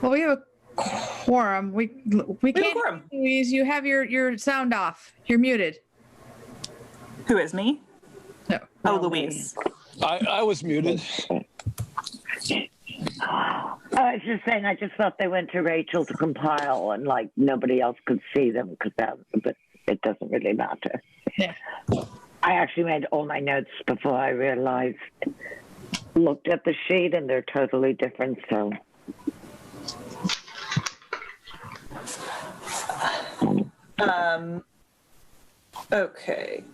Well, we have a quorum. We can't. Quorum. Louise, you have your sound off. You're muted. Who is me? No. Oh, Louise. I was muted. I was just saying, I just thought they went to Rachel to compile and like nobody else could see them but it doesn't really matter. Yeah. I actually made all my notes before I looked at the sheet and they're totally different. So. Okay.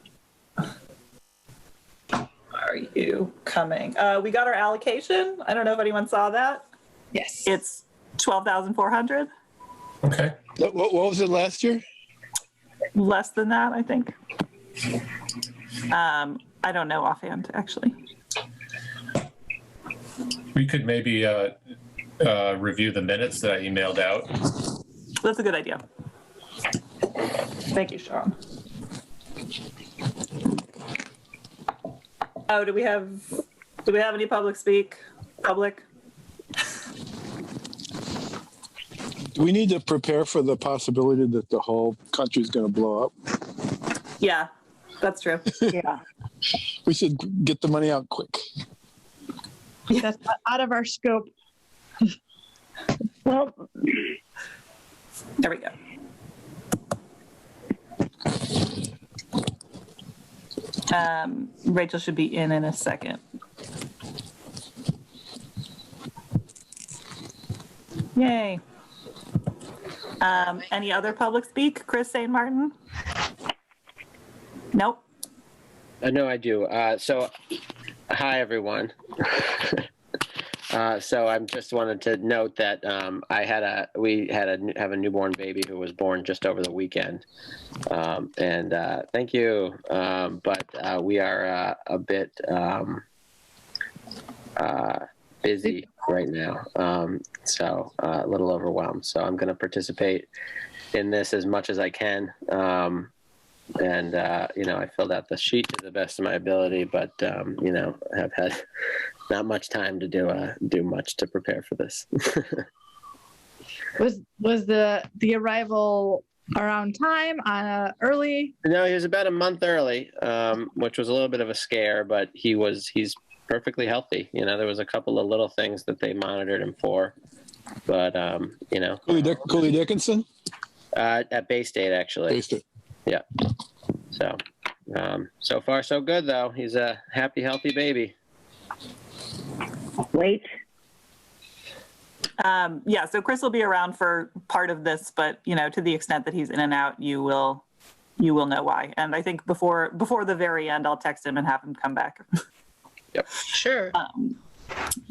Are you coming? We got our allocation. I don't know if anyone saw that. Yes. It's 12,400. Okay. What was it last year? Less than that, I think. I don't know offhand, actually. We could maybe review the minutes that I emailed out. That's a good idea. Thank you, Sean. Oh, do we have any public speak? Public? Do we need to prepare for the possibility that the whole country's going to blow up? Yeah, that's true. Yeah. We should get the money out quick. That's out of our scope. Well, There we go. Rachel should be in a second. Yay. Any other public speak? Chris St. Martin? Nope. No, I do. So, hi, everyone. So I just wanted to note that we have a newborn baby who was born just over the weekend, and thank you. But we are a bit busy right now, so a little overwhelmed. So I'm going to participate in this as much as I can. And I filled out the sheet to the best of my ability, but have had not much time to do much to prepare for this. Was the arrival around time, early? No, he was about a month early, which was a little bit of a scare, but he's perfectly healthy. There was a couple of little things that they monitored him for, but Cooley Dickinson? At Bay State, actually. Bay State. Yeah. So far so good though. He's a happy, healthy baby. wait. Yeah, so Chris will be around for part of this, but to the extent that he's in and out, you will know why. And I think before the very end, I'll text him and have him come back. Yep. Sure.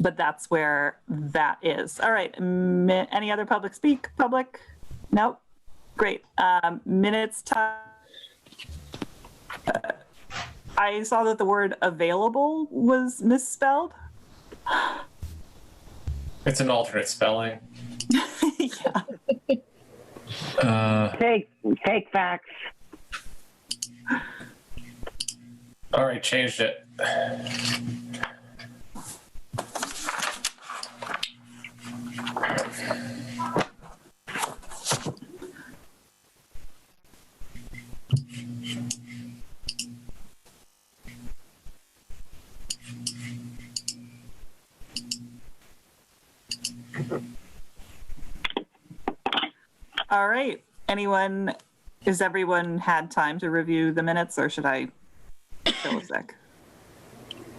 But that's where that is. All right. Any other public speak? Public? Nope. Great. Minutes time. I saw that the word available was misspelled. It's an alternate spelling. Yeah. Fake facts. All right, changed it. All right. Has everyone had time to review the minutes, or should I fill a sec?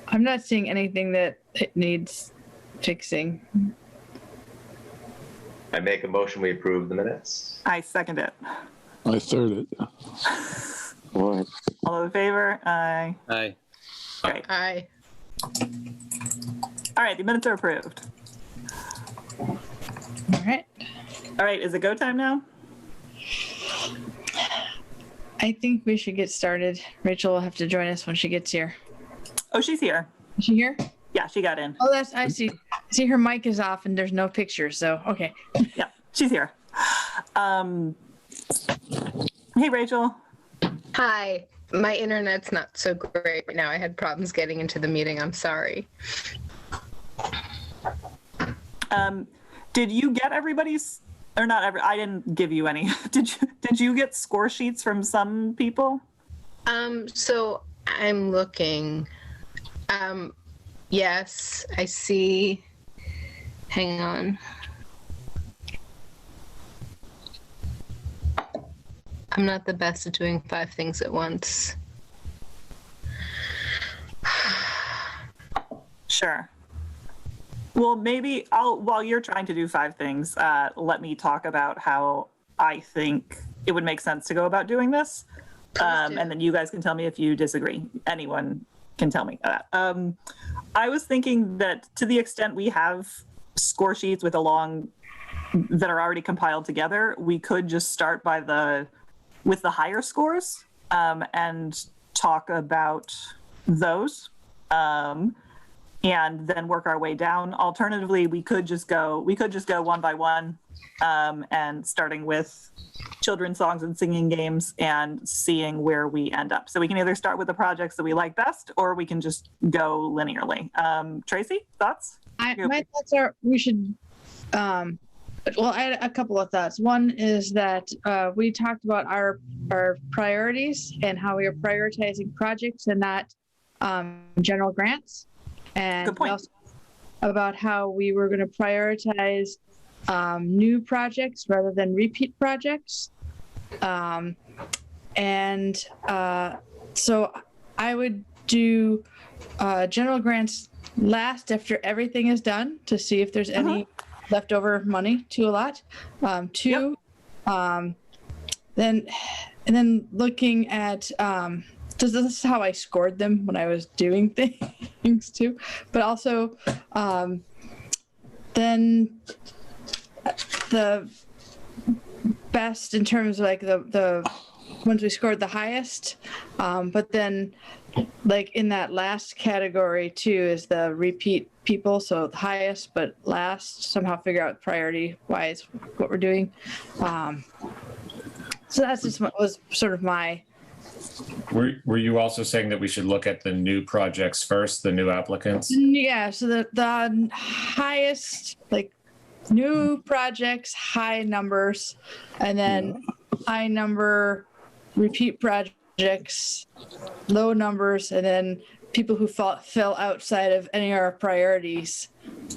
I'm not seeing anything that it needs fixing. I make a motion we approve the minutes. I second it. I third it. What? All in favor? Aye. Hi. Great. Aye. All right. The minutes are approved. All right. All right. Is it go time now? I think we should get started. Rachel will have to join us when she gets here. Oh, she's here. Is she here? Yeah, she got in. Oh, I see. See, her mic is off and there's no picture. So, okay. Yeah, she's here. Hey, Rachel. Hi. My internet's not so great right now. I had problems getting into the meeting. I'm sorry. Did you get everybody's, or not every, I didn't give you any. Did you get score sheets from some people? So I'm looking. Yes, I see. Hang on. I'm not the best at doing 5 things at once. Sure. Well, maybe while you're trying to do 5 things, let me talk about how I think it would make sense to go about doing this. And then you guys can tell me if you disagree. Anyone can tell me that. I was thinking that to the extent we have score sheets that are already compiled together, we could just start with the higher scores and talk about those. And then work our way down. Alternatively, we could just go one by one, and starting with children's songs and singing games and seeing where we end up. So we can either start with the projects that we like best, or we can just go linearly. Tracy, thoughts? My thoughts are we should. I had a couple of thoughts. One is that we talked about our priorities and how we are prioritizing projects and not general grants. And Good point. also about how we were going to prioritize new projects rather than repeat projects. So I would do general grants last after everything is done to see if there's any leftover money to allot. Then looking at this is how I scored them when I was doing things too, but also then the best in terms of like the ones we scored the highest, but then like in that last category too is the repeat people, so the highest but last, somehow figure out priority wise what we're doing. So that's just what was sort of my. Were you also saying that we should look at the new projects first, the new applicants? Yeah, so the highest, like new projects, high numbers, and then high number repeat projects, low numbers, and then people who fell outside of any of our priorities.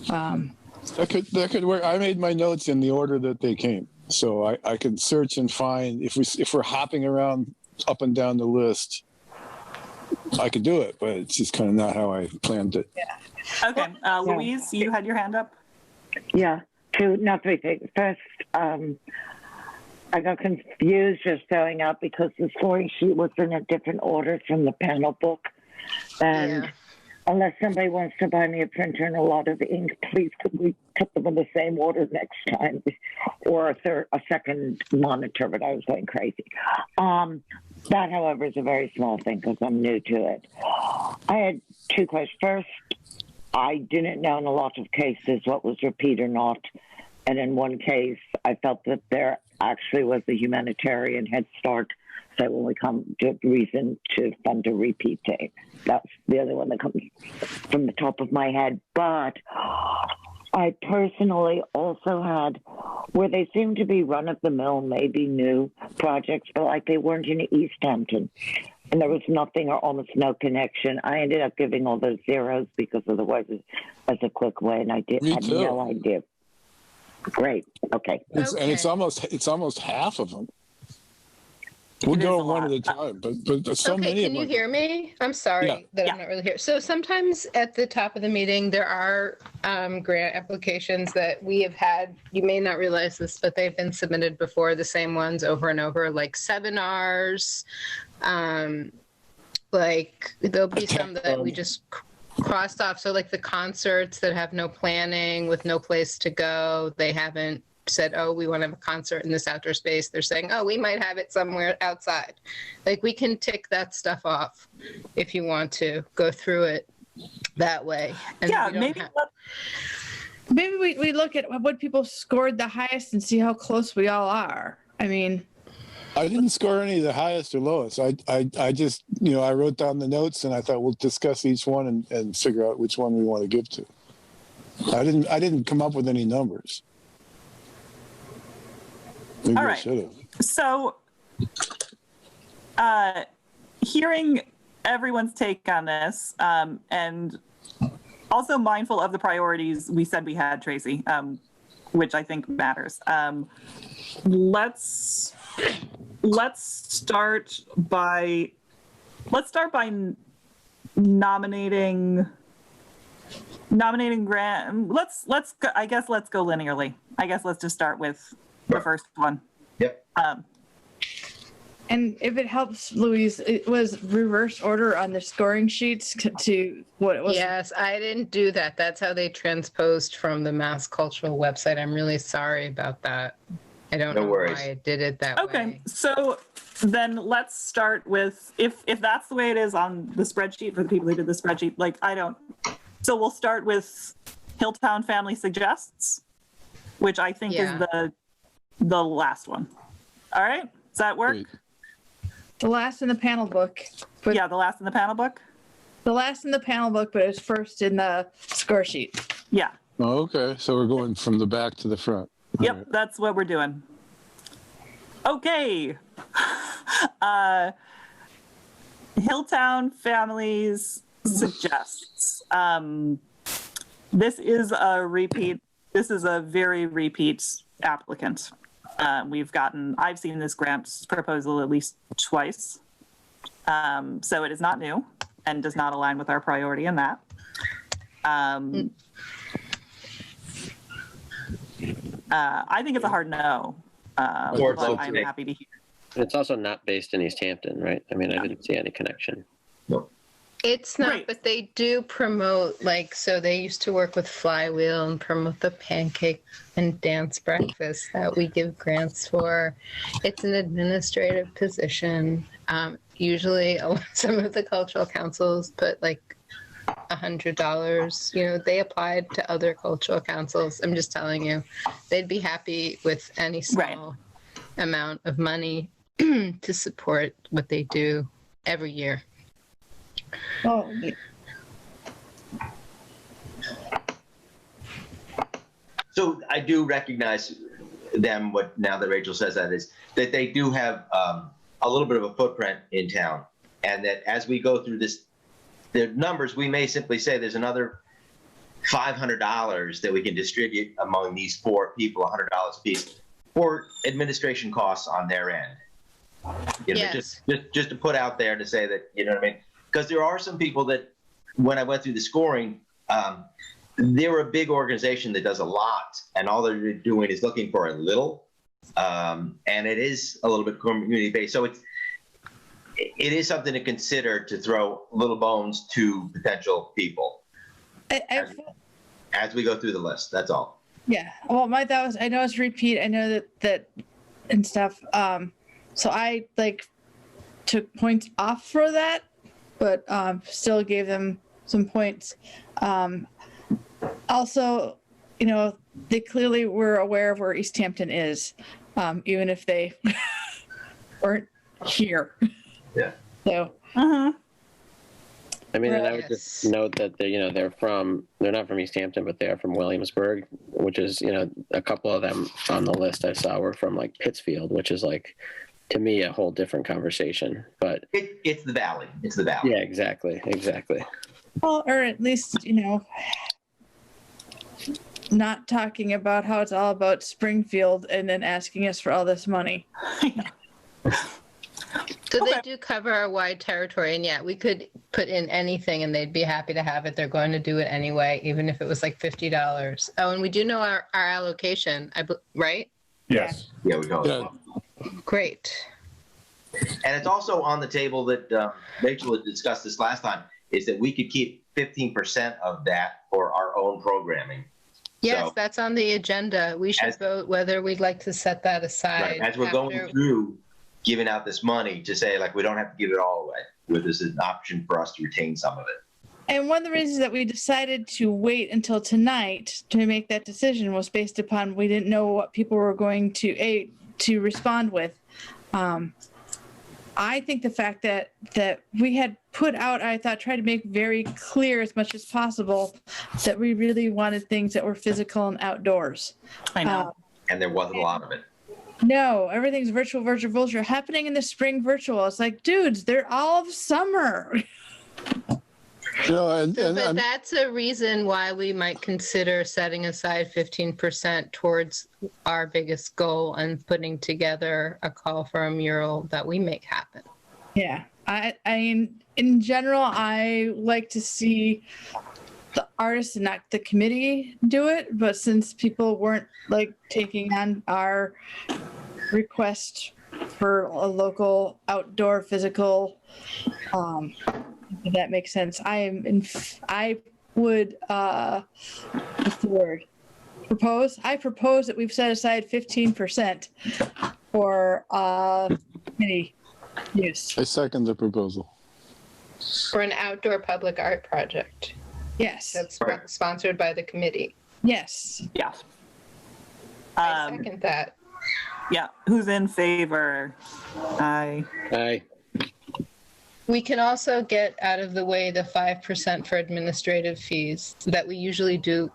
That could work. I made my notes in the order that they came, so I could search and find if we're hopping around up and down the list, I could do it, but it's just kind of not how I planned it. Yeah. Okay. Louise, you had your hand up? Yeah, not 3 things. First, I got confused just showing up because the scoring sheet was in a different order from the panel book. And unless somebody wants to buy me a printer and a lot of ink, please could we put them in the same order next time, or a second monitor, but I was going crazy. That, however, is a very small thing because I'm new to it. I had 2 questions. First, I didn't know in a lot of cases what was repeat or not. And in one case, I felt that there actually was a humanitarian Head Start. So when we come to reason to fund a repeat date, that's the other one that comes from the top of my head. But I personally also had where they seemed to be run-of-the-mill, maybe new projects, but like they weren't in Easthampton. And there was nothing or almost no connection. I ended up giving all those zeros because otherwise it's a quick way, and I had no idea. Great. Okay. And it's almost half of them. We'll go one at a time, but so many of them. Can you hear me? I'm sorry that I'm not really here. So sometimes at the top of the meeting, there are grant applications that we have had. You may not realize this, but they've been submitted before, the same ones over and over, like seminars. Like there'll be some that we just crossed off. So like the concerts that have no planning with no place to go, they haven't said, oh, we want to have a concert in this outdoor space. They're saying, oh, we might have it somewhere outside. Like we can tick that stuff off if you want to go through it that way. And maybe we look at what people scored the highest and see how close we all are. I mean, I didn't score any of the highest or lowest. I just, I wrote down the notes and I thought we'll discuss each one and figure out which one we want to give to. I didn't come up with any numbers. Maybe All I right. should have. So, hearing everyone's take on this, and also mindful of the priorities we said we had, Tracy, which I think matters. Let's start by nominating grant. Let's go, I guess let's go linearly. I guess let's just start with the first one. Yep. And if it helps, Louise, it was reverse order on the scoring sheets to what it was. Yes, I didn't do that. That's how they transposed from the Mass Cultural website. I'm really sorry about that. I don't No know worries. why I did it that Okay, way. so then let's start with, if that's the way it is on the spreadsheet for the people who did the spreadsheet, like so we'll start with Hilltown Family Suggests, which I think Yeah. is the last one. All right, does that work? Great. The last in the panel book. But Yeah, the last in the panel book? The last in the panel book, but it was first in the score sheet. Yeah, Oh, okay, so we're going from the back to the front. yep, that's what we're doing. Okay. Hilltown Families Suggests. This is a repeat. This is a very repeat applicant. I've seen this grant proposal at least twice. So it is not new and does not align with our priority in that. I think it's a hard no. Or But vote I'm today. happy to hear. It's also not based in Easthampton, right? I mean, I didn't see any connection. It's not, Right. but they do promote, like, so they used to work with Flywheel and promote the pancake and dance breakfast that we give grants for. It's an administrative position. Usually, some of the cultural councils put like $100. You know, they applied to other cultural councils. I'm just telling you, they'd be happy with any small amount of money to support what they do every year. Oh, So I do recognize them, now that Rachel says that, is that they do have a little bit of a footprint in town. And that as we go through the numbers, we may simply say there's another $500 that we can distribute among these four people, $100 a piece, for administration costs on their end. You know, Yes. just to put out there to say that, you know what I mean? Because there are some people that, when I went through the scoring, they're a big organization that does a lot, and all they're doing is looking for a little, and it is a little bit community based. So it is something to consider, to throw little bones to potential people as we go through the list. That's all. yeah. Well, my thought was, I know it's repeat. I know that and stuff. So I took points off for that, but still gave them some points. Also, you know, they clearly were aware of where Easthampton is, even if they weren't here. Yeah. So, Mhm. I mean, and I Right. would just note that they're not from Easthampton, but they are from Williamsburg, which is, a couple of them on the list I saw were from like Pittsfield, which is like, to me, a whole different conversation. But It's the valley. It's the valley. yeah, exactly. well, or at least, you know, not talking about how it's all about Springfield and then asking us for all this money. So Okay. they do cover a wide territory, and yeah, we could put in anything and they'd be happy to have it. They're going to do it anyway, even if it was like $50. Oh, and we do know our allocation, right? Yes. Yeah, we go. Yeah. Great. And it's also on the table that Rachel had discussed this last time, is that we could keep 15% of that for our own programming. Yes, So- that's on the agenda. We should As- vote whether we'd like to set that aside. Right. As we're going after- through giving out this money, to say, like, we don't have to give it all away, with this as an option for us to retain some of it. And one of the reasons that we decided to wait until tonight to make that decision was based upon we didn't know what people were going to respond with. I think the fact that we had put out, I thought, tried to make very clear as much as possible that we really wanted things that were physical and outdoors. I know. And there wasn't a lot of it. no, everything's virtual, virtual, virtual. Happening in the spring virtual. It's like, dudes, they're all of summer. And But that's a reason why we might consider setting aside 15% towards our biggest goal and putting together a call for a mural that we make happen. Yeah. I mean, in general, I like to see the artist and not the committee do it. But since people weren't like taking on our request for a local outdoor physical, if that makes sense. I would, what's the word? Propose? I propose that we've set aside 15% for committee use. I second the proposal. For an outdoor public art project Yes. that's sponsored by the committee. Yes. Yeah. I second that. Yeah. Who's in favor? Aye. Aye. We can also get out of the way the 5% for administrative fees that we usually do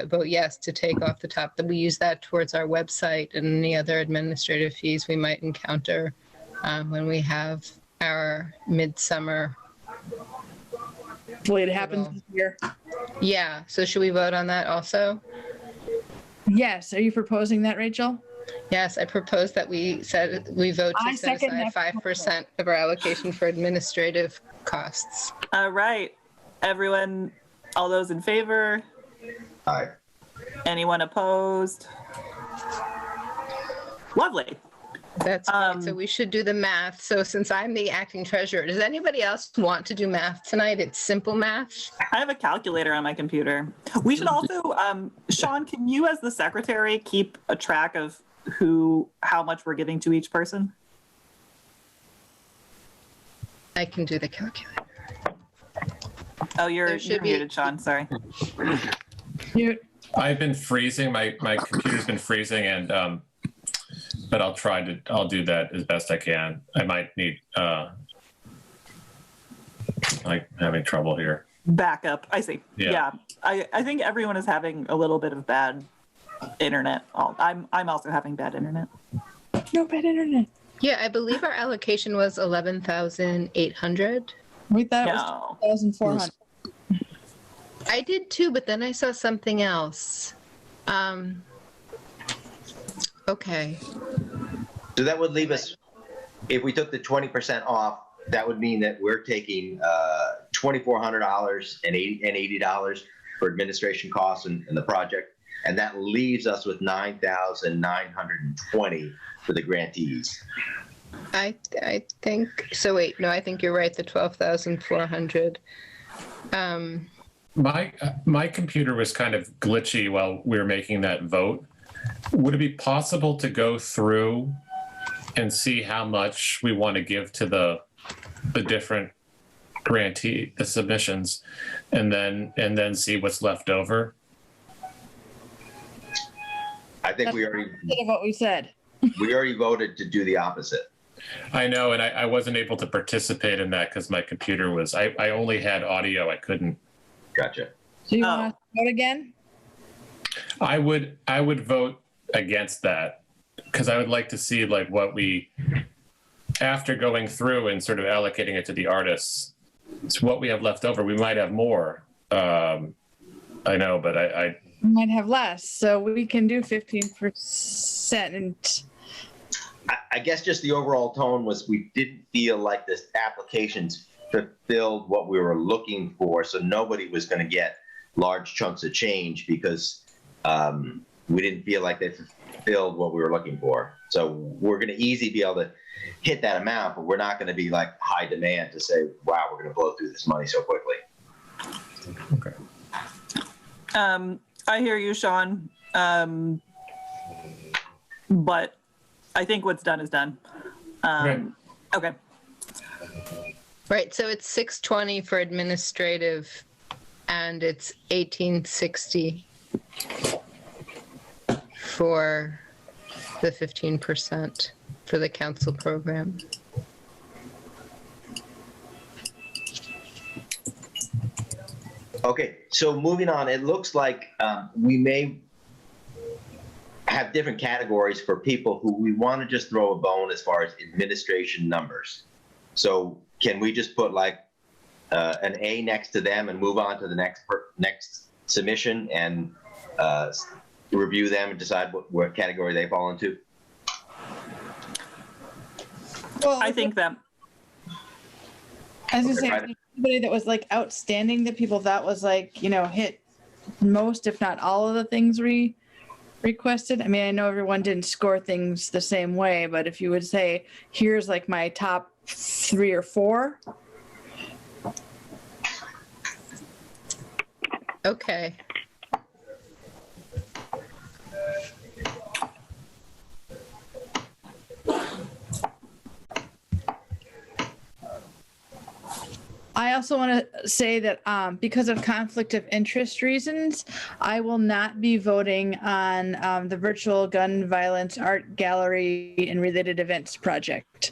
vote yes to take off the top. That we use that towards our website and any other administrative fees we might encounter when we have our midsummer. Hopefully it happens this year. Yeah. So should we vote on that also? Yes. Are you proposing that, Rachel? Yes, I propose that we vote I to set second aside that 5% of our allocation for administrative costs. All right. Everyone, all those in favor? Aye. Anyone opposed? Lovely. That's right. So we should do the math. So since I'm the acting treasurer, does anybody else want to do math tonight? It's simple math. I have a calculator on my computer. We should also, Sean, can you as the secretary keep a track of how much we're giving to each person? I can do the calculator. Oh, you're There should be- muted, Sean. Sorry. I've been freezing. My computer's been freezing, and but I'll do that as best I can. I might need like having trouble here. Backup. I see. Yeah. I think everyone is having a little bit of bad internet. I'm also having bad internet. No bad internet. Yeah, I believe our allocation was 11,800. We thought it No. was 2,400. I did too, but then I saw something else. Okay. So that would leave us, if we took the 20% off, that would mean that we're taking $2,400 and $80 for administration costs and the project. And that leaves us with $9,920 for the grantees. I think so. Wait, no, I think you're right. The 12,400. My computer was kind of glitchy while we were making that vote. Would it be possible to go through and see how much we want to give to the different the submissions, and then see what's left over? I think we already What we said. voted to do the opposite. I know, and I wasn't able to participate in that because my computer was. I only had audio. I couldn't. Gotcha. So you want to vote again? I would vote against that because I would like to see like what we, after going through and sort of allocating it to the artists, it's what we have left over. We might have more. I know, but I We might have less, so we can do 15%. And I guess just the overall tone was we didn't feel like the applications fulfilled what we were looking for, so nobody was going to get large chunks of change because we didn't feel like they fulfilled what we were looking for. So we're going to easily be able to hit that amount, but we're not going to be like high demand to say, wow, we're going to blow through this money so quickly. okay. I hear you, Sean. But I think what's done is done. Okay. Right. So it's 620 for administrative, and it's 1860 for the 15% for the council program. Okay, so moving on, it looks like we may have different categories for people who we want to just throw a bone as far as administration numbers. So can we just put like an A next to them and move on to the next submission and review them and decide what category they fall into? Well, I think that. I was Okay, gonna say, anybody that was like outstanding that people thought was like, hit most, if not all of the things we requested. I mean, I know everyone didn't score things the same way, but if you would say, here's like my top 3 or 4. Okay. I also want to say that because of conflict of interest reasons, I will not be voting on the virtual gun violence art gallery and related events project.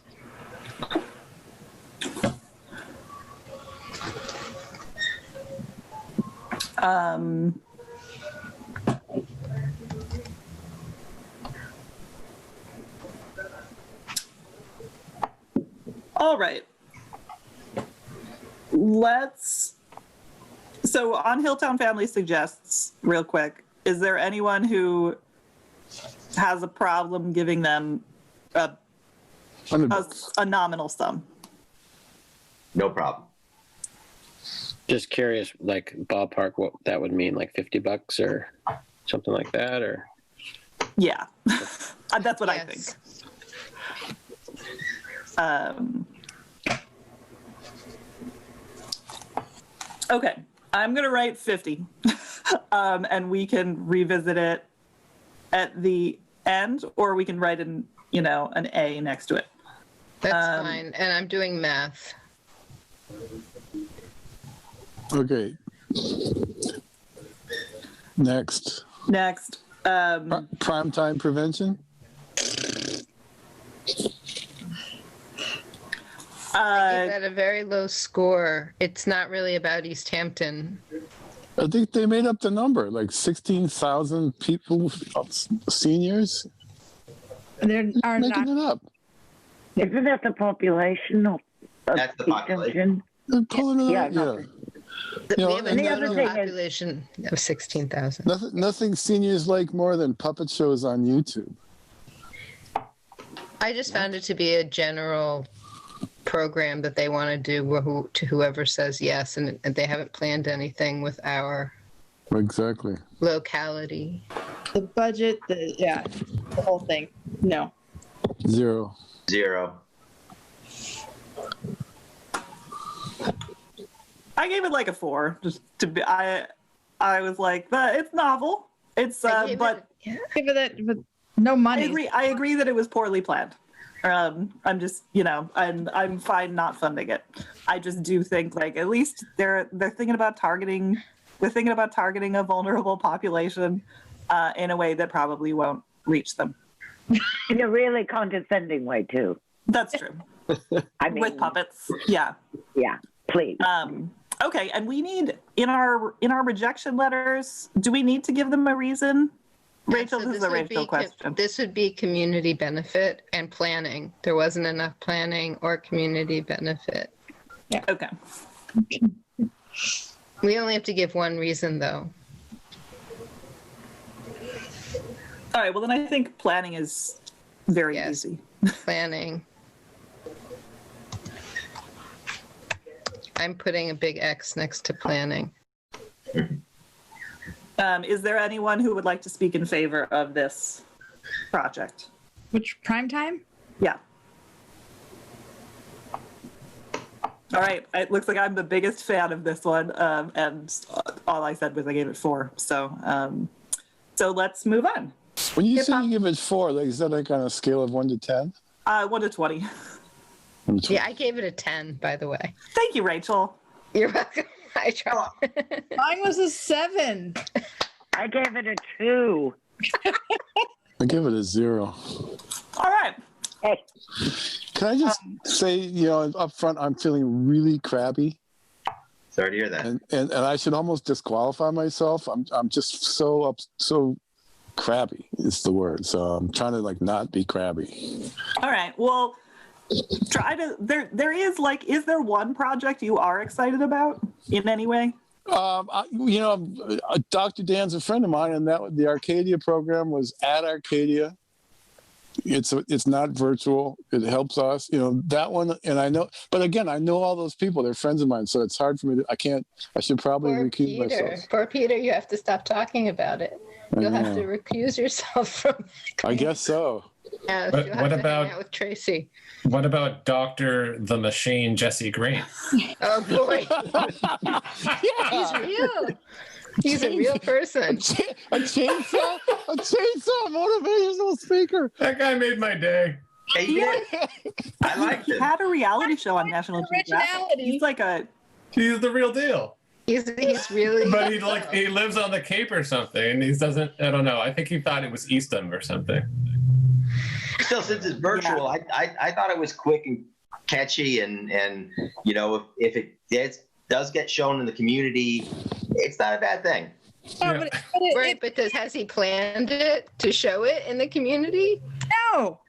All right. So on Hilltown Family Suggests, real quick, is there anyone who has a problem giving them a nominal sum? No problem. Just curious, like ballpark, what that would mean, like $50 or something like that, or? Yeah, that's what I think. Okay, I'm gonna write 50, and we can revisit it at the end, or we can write an A next to it. That's fine. And I'm doing math. Okay. Next. Primetime prevention. I gave that a very low score. It's not really about Easthampton. I think they made up the number, like 16,000 people, seniors. There are Making it up. Isn't that the population of That's the population. They're pulling it up. Yeah. We have a and the other total thing is- population of 16,000. Nothing seniors like more than puppet shows on YouTube. I just found it to be a general program that they want to do to whoever says yes, and they haven't planned anything with our Exactly. locality. the budget, the whole thing. No. 0. 0. I gave it like a 4, just to be. I was like, it's novel. It's but Give it that, but no money. I agree that it was poorly planned. I'm just, I'm fine not funding it. I just do think like at least they're thinking about targeting. We're thinking about targeting a vulnerable population in a way that probably won't reach them. In a really condescending way, too. That's true. I mean, With puppets, yeah. Yeah, please. Okay, and we need in our rejection letters. Do we need to give them a reason? Rachel, So this is a Rachel question. This would be community benefit and planning. There wasn't enough planning or community benefit. Okay. We only have to give one reason, though. All right. Well, then I think planning is very easy. Planning. I'm putting a big X next to planning. Is there anyone who would like to speak in favor of this project? Which prime time? Yeah. All right. It looks like I'm the biggest fan of this one, and all I said was I gave it 4. So let's move on. When you say you give it 4, like, is that like on a scale of 1 to 10? 1 to 20. Yeah, I gave it a 10, by the way. Thank you, Rachel. You're welcome. I tried. Mine was a 7. I gave it a 2. I give it a 0. All right. Hey, Can I just say, up front, I'm feeling really crabby, Sorry to hear that. and I should almost disqualify myself. I'm just so crabby is the word. So I'm trying to like not be crabby. All right. Well, try to. Is there one project you are excited about in any way? Dr. Dan's a friend of mine, and the Arcadia program was at Arcadia. It's not virtual. It helps us, that one. And I know, but again, I know all those people. They're friends of mine, so it's hard for me to. I should probably recuse myself. Poor Peter, you have to stop talking about it. You'll have to recuse yourself from. I guess so. Yeah, What you'll have to about- hang out with Tracy? What about Dr. the Machine, Jesse Green? Oh boy, he's real. He's a real person. A chainsaw motivational speaker. That guy made my day. Hey, you did. I liked He it. had a reality show on National Geographic. Originality. He's the real deal. He's really. But he lives on the Cape or something, and he doesn't. I don't know. I think he thought it was Eastham or something. Still, since it's virtual, I thought it was quick and catchy, and if it does get shown in the community, it's not a bad thing. No, Right, but has he planned it to show it in the community? no.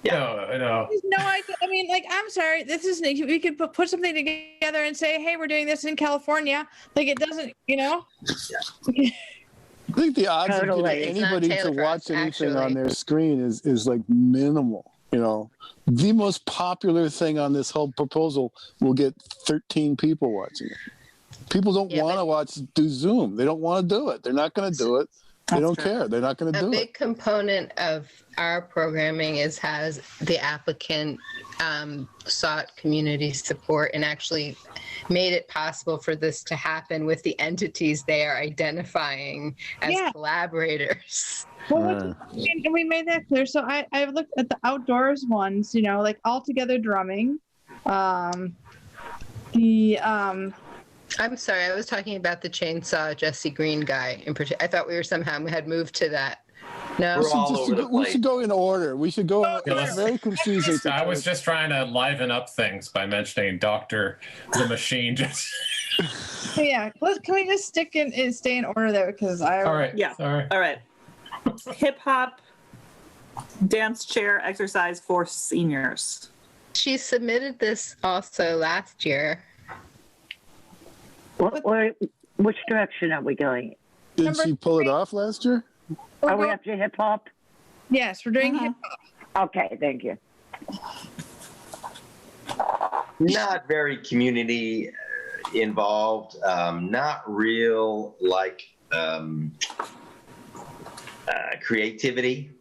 Yeah. No. There's no idea. I mean, like, I'm sorry. We could put something together and say, hey, we're doing this in California. Like, it doesn't, I think the odds of Totally. getting It's not anybody to Taylor watch Frost, anything on actually. their screen is like minimal. The most popular thing on this whole proposal will get 13 people watching it. People don't Yeah, want to do Zoom. They don't want to do it. They're not going to do it. They don't care. They're not going to A do big it. component of our programming has the applicant sought community support and actually made it possible for this to happen with the entities they are identifying as Yeah. collaborators. Well, we made that clear. So I looked at the outdoors ones, like All Together Drumming. I'm sorry, I was talking about the chainsaw Jesse Green guy in particular. I thought we had moved to that. No. We're all over the We place. should go in order. We should go. let's- It's very confusing. I was just trying to liven up things by mentioning Dr. the Machine. So yeah, can we just stay in order there? Because All right. Yeah. All right. All right. Hip hop dance chair exercise for seniors. She submitted this also last year. Which direction are we going? Did Number she pull it off last year? Are we up to hip hop? Yes, we're doing Uh-huh. hip hop. Okay, thank you. Not very community involved. Not real creativity.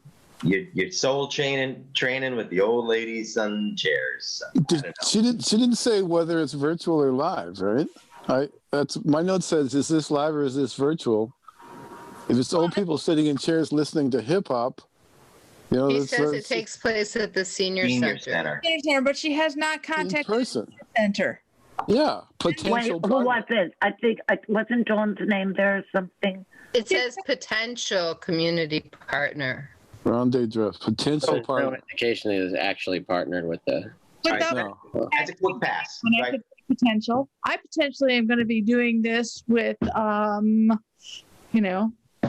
You're soul training with the old ladies on chairs. I don't know. She didn't say whether it's virtual or live, right? That's my note says, is this live or is this virtual? If it's old people sitting in chairs listening to hip hop, He says it takes place at the senior Senior center. center. But she has not in contacted person. the center. Yeah, Wait, potential. who was it? I think wasn't Dawn's name there or something? It says potential community partner. Rendezvous drift, potential No partner. indication it was actually partnered with the. Without No. That's a quick pass, when I right? could potential. I potentially am going to be doing this with,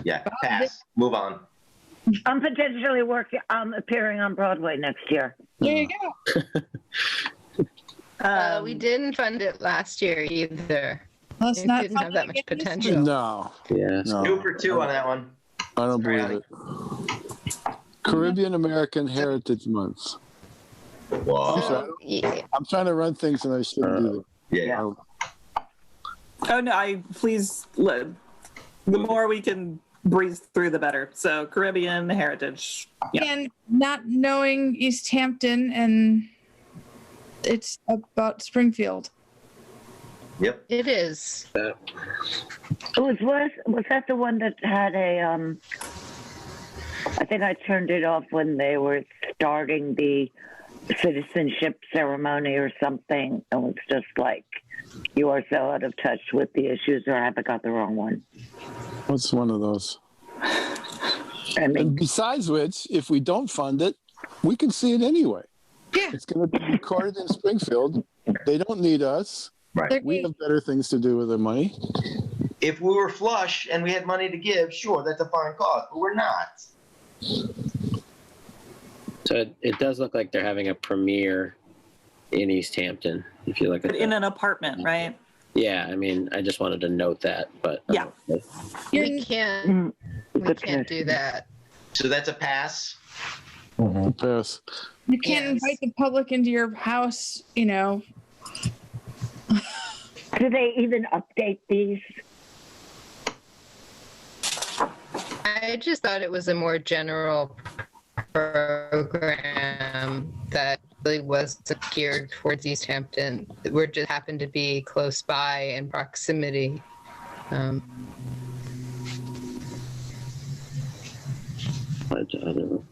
Yeah, pass. Move on. I'm potentially appearing on Broadway next year. there you go. We didn't fund it last year either. Let's It not didn't have that much again this potential. year. No, Yeah. no, 2 for 2 on that one. I don't Sorry, believe it. Caribbean American Heritage Month. Whoa. sorry. Yeah. I'm trying to run things and I shouldn't do Yeah. that. Oh no! The more we can breeze through, the better. So Caribbean heritage. Yeah. And not knowing Easthampton, and it's about Springfield. Yep. It is. Was that the one that had a? I think I turned it off when they were starting the citizenship ceremony or something. And it's just like, you are so out of touch with the issues, or have I got the wrong one? What's one of those? I And mean, besides which, if we don't fund it, we can see it anyway. Yeah. It's going to be recorded in Springfield. They don't need us. Right. We have better things to do with their money. if we were flush and we had money to give, sure, that's a fine cause, but we're not. So it does look like they're having a premiere in Easthampton. If you look at In an apartment, right? yeah, I mean, I just wanted to note that, but Yeah. We can't do that. So that's a pass. Pass. You can't Yes. invite the public into your house, you know. Do they even update these? I just thought it was a more general program that really was geared towards Easthampton. We just happened to be close by in proximity. I don't know.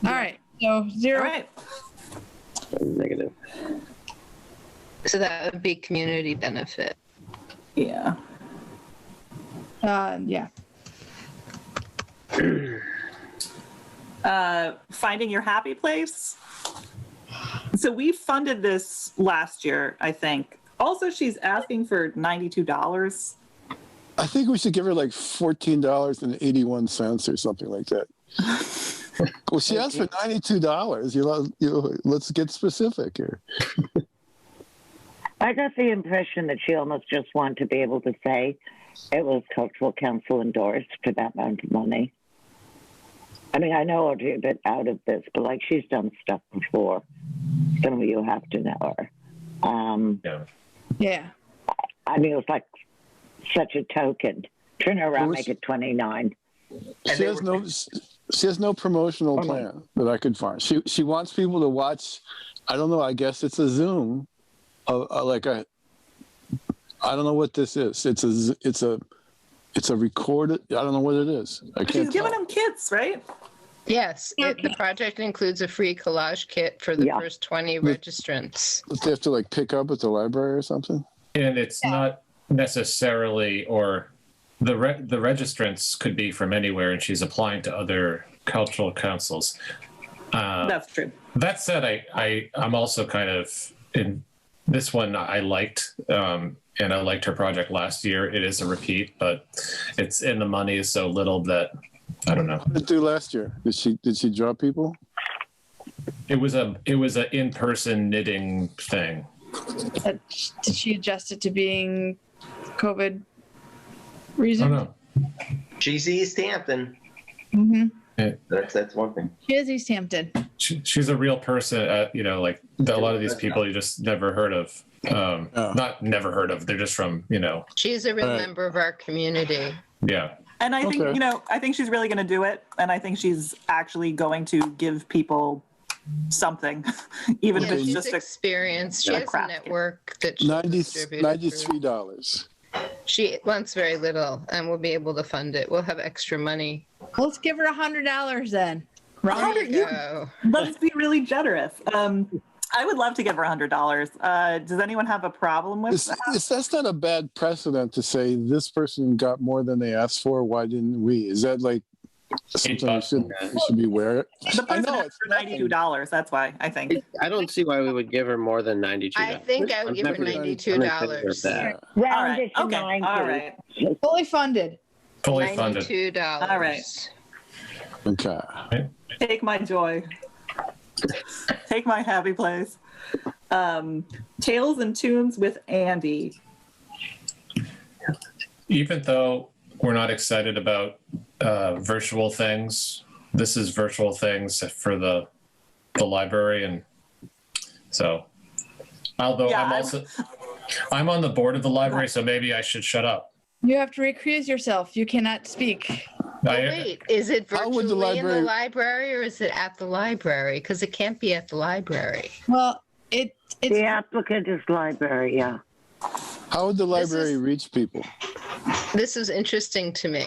All right. So 0. All right. Negative. So that would be community benefit. Yeah. Yeah. Finding your happy place. So we funded this last year, I think. Also, she's asking for $92. I think we should give her like $14.81 or something like that. Well, she asked for $92. Let's get specific here. I got the impression that she almost just wanted to be able to say it was cultural council endorsed for that amount of money. I mean, I know a bit out of this, but like she's done stuff before. Some of you have to know her. Yeah. I mean, it was like such a token. Turn around, make it 29. She has no promotional plan that I could find. She wants people to watch. I don't know. I guess it's a Zoom, I don't know what this is. It's a recorded. I don't know what it is. I can't. She's giving tell. them kits, right? Yes, the project includes a free collage kit for the first 20 registrants. But they have to like pick up at the library or something. And it's not necessarily, or the registrants could be from anywhere, and she's applying to other cultural councils. That's true. That said, I'm also kind of in this one. I liked, and I liked her project last year. It is a repeat, but it's in the money is so little that I don't know. What did it do last year? Did she draw people? It was a in-person knitting thing. Did she adjust it to being COVID I reason? don't know. She's Easthampton. Mm-hmm. That's one thing. She is Easthampton. She's a real person. Like a lot of these people you just never heard of. Not never heard of. They're just from She's a real member of our community. Yeah. And I think, Okay. I think she's really going to do it. And I think she's actually going to give people something, even if it's She's just a experienced. She has a craft. network that she distributed through. $93. She wants very little, and we'll be able to fund it. We'll have extra money. Let's give her $100 then. There you you- go. Let's be really generous. I would love to give her $100. Does anyone have a problem with that? That's not a bad precedent to say this person got more than they asked for. Why didn't we? Is that like something we should be aware of? The I person know asked for $92. That's why I think. I don't see why we would give her more than $92. I think I would give her $92. All Round right. it to Okay. 90. All right. Fully funded. Fully funded. $92. All right. Okay. Take my joy. Take my happy place. Tales and Tunes with Andy. Even though we're not excited about virtual things, this is virtual things for the library, and so although Yeah, I'm on the board of the library, so maybe I should shut up. You have to recuse yourself. You cannot speak. Wait, is it How would virtually the in the library- library or is it at the library? Because it can't be at the library. Well, it's The applicant is library, yeah. How would the library is- reach people? This is interesting to me.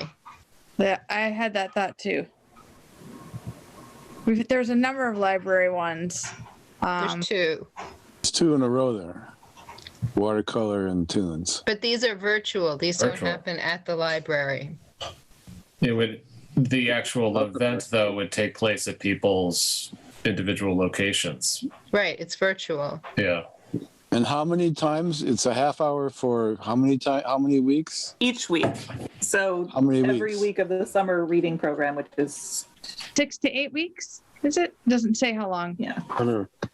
yeah, I had that thought too. There's a number of library ones. There's two. It's two in a row there. Watercolor and tunes. But these are virtual. These Virtual. don't happen at the library. The actual event though would take place at people's individual locations. Right, it's virtual. Yeah. And how many times? It's a half hour for how many time? How many weeks? Each week. So How many every weeks? week of the summer reading program, which is 6 to 8 weeks. Is it? Doesn't say how long. yeah.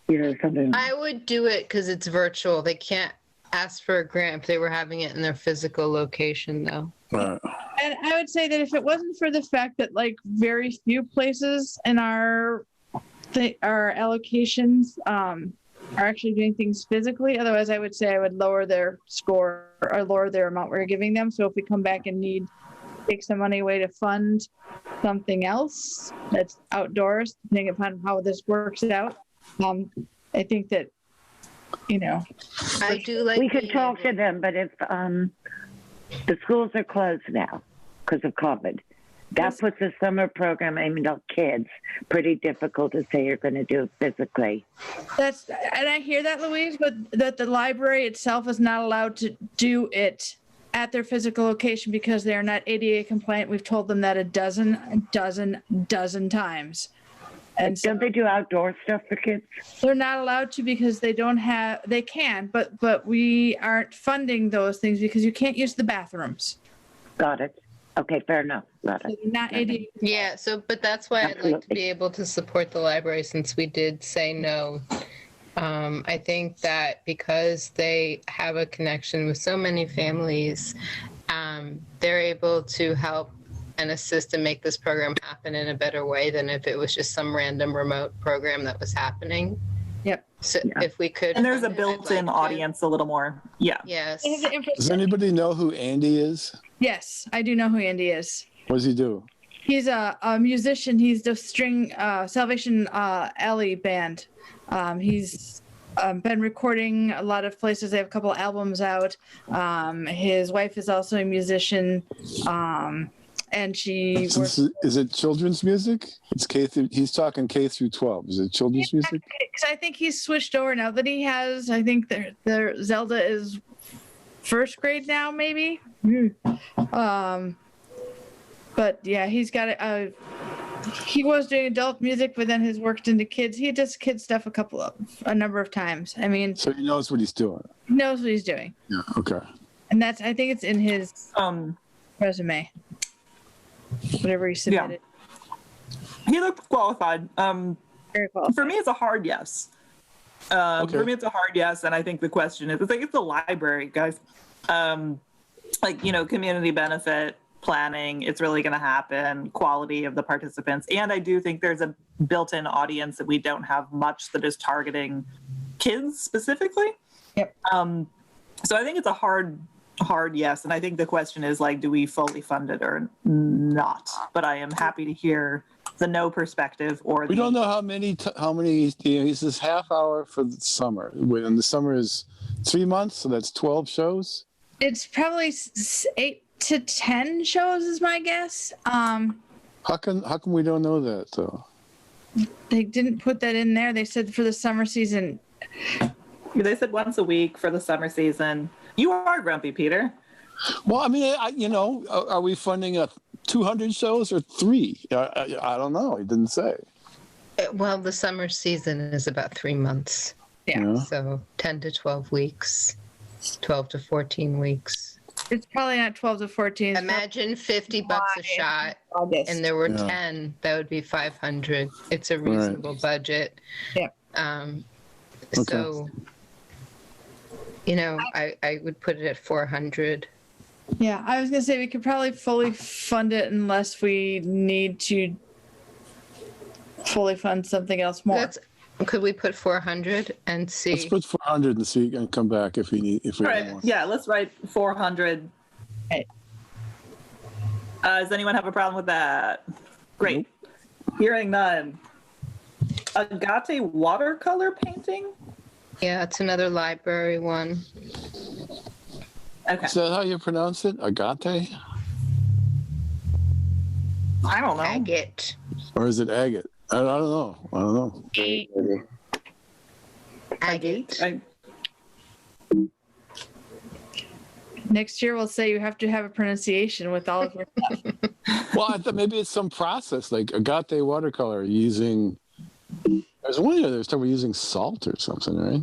Yeah, something. I would do it because it's virtual. They can't ask for a grant if they were having it in their physical location, though. Right. And I would say that if it wasn't for the fact that like very few places in our allocations are actually doing things physically. Otherwise, I would say I would lower their score or lower their amount we're giving them. So if we come back and take some money away to fund something else that's outdoors, depending upon how this works out, I think that, I do like. We could being talk to able- them, but if the schools are closed now because of COVID, that puts the summer program aimed at kids pretty difficult to say you're going to do it physically. and I hear that, Louise, but that the library itself is not allowed to do it at their physical location because they are not ADA compliant. We've told them that a dozen times. And so Don't they do outdoor stuff for kids? they're not allowed to because they can, but we aren't funding those things because you can't use the bathrooms. Got it. Okay, fair enough. Got So it. they're not ADA. Yeah, but that's why I'd like to Absolutely. be able to support the library since we did say no. I think that because they have a connection with so many families, they're able to help and assist and make this program happen in a better way than if it was just some random remote program that was happening. Yep. So Yeah. if we could. And there's a fund it, I'd built-in like to. audience a little more. Yeah. Yes. They have the Does infrastructure. anybody know who Andy is? Yes, I do know who Andy is. What does he do? He's a musician. He's the string Salvation Alley band. He's been recording a lot of places. They have a couple albums out. His wife is also a musician, and she works. Is it children's music? It's he's talking K through 12. Is it children's music? Because I think he's switched over now that he has. I think their Zelda is first grade now, maybe. But yeah, he's got he was doing adult music, but then has worked into kids. He does kid stuff a number of times. I mean, So he knows what he's doing. he knows what he's doing, Yeah. Okay. and I think it's in his Um, resume, whatever he submitted. he looked qualified. Very qualified. For me, it's a hard yes. Okay. For me, it's a hard yes, and I think the question is, it's the library, guys. Community benefit planning, it's really going to happen, quality of the participants. And I do think there's a built-in audience that we don't have much that is targeting kids specifically. Yep. So I think it's a hard yes. And I think the question is do we fully fund it or not? But I am happy to hear the no perspective or We don't know how many. He says half hour for the summer. When the summer is 3 months, so that's 12 shows. It's probably 8 to 10 shows is my guess. How come we don't know that though? They didn't put that in there. They said for the summer season. They said once a week for the summer season. You are grumpy, Peter. Well, I mean, are we funding 200 shows or 3? I don't know. He didn't say. Well, the summer season is about 3 months. Yeah. So 10 to 12 weeks, 12 to 14 weeks. It's probably not 12 to 14. Imagine $50 a shot, August. and there were Yeah. 10. That would be 500. It's a reasonable budget. Yeah. So, I would put it at 400. Yeah, I was gonna say we could probably fully fund it unless we need to fully fund something else more. Could we put 400 and Let's see? put 400 and see and come back if we All right. want. Yeah, let's write 400. Okay. Does anyone have a problem with that? Great. Hearing none. Agate watercolor painting? Yeah, it's another library one. Okay. Is that how you pronounce it? Agate? I don't know. Agate. Or is it agate? I don't know. Agate. Next year we'll say you have to have a pronunciation with all of your stuff. Well, I thought maybe it's some process like agate watercolor using. There's one year they started using salt or something, right?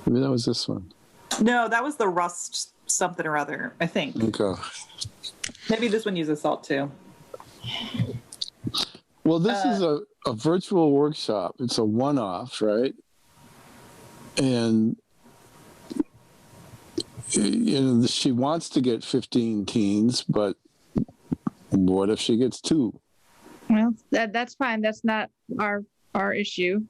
Maybe that was this one. No, that was the Rust something or other, I think. Okay. Maybe this one uses salt too. Well, this is a virtual workshop. It's a one-off, right? And she wants to get 15 teens, but what if she gets 2? Well, that's fine. That's not our issue.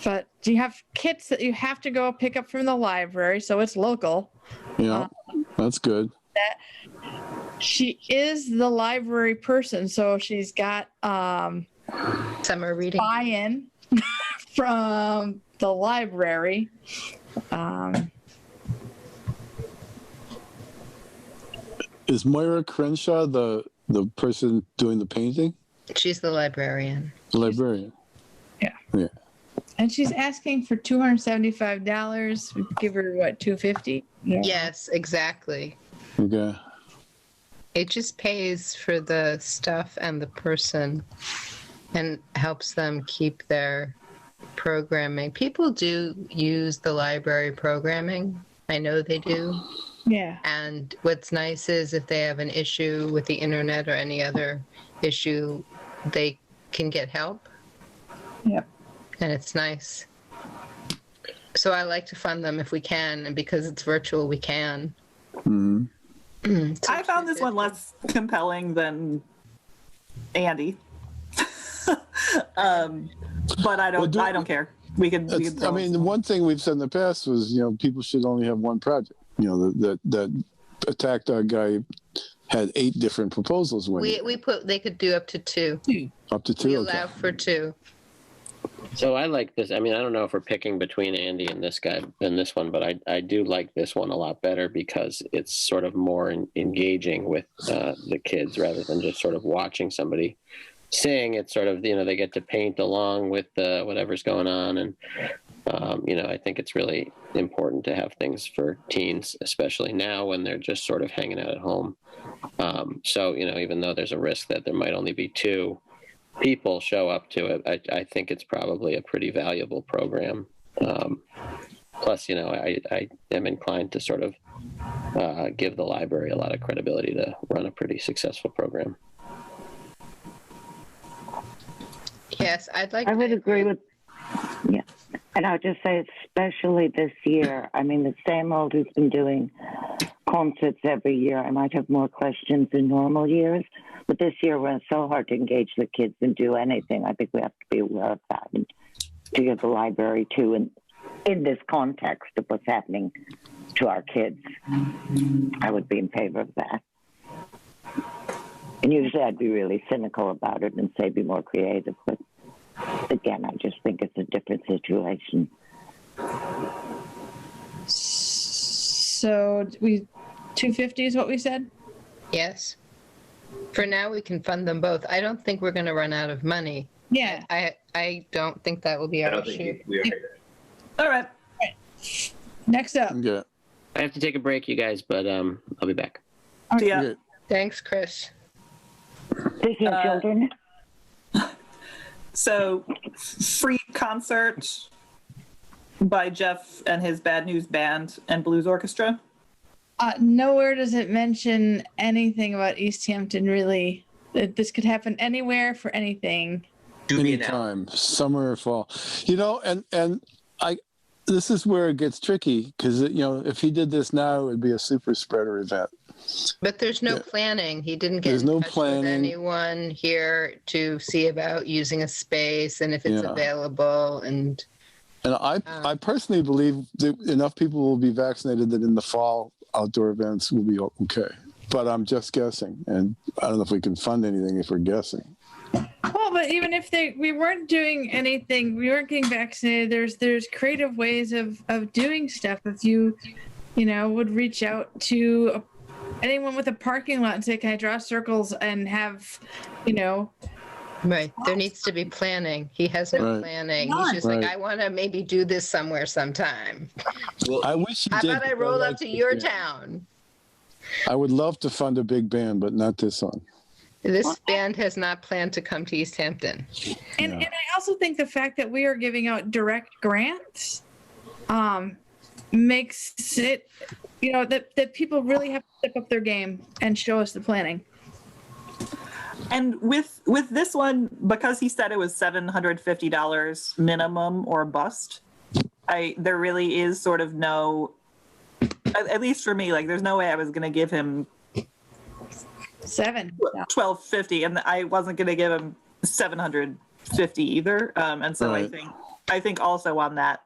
But do you have kits that you have to go pick up from the library? So it's local. Yeah, that's good. She is the library person, so she's got Summer reading buy-in from the library. Is Moira Crenshaw the person doing the painting? She's the librarian. The librarian. Yeah. And she's asking for $275. We give her what, $250? Yeah. Yes, exactly. Okay. It just pays for the stuff and the person and helps them keep their programming. People do use the library programming. I know they do. Yeah. And what's nice is if they have an issue with the internet or any other issue, they can get help. Yep. And it's nice. So I like to fund them if we can, and because it's virtual, we can. Mm-hmm. I found this one less compelling than Andy. But I don't care. We can I mean, the one thing we've said in the past was, people should only have one project. That Attack Dog guy had 8 different proposals when they could do up to 2. Up to 2. We allow for 2. So I like this. I mean, I don't know if we're picking between Andy and this guy and this one, but I do like this one a lot better because it's sort of more engaging with the kids rather than just sort of watching somebody sing. It's sort of, they get to paint along with whatever's going on. And, I think it's really important to have things for teens, especially now when they're just sort of hanging out at home. So, even though there's a risk that there might only be 2 people show up to it, I think it's probably a pretty valuable program. Plus, I am inclined to sort of give the library a lot of credibility to run a pretty successful program. Yes, I would agree with, yeah. And I'll just say, especially this year, I mean, the same old who's been doing concerts every year. I might have more questions than normal years, but this year when it's so hard to engage the kids and do anything, I think we have to be aware of that and to give the library too, and in this context of what's happening to our kids, I would be in favor of that. And usually I'd be really cynical about it and say be more creative, but again, I just think it's a different situation. So 250 is what we said? Yes. For now, we can fund them both. I don't think we're going to run out of money. Yeah. I don't think that will be I our don't issue. think we are. All right. Next up. Yeah. I have to take a break, you guys, but I'll be back. Yeah. Okay. Thanks, Chris. Speaking of children, So, free concert by Jeff and his Bad News Band and Blues Orchestra. Nowhere does it mention anything about Easthampton, really. This could happen anywhere for anything. Do be now. Anytime, summer or fall. And this is where it gets tricky because, if he did this now, it would be a super spreader event. But there's no planning. He didn't get in touch with anyone here to see about using a space and if it's available. And I personally believe that enough people will be vaccinated that in the fall, outdoor events will be okay. But I'm just guessing. And I don't know if we can fund anything if we're guessing. Well, but even if we weren't doing anything, we weren't getting vaccinated, there's creative ways of doing stuff. If you would reach out to anyone with a parking lot and say, can I draw circles and have, Right. There needs to be planning. He has no planning. He's just like, I want to maybe do this somewhere sometime. Well, I wish he How did. about I roll up to your town? I would love to fund a big band, but not this one. This band has not planned to come to Easthampton. And I also think the fact that we are giving out direct grants makes it, that people really have to step up their game and show us the planning. And with this one, because he said it was $750 minimum or bust, there really is sort of no, at least for me, like there's no way I was going to give him $1,250, and I wasn't going to give him $750 either. And so Right. I think also on that,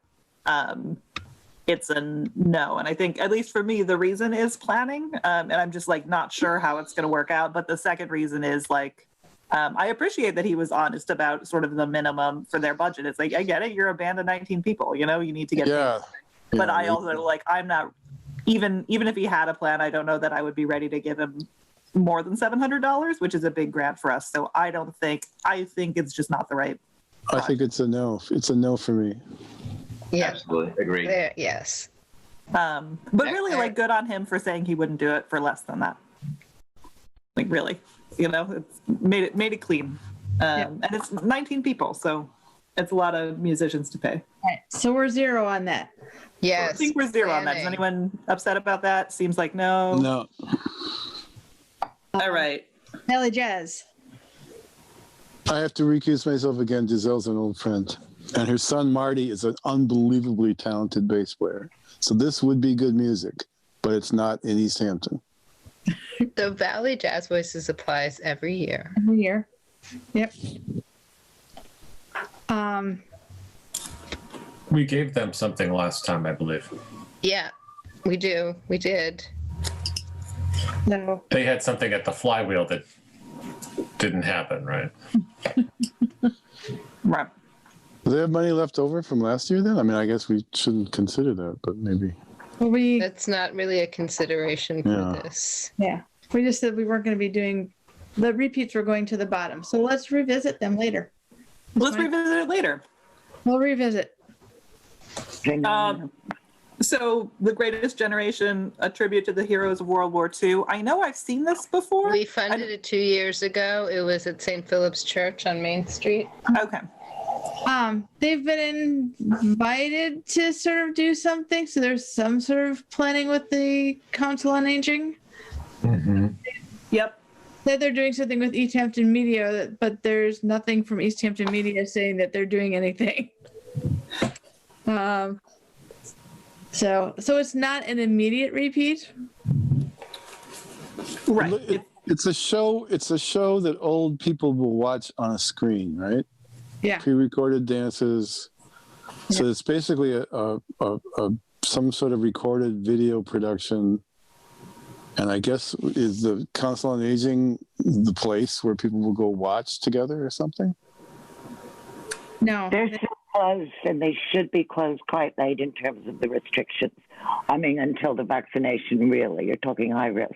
it's a no. And I think, at least for me, the reason is planning. And I'm just like not sure how it's going to work out. But the second reason is like, I appreciate that he was honest about sort of the minimum for their budget. It's like, I get it. You're a band of 19 people, you need to get Yeah. paid. But Yeah, I also like, I'm not, even if he had a plan, I don't know that I would be ready to give him more than $700, which is a big grant for us. So I think it's just not the right. I think it's a no. It's a no for me. Yeah. Absolutely. Agreed. There, yes. But really, like, good on him for saying he wouldn't do it for less than that. Like, really, it's made it clean. And it's 19 people, so it's a lot of musicians to pay. All right, so we're 0 on that. Yes. I think we're 0 on that. Is anyone upset about that? Seems like no. No. All right. Nelly Jazz. I have to recuse myself again. Giselle's an old friend. And her son, Marty, is an unbelievably talented bass player. So this would be good music, but it's not in Easthampton. The Valley Jazz Voices applies every year. Every year. Yep. We gave them something last time, I believe. Yeah, we do. We did. No. They had something at the Flywheel that didn't happen, right? Right. Do they have money left over from last year then? I mean, I guess we shouldn't consider that, but maybe. Well, That's not really a consideration for this. we just said we weren't going to be doing, the repeats were going to the bottom. So let's revisit them later. Let's revisit it later. We'll revisit. So, The Greatest Generation, a tribute to the heroes of World War II. I know I've seen this before. We funded it 2 years ago. It was at St. Philip's Church on Main Street. Okay. They've been invited to sort of do something. So there's some sort of planning with the Council on Aging. Mm-hmm. Yep. Said they're doing something with Easthampton Media, but there's nothing from Easthampton Media saying that they're doing anything. So it's not an immediate repeat. Right. It's a show that old people will watch on a screen, right? Yeah. Pre-recorded dances. So it's basically a some sort of recorded video production. And I guess is the Council on Aging the place where people will go watch together or something? No. They're still closed, and they should be closed quite late in terms of the restrictions. I mean, until the vaccination, really. You're talking high risk.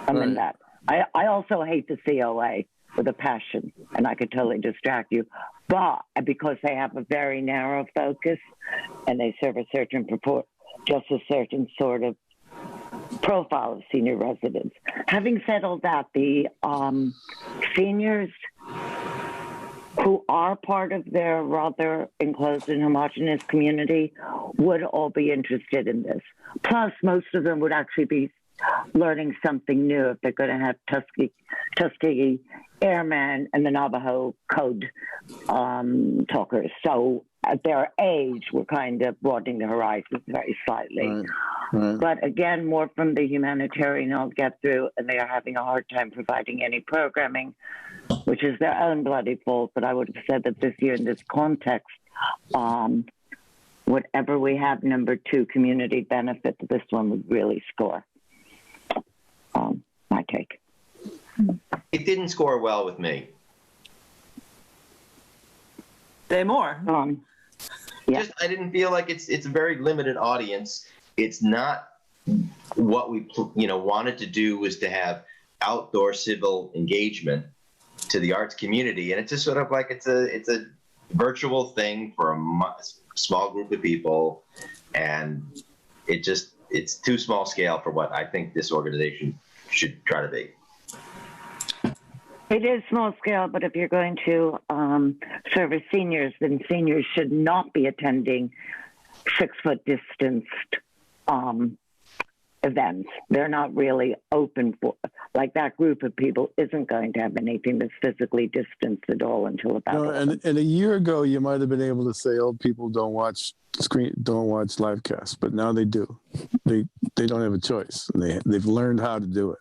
I mean, Right. that. I also hate the COA with a passion, and I could totally distract you. But because they have a very narrow focus, and they serve just a certain sort of profile of senior residents. Having said all that, the seniors who are part of their rather enclosed and homogenous community would all be interested in this. Plus, most of them would actually be learning something new if they're going to have Tuskegee Airmen and the Navajo Code talkers. So at their age, we're kind of broadening the horizons very slightly. Right. But again, more from the humanitarian I'll get through, and they are having a hard time providing any programming, which is their own bloody fault. But I would have said that this year in this context, whatever we have number 2 community benefit, this one would really score. My take. It didn't score well with me. Say more. Yeah. Just I didn't feel like it's a very limited audience. It's not what we wanted to do was to have outdoor civil engagement to the arts community, and it's just sort of like it's a virtual thing for a small group of people, and it's too small scale for what I think this organization should try to be. It is small scale, but if you're going to service seniors, then seniors should not be attending 6-foot distanced events. They're not really open for, like that group of people isn't going to have anything that's physically distanced at all until about. No, and a year ago, you might have been able to say old people don't watch live casts, but now they do. They don't have a choice. They've learned how to do it.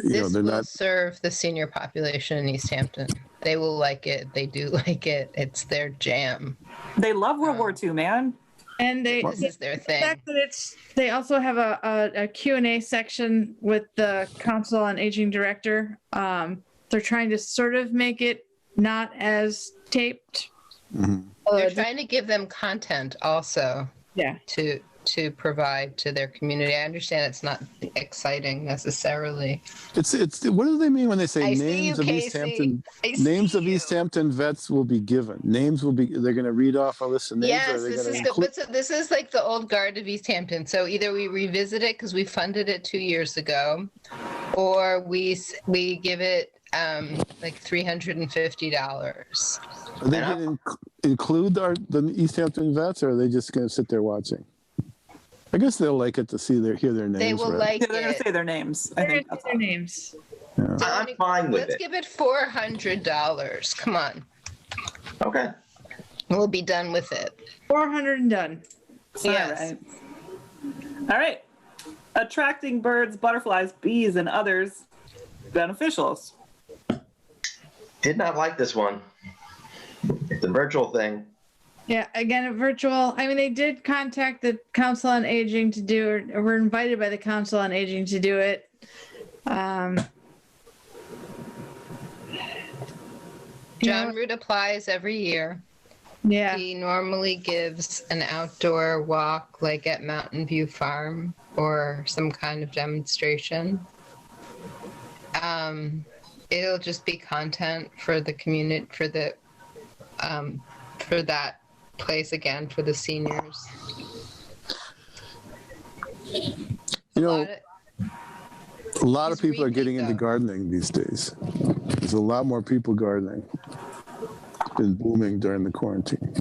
This will serve the senior population in Easthampton. They will like it. They do like it. It's their jam. They love World War II, man. And this is their thing. The fact that they also have a Q&A section with the Council on Aging director. They're trying to sort of make it not as taped. Mm-hmm. They're trying to give them content also. Yeah. To provide to their community. I understand it's not exciting necessarily. It's what do they mean when they say names of Easthampton? Names of Easthampton vets will be given. They're going to read off a list of names. Yes, this is like the old guard of Easthampton. So either we revisit it because we funded it 2 years ago, or we give it like $350. Are they going to include the Easthampton vets, or are they just going to sit there watching? I guess they'll like it to hear their names. They will like it. They're going to say their names. I think that's their names. Yeah. So I'm fine with let's it. give it $400. Come on. Okay. We'll be done with it. 400 and done. Yes. All right. Attracting birds, butterflies, bees, and others beneficials. Did not like this one. The virtual thing. Yeah, again, a virtual. I mean, they did contact the Council on Aging to do it, or were invited by the Council on Aging to do it. John Root applies every year. Yeah. He normally gives an outdoor walk, like at Mountain View Farm, or some kind of demonstration. It'll just be content for the community, for that place again, for the seniors. You know, a lot of people are getting into gardening these days. There's a lot more people gardening. It's been booming during the quarantine.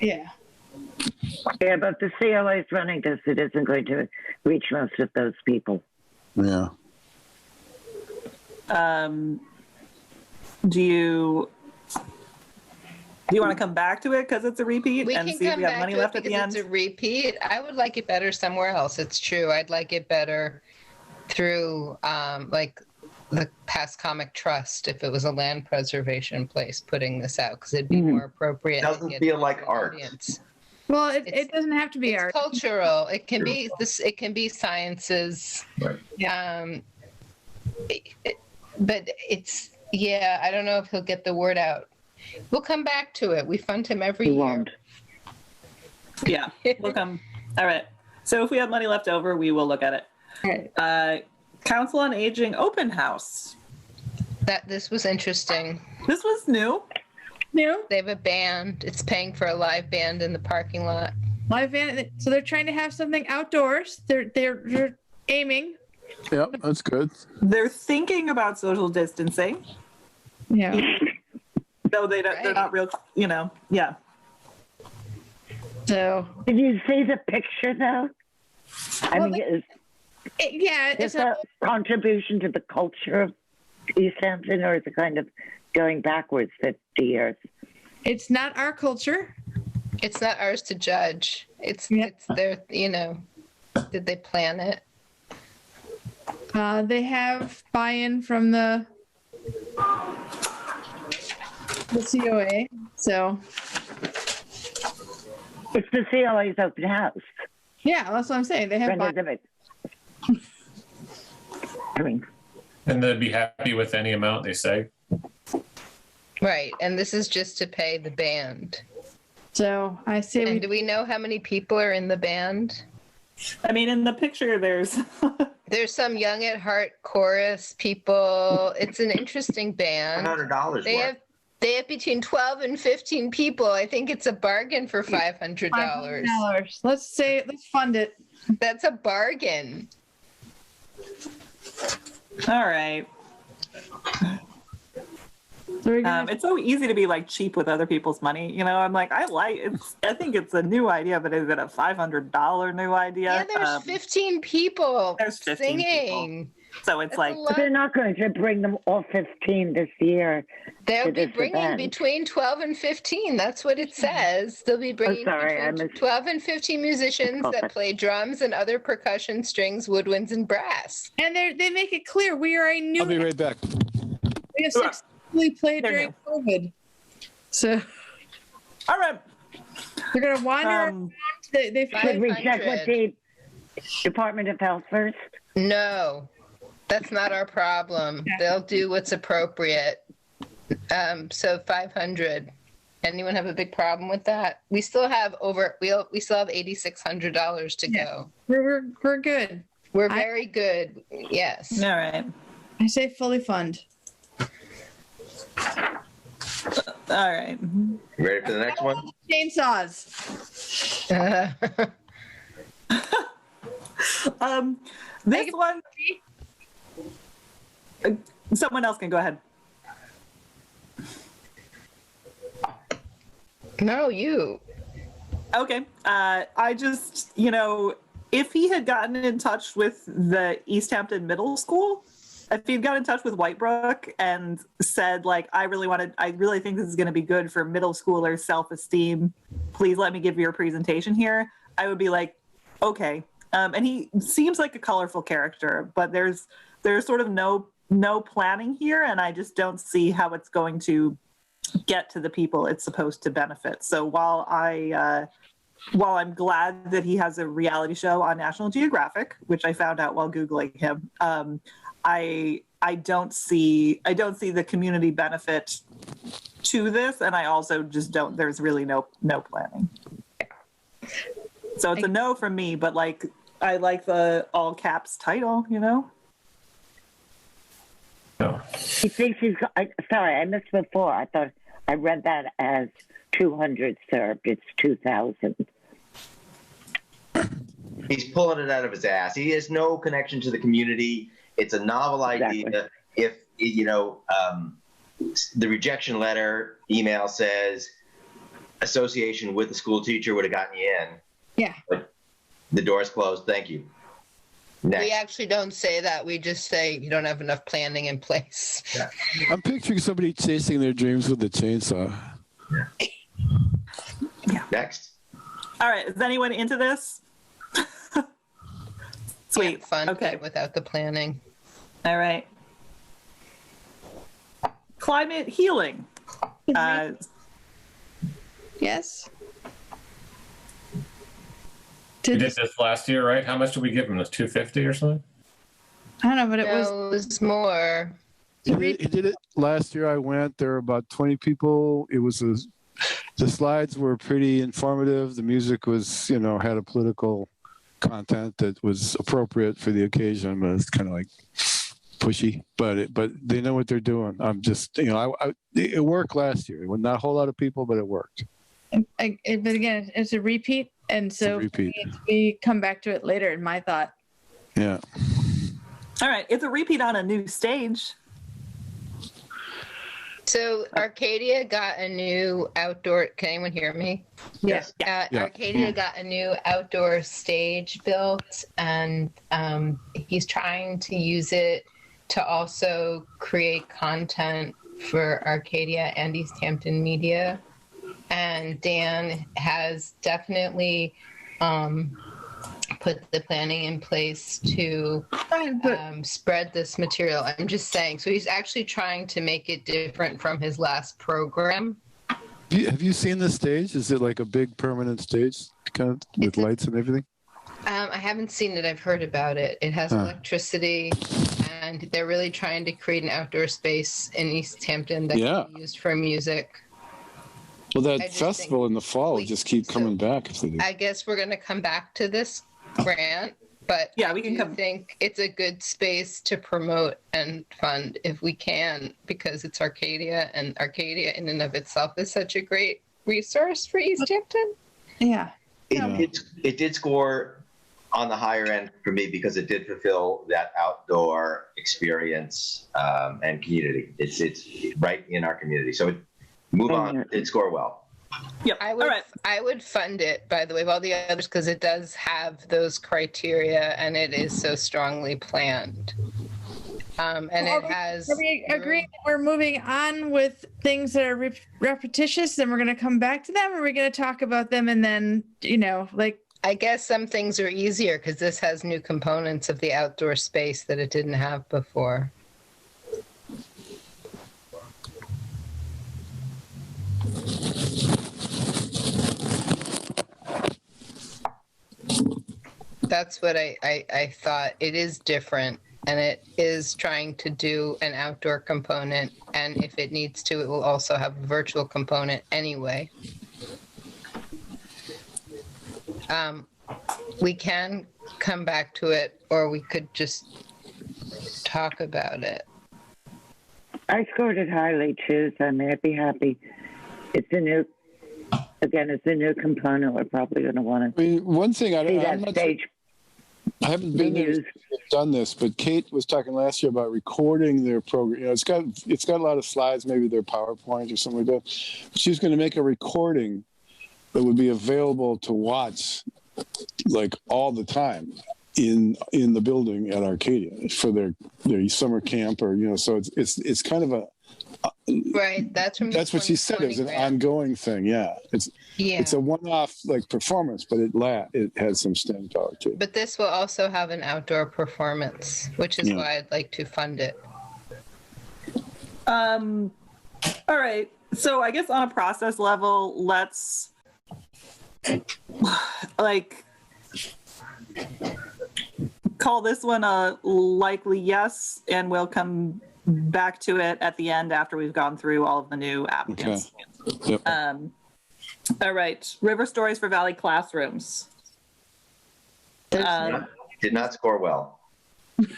Yeah. Yeah, but the COA is running this. It isn't going to reach most of those people. Yeah. Do you want to come back to it because it's a repeat We and can see if come we have back money to it left at the because end? it's a repeat. I would like it better somewhere else. It's true. I'd like it better through like the Past Comic Trust if it was a land preservation place putting this out, because it'd be more appropriate. Doesn't feel like art. Audience. Well, it doesn't have to be It's art. cultural. It can be this. It can be sciences. Right. But it's I don't know if he'll get the word out. We'll come back to it. We fund him every He year. won't. Yeah, we'll come. All right. So if we have money left over, we will look at it. Right. Council on Aging open house. This was interesting. This was new. New They have a band. It's paying for a live band in the parking lot. live band. So they're trying to have something outdoors. They're aiming. Yep, that's good. They're thinking about social distancing, Yeah. though they're not real. Yeah. So. Did you see the picture, though? It's Is that a contribution to the culture of Easthampton, or is it kind of going backwards 50 years? It's not our culture. It's not ours to judge. It's their, did they plan it? They have buy-in from the COA. So. It's the COA's open house. Yeah, that's what I'm saying. They have buy-in. And they'd be happy with any amount they say. Right. And this is just to pay the band. So I say And do we know how many people are in the band? I mean, in the picture, there's There's some young at heart chorus people. It's an interesting band. $100 They have between 12 and 15 people. I think it's a bargain for $500. $500. Let's fund it. That's a bargain. all right. It's so easy to be like cheap with other people's money. You know, I'm like, I think it's a new idea, but is it a $500 new idea? Yeah, there's 15 people There's 15 singing. people. So it's like, But they're not going to bring them all 15 this year. They'll to be this bringing event. between 12 and 15. That's what it says. They'll be bringing sorry, I between missed- 12 and 15 musicians that play drums and other percussion, strings, woodwinds, and brass. And they make it clear we are a new. I'll be right back. We have successfully played They're during COVID, so all right. they're gonna wander around. They Should we check 500. with the Department of Health first? No, that's not our problem. They'll do what's appropriate. So 500. Anyone have a big problem with that? We still have we still have $8,600 to go. we're good. We're very good. Yes. All right. I say fully fund. All right. Ready for the next one? Chainsaws. This one. Someone else can go ahead. No, you. Okay. I just, if he had gotten in touch with the Easthampton Middle School, if he'd got in touch with Whitebrook and said, like, I really think this is going to be good for middle schoolers' self-esteem. Please let me give you a presentation here. I would be like, okay. And he seems like a colorful character, but there's sort of no planning here, and I just don't see how it's going to get to the people it's supposed to benefit. So while I'm glad that he has a reality show on National Geographic, which I found out while Googling him, I don't see the community benefit to this, and I also just don't. There's really no planning. So it's a no from me, but like I like the all caps title, No. He thinks sorry, I missed before. I thought I read that as 200 served. It's 2,000. He's pulling it out of his ass. He has no connection to the community. It's a novel idea. Exactly. If, the rejection letter email says association with the school teacher would have gotten you in. Yeah. But the door's closed. Thank you. Next. We actually don't say that. We just say you don't have enough planning in place. Yeah. I'm picturing somebody chasing their dreams with a chainsaw. Next. All right, is anyone into this? Sweet. Can't fund Okay. it without the planning. All right. Climate healing. Yes. We did this last year, right? How much did we give him? It was $250 or something? I don't know, but it was. No, it was more. He did it last year. I went. There were about 20 people. The slides were pretty informative. The music was, had a political content that was appropriate for the occasion, but it's kind of like pushy. But they know what they're doing. I'm just, it worked last year. Not a whole lot of people, but it worked. But again, it's a repeat, and so we come back to it later. In my thought. Yeah. All right, it's a repeat on a new stage. So Arcadia got a new outdoor. Can anyone hear me? Yes. Yeah. Arcadia got a new outdoor stage built, and he's trying to use it to also create content for Arcadia and Easthampton media. And Dan has definitely put the planning in place to spread this material. I'm just saying. So he's actually trying to make it different from his last program. Have you seen the stage? Is it like a big permanent stage, kind of with lights and everything? I haven't seen it. I've heard about it. It has electricity, and they're really trying to create an outdoor space in Easthampton that can be used for music. Well, that festival in the fall will just keep coming back if they do. I guess we're going to come back to this grant, but yeah, we can I think it's a good space to promote and fund if we can, because it's Arcadia, and Arcadia in and of itself is such a great resource for Easthampton. Yeah. It did score on the higher end for me because it did fulfill that outdoor experience, and community. It's right in our community. So move on. It score well. Yep. I would, All right. I would fund it, by the way, of all the others, because it does have those criteria and it is so strongly planned. And it has. Are we agreeing that we're moving on with things that are repetitious, and we're going to come back to them, or are we going to talk about them and then, I guess some things are easier because this has new components of the outdoor space that it didn't have before. That's what I thought. It is different, and it is trying to do an outdoor component, and if it needs to, it will also have a virtual component anyway. We can come back to it, or we could just talk about it. I scored it highly too, so I mean, I'd be happy. It's a new component. We're probably going to want I to mean, one thing see that stage. I haven't been there used. done this, but Kate was talking last year about recording their program. It's got a lot of slides, maybe their PowerPoint or something like that. She's going to make a recording that would be available to watch like all the time in the building at Arcadia for their summer camp, or so it's kind of a Right, that's what she said. It was an ongoing thing. Yeah, it's a one-off like performance, but it has some staying power too. But this will also have an outdoor performance, which is why I'd like to fund it. All right. So I guess on a process level, let's call this one a likely yes, and we'll come back to it at the end after we've gone through all of the new applicants. Okay. Yep. All right. River stories for Valley classrooms. Did not score well. It's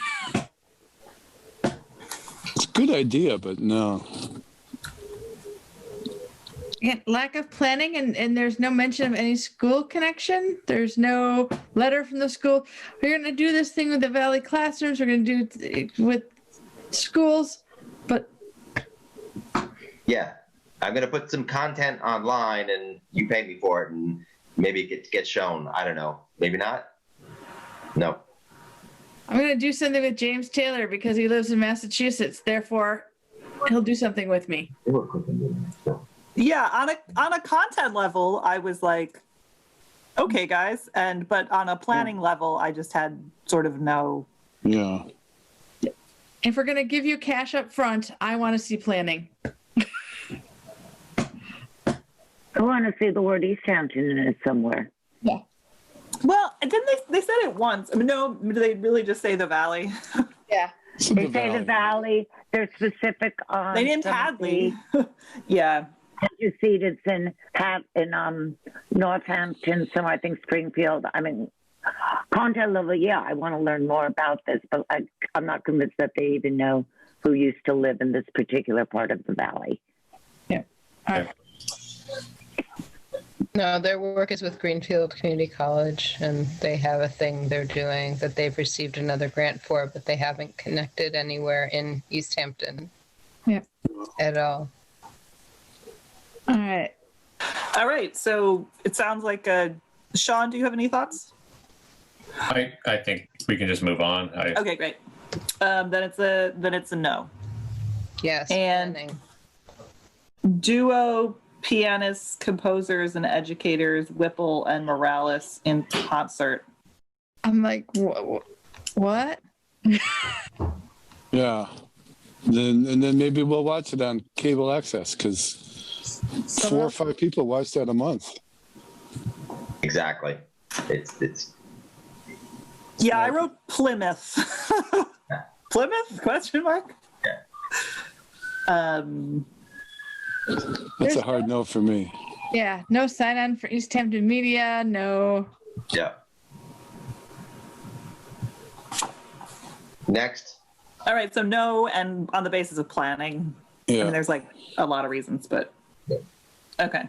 a good idea, but no. Again, lack of planning, and there's no mention of any school connection. There's no letter from the school. We're going to do this thing with the Valley classrooms. We're going to do it with schools, but yeah, I'm going to put some content online and you pay me for it, and maybe it gets shown. I don't know. Maybe not. No. I'm going to do something with James Taylor because he lives in Massachusetts. Therefore, he'll do something with me. Yeah, on a content level, I was like, okay, guys, but on a planning level, I just had sort of no. Yeah. If we're going to give you cash up front, I want to see planning. I want to see the word Easthampton in it somewhere. Yeah. Well, didn't they said it once? I mean, no, did they really just say the Valley? Yeah. They say the Valley. They're specific on. They named Hadley. Yeah. You see, it's in Northampton, so I think Springfield. I mean, content level, yeah, I want to learn more about this, but I'm not convinced that they even know who used to live in this particular part of the valley. Yeah. All right. No, their work is with Greenfield Community College, and they have a thing they're doing that they've received another grant for, but they haven't connected anywhere in Easthampton. Yeah. At all. All right. All right. So it sounds like Sean, do you have any thoughts? I think we can just move on. Okay, great. Then it's a no. Yes. And planning. Duo pianists, composers, and educators, Whipple and Morales in concert. I'm like, what? Yeah. Then maybe we'll watch it on cable access, because 4 or 5 people watch that a month. Exactly. It's. Yeah, I wrote Plymouth. Plymouth? Question mark. Yeah. That's a hard no for me. Yeah, no sign-on for Easthampton Media, no. Yeah. Next. All right, so no, and on the basis of planning. Yeah. I mean, there's like a lot of reasons, but okay.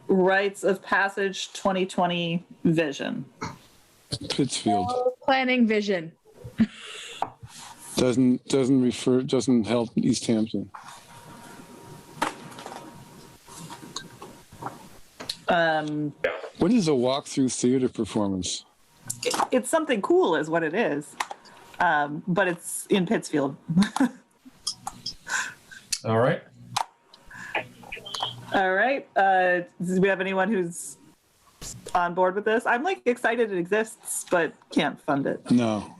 Rites of Passage 2020 vision. Pittsfield. planning vision. Doesn't help Easthampton. What is a walkthrough theater performance? It's something cool is what it is. But it's in Pittsfield. All right. All right. Do we have anyone who's on board with this? I'm like excited it exists, but can't fund it. No.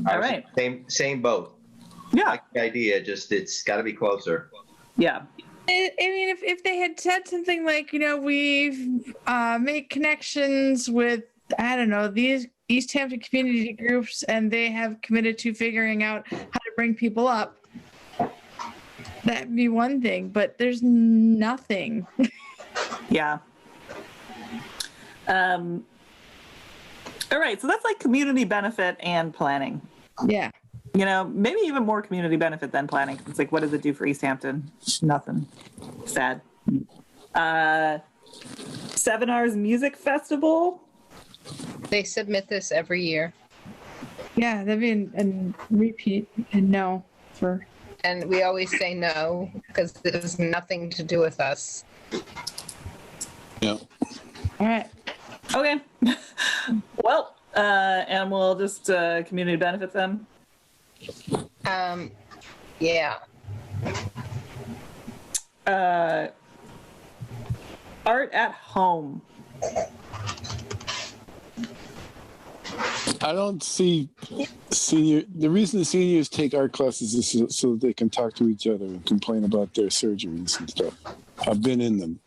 All right. Same boat. Yeah. Like the idea, just it's got to be closer. Yeah. I mean, if they had said something like, we've made connections with, I don't know, these Easthampton community groups, and they have committed to figuring out how to bring people up, that'd be one thing, but there's nothing. Yeah. All right. So that's like community benefit and planning. Yeah. Maybe even more community benefit than planning. It's like, what does it do for Easthampton? Nothing. Sad. 7 Hours Music Festival. They submit this every year. Yeah, that'd be a repeat and no for. And we always say no because it has nothing to do with us. Yeah. All right. Okay. Well, and we'll just community benefit them. Yeah. Art at home. I don't see the reason the seniors take art classes is so that they can talk to each other and complain about their surgeries and stuff. I've been in them.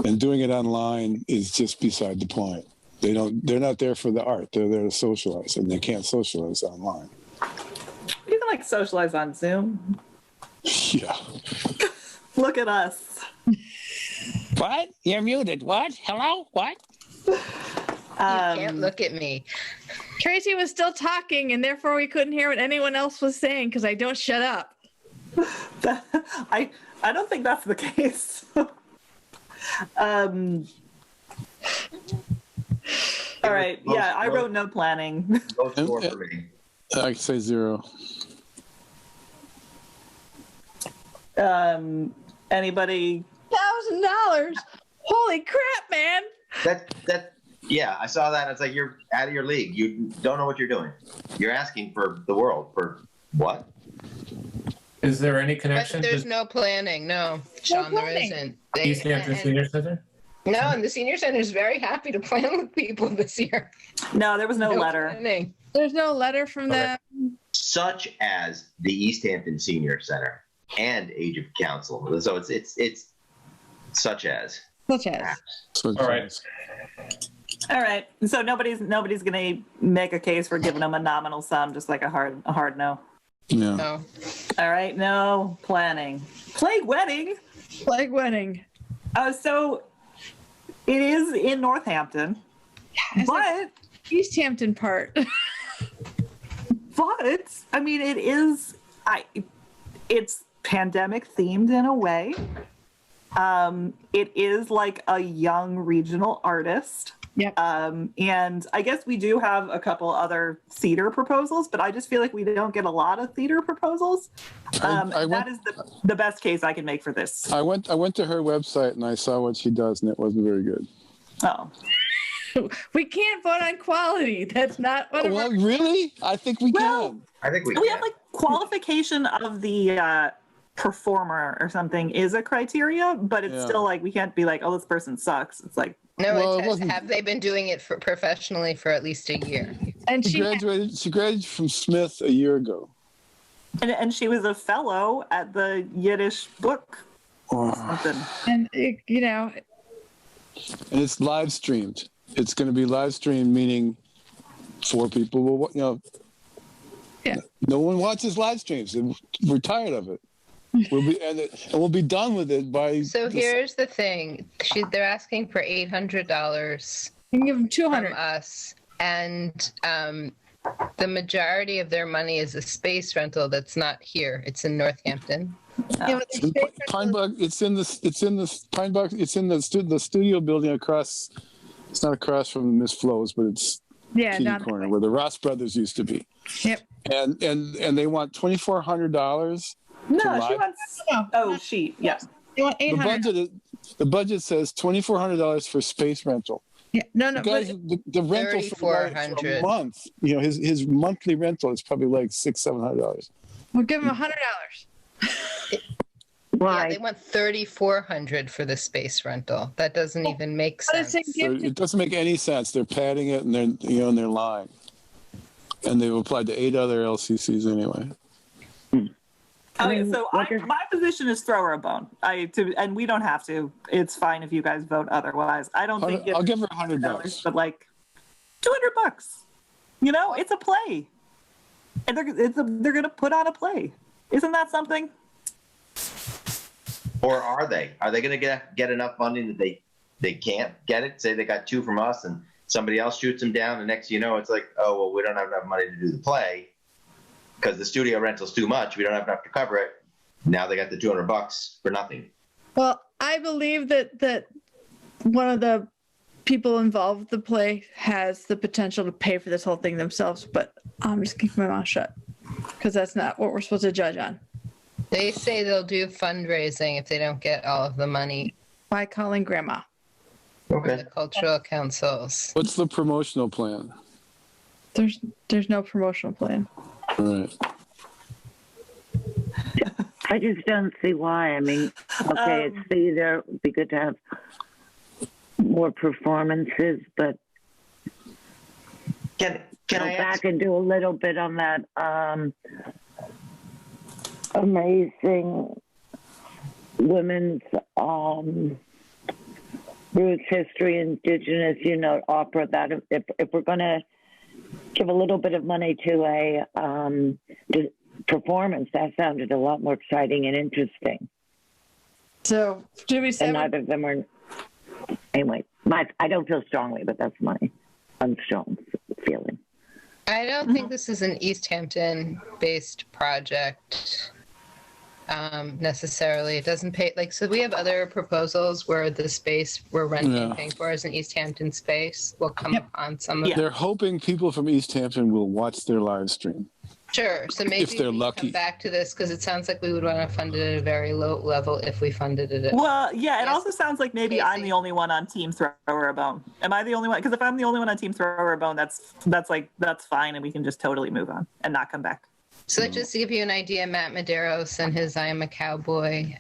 And doing it online is just beside the point. They're not there for the art. They're there to socialize, and they can't socialize online. You can like socialize on Zoom. Yeah. Look at us. What? You're muted. What? Hello? What? You can't look at me. Tracy was still talking, and therefore we couldn't hear what anyone else was saying because I don't shut up. I don't think that's the case. All right. Yeah, I wrote no planning. Both score for me. I say 0. Anybody? $1,000. Holy crap, man. Yeah, I saw that. It's like you're out of your league. You don't know what you're doing. You're asking for the world for what? Is there any But connection there's to no planning. No, Sean, there planning. isn't. Easthampton Senior Center? No, and the senior center is very happy to plan with people this year. No, there was no letter. Planning. There's no letter from them. Such as the Easthampton Senior Center and Age of Council. So it's such as. Such as. So All right. All right. So nobody's gonna make a case for giving them a nominal sum, just like a hard no. Yeah. No. All right. No planning. Plague wedding. Flag wedding. So it is in Northampton, It's but like Easthampton part. but I mean it is. It's pandemic themed in a way. It is like a young regional artist. Yep. And I guess we do have a couple other theater proposals, but I just feel like we don't get a lot of theater proposals. That is the best case I can make for this. I went to her website and I saw what she does, and it wasn't very good. Oh, We can't vote on quality. That's not what Well, really? I think we Well, can. I think we we can. have like qualification of the performer or something is a criteria, but it's Yeah. still like we can't be like, oh, this person sucks. It's like, No, Well, it it says, wasn't- have they been doing it professionally for at least a year? And She graduated from Smith a year ago. and she was a fellow at the Yiddish book something. and And it's live streamed. It's going to be live streamed, meaning 4 people will, Yeah. No one watches live streams. And we're tired of it. We'll be done with it by. So here's the thing. They're asking for $800 you can give them from 200. us. And the majority of their money is a space rental that's not here. It's in Northampton. Yeah, but they pay for Pine Bog. It's in the Pine Bog. It's in the studio building across. It's not across from Miss Flo's, but it's Yeah, kitty down that corner way. where the Ross brothers used to be. Yep. And they want $2,400. No, To she live- wants. No, Oh, she. Yeah. you want The 800. budget says $2,400 for space rental. Yeah, no, The no, guys, but the rental for, the guy for a month, you know, his monthly rental is probably like $600-700. we'll give him $100. Why? Yeah, they want $3,400 for the space rental. That doesn't even make But it's sense. a So gift. it doesn't make any sense. They're padding it and they're lying. And they've applied to 8 other LCCs anyway. Okay, so what is- my position is throw her a bone. And we don't have to. It's fine if you guys vote otherwise. I don't think I'll give her $100. but like $200. You know, it's a play, and they're gonna put on a play. Isn't that something? Or are they? Are they going to get enough funding that they can't get it? Say they got 2 from us and somebody else shoots them down, and next you know, it's like, oh, well, we don't have enough money to do the play because the studio rental's too much. We don't have enough to cover it. Now they got the $200 for nothing. Well, I believe that one of the people involved with the play has the potential to pay for this whole thing themselves, but I'm just keeping my mouth shut because that's not what we're supposed to judge on. They say they'll do fundraising if they don't get all of the money By calling grandma. from Okay. the cultural councils. What's the promotional plan? There's no promotional plan. All right. I just don't see why. I mean, okay, it's either it'd be good to have more performances, but Can go I ask? back and do a little bit on that amazing women's roots history, indigenous, opera. That if we're going to give a little bit of money to a performance, that sounded a lot more exciting and interesting. So, do we And say neither of them are. Anyway, I don't feel strongly, but that's my unstrong feeling. I don't think this is an Easthampton-based project necessarily. It doesn't pay, so we have other proposals where the space we're renting and paying for is an Easthampton space. We'll come upon some of They're hoping people from Easthampton will watch their live stream. Sure. So maybe If they're we lucky. come back to this because it sounds like we would want to fund it at a very low level if we funded it at Well, yeah, it Yes. also sounds like maybe I'm Casey. the only one on Team Throw Her a Bone. Am I the only one? Because if I'm the only one on Team Throw Her a Bone, that's fine, and we can just totally move on and not come back. So just to give you an idea, Matt Medeiros and his I Am a Cowboy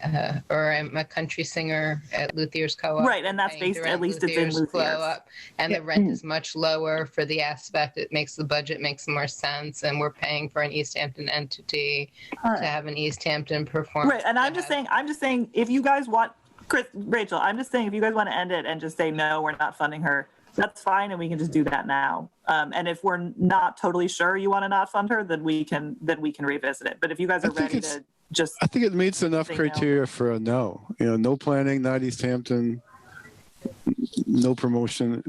or I'm a Country Singer at Luthier's Co-op. Right, and that's paying based, direct at least it's in Luthier's Luthier's. Co-op, and the rent is much lower for the aspect. It makes the budget makes more sense, and we're paying for an Easthampton entity to have an Easthampton performance. Right, and I'm just saying, if you guys want, Rachel, I'm just saying, if you guys want to end it and just say, no, we're not funding her, that's fine, and we can just do that now. And if we're not totally sure you want to not fund her, then we can revisit it. But if you guys are ready to just, I think it meets enough Say no. criteria for a no. No planning, not Easthampton, no promotion.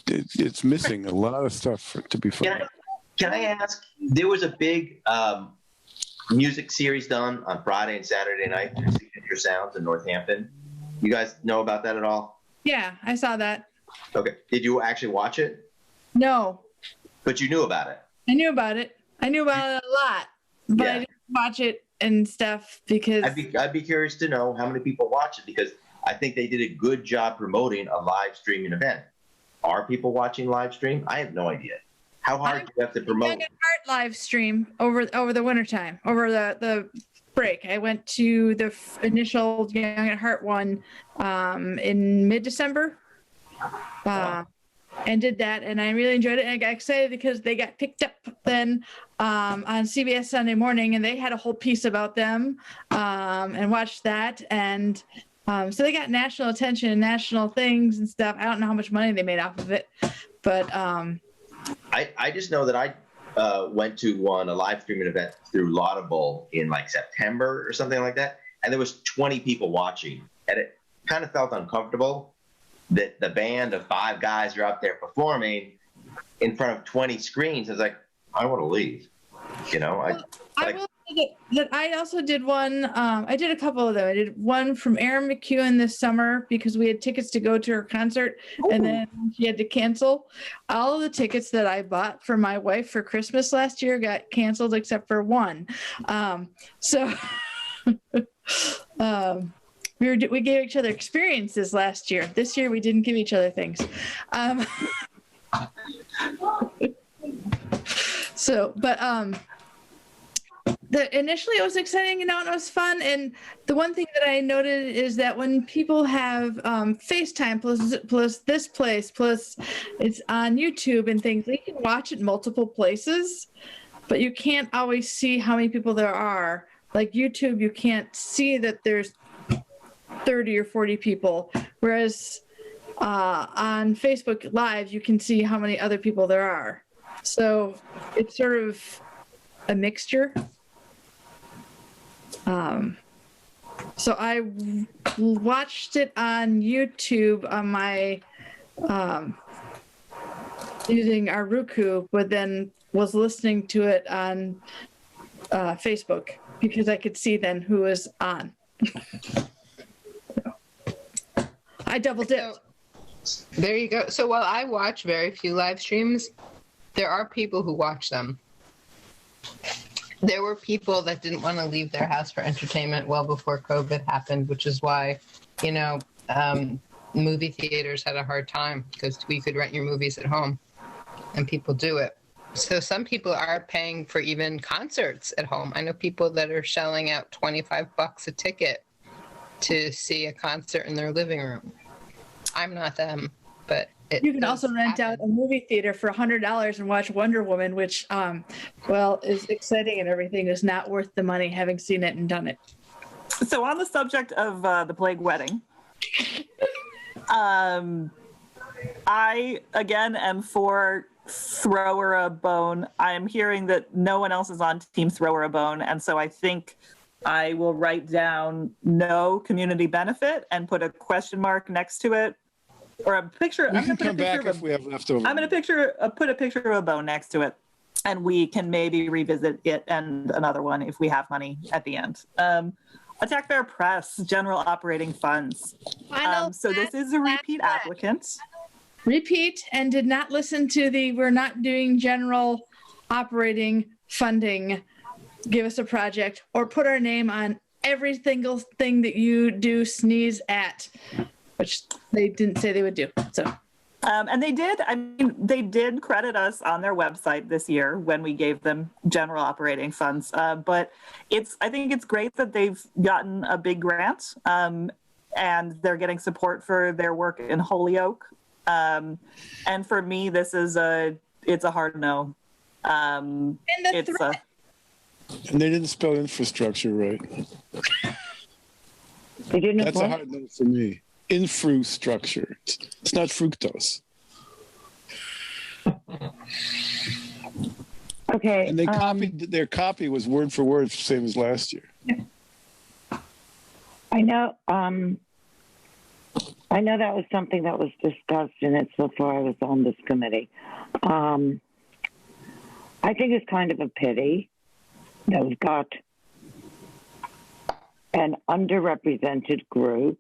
It's missing a lot of stuff to be funded. Can I ask? There was a big music series done on Friday and Saturday night through Signature Sounds in Northampton. You guys know about that at all? Yeah, I saw that. Okay. Did you actually watch it? No, But you knew about it. I knew about it. I knew about it a lot, but Yeah. I didn't watch it and stuff because I'd be curious to know how many people watch it because I think they did a good job promoting a live streaming event. Are people watching live stream? I have no idea. How hard do you have to promote? Young at Heart live stream over the wintertime, over the break. I went to the initial Young at Heart one in mid-December and did that, and I really enjoyed it. And I got excited because they got picked up then on CBS Sunday Morning, and they had a whole piece about them and watched that. And so they got national attention and national things and stuff. I don't know how much money they made off of it, but I just know that I went to a live streaming event through Laudable in like September or something like that, and there was 20 people watching, and it kind of felt uncomfortable that the band of 5 guys are up there performing in front of 20 screens. I was like, I want to leave. I will that I also did one. I did a couple of them. I did one from Erin McEwen this summer because we had tickets to go to her concert, and then she had to cancel. All of the tickets that I bought for my wife for Christmas last year got canceled except for one. So we gave each other experiences last year. This year we didn't give each other things. Initially it was exciting, and it was fun. And the one thing that I noted is that when people have FaceTime plus this place, plus it's on YouTube and things, they can watch it multiple places, but you can't always see how many people there are. Like YouTube, you can't see that there's 30 or 40 people, whereas on Facebook Live, you can see how many other people there are. So it's sort of a mixture. So I watched it on YouTube on my using our Roku, but then was listening to it on Facebook because I could see then who was on. I double dipped. So, there you go. So while I watch very few live streams, there are people who watch them. There were people that didn't want to leave their house for entertainment well before COVID happened, which is why, movie theaters had a hard time because we could rent your movies at home, and people do it. So some people are paying for even concerts at home. I know people that are shelling out $25 a ticket to see a concert in their living room. I'm not them, but you can also rent out a movie theater for $100 and watch Wonder Woman, which, is exciting and everything, is not worth the money having seen it and done it. So on the subject of the plague wedding, I, again, am for throw her a bone. I am hearing that no one else is on team throw her a bone, and so I think I will write down no community benefit and put a question mark next to it. Or a picture. We can come back if we have leftover. I'm going to put a picture of a bone next to it, and we can maybe revisit it and another one if we have money at the end. Attack Bear Press, general operating funds. So this is a repeat applicant. Repeat, and did not listen to we're not doing general operating funding. Give us a project or put our name on every single thing that you do sneeze at. Which they didn't say they would do. So, and they did. I mean, they did credit us on their website this year when we gave them general operating funds. But I think it's great that they've gotten a big grant, and they're getting support for their work in Holyoke. And for me, it's a hard no. And they didn't spell infrastructure right. They didn't. That's a hard no for me. Infrastructure. It's not fructose. Okay. And they copied their copy was word for word, same as last year. I know. I know that was something that was discussed in it so far I was on this committee. I think it's kind of a pity that we've got an underrepresented group.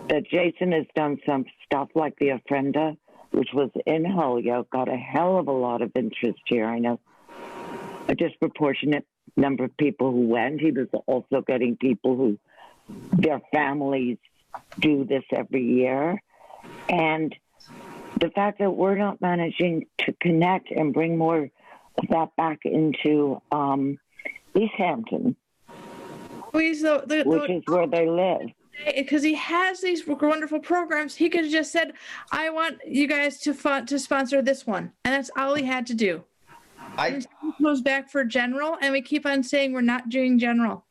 That Jason has done some stuff like the Ofrenda, which was in Holyoke, got a hell of a lot of interest here. I know a disproportionate number of people who went. He was also getting people who their families do this every year. And the fact that we're not managing to connect and bring more of that back into Easthampton, which is where they live. Because he has these wonderful programs, he could have just said, "I want you guys to sponsor this one," and that's all he had to do. He goes back for general, and we keep on saying we're not doing general.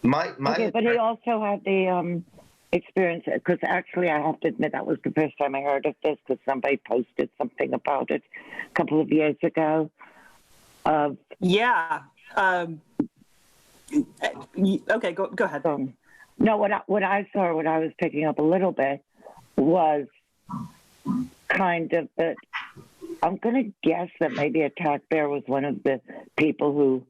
Okay, but he also had the experience, because actually I have to admit that was the first time I heard of this, because somebody posted something about it a couple of years ago. Yeah. Okay, go ahead. No, what I saw, what I was picking up a little bit was kind of that. I'm going to guess that maybe Attack Bear was one of the people who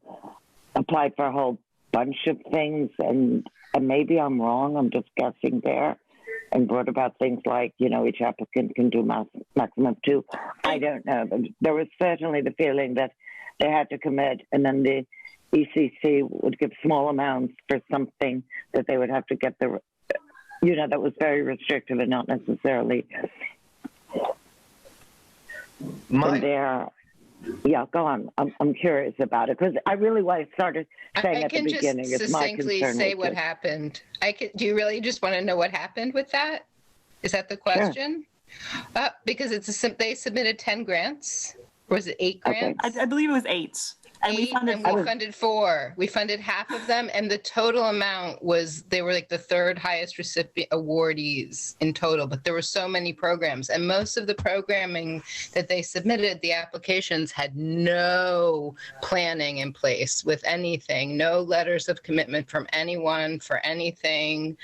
applied for a whole bunch of things, and maybe I'm wrong. I'm just guessing there, and brought about things like, each applicant can do maximum 2. I don't know, but there was certainly the feeling that they had to commit, and then the ECC would give small amounts for something that they would have to get that was very restrictive and not necessarily there. Yeah, go on. I'm curious about it because I really started saying at the beginning. I can just succinctly say what happened. Do you really just want to know what happened with that? Is that the question? Sure. Because they submitted 10 grants. Or was it 8 grants? I believe it was 8. And we funded 4. We funded half of them, and the total amount they were like the 3rd highest recipient awardees in total. But there were so many programs, and most of the programming that they submitted, the applications had no planning in place with anything, no letters of commitment from anyone for anything,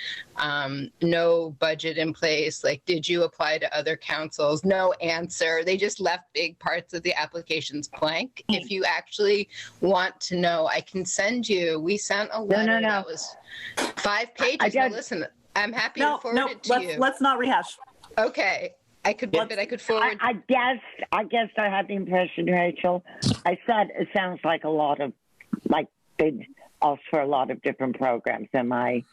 no budget in place. Like, did you apply to other councils? No answer. They just left big parts of the applications blank. If you actually want to know, I can send you. We sent a letter that was 5 pages. Now, listen, I'm happy to forward it to you. Let's not rehash. Okay, I could forward. I guess I had the impression, Rachel. I said it sounds like a lot of they asked for a lot of different programs, and my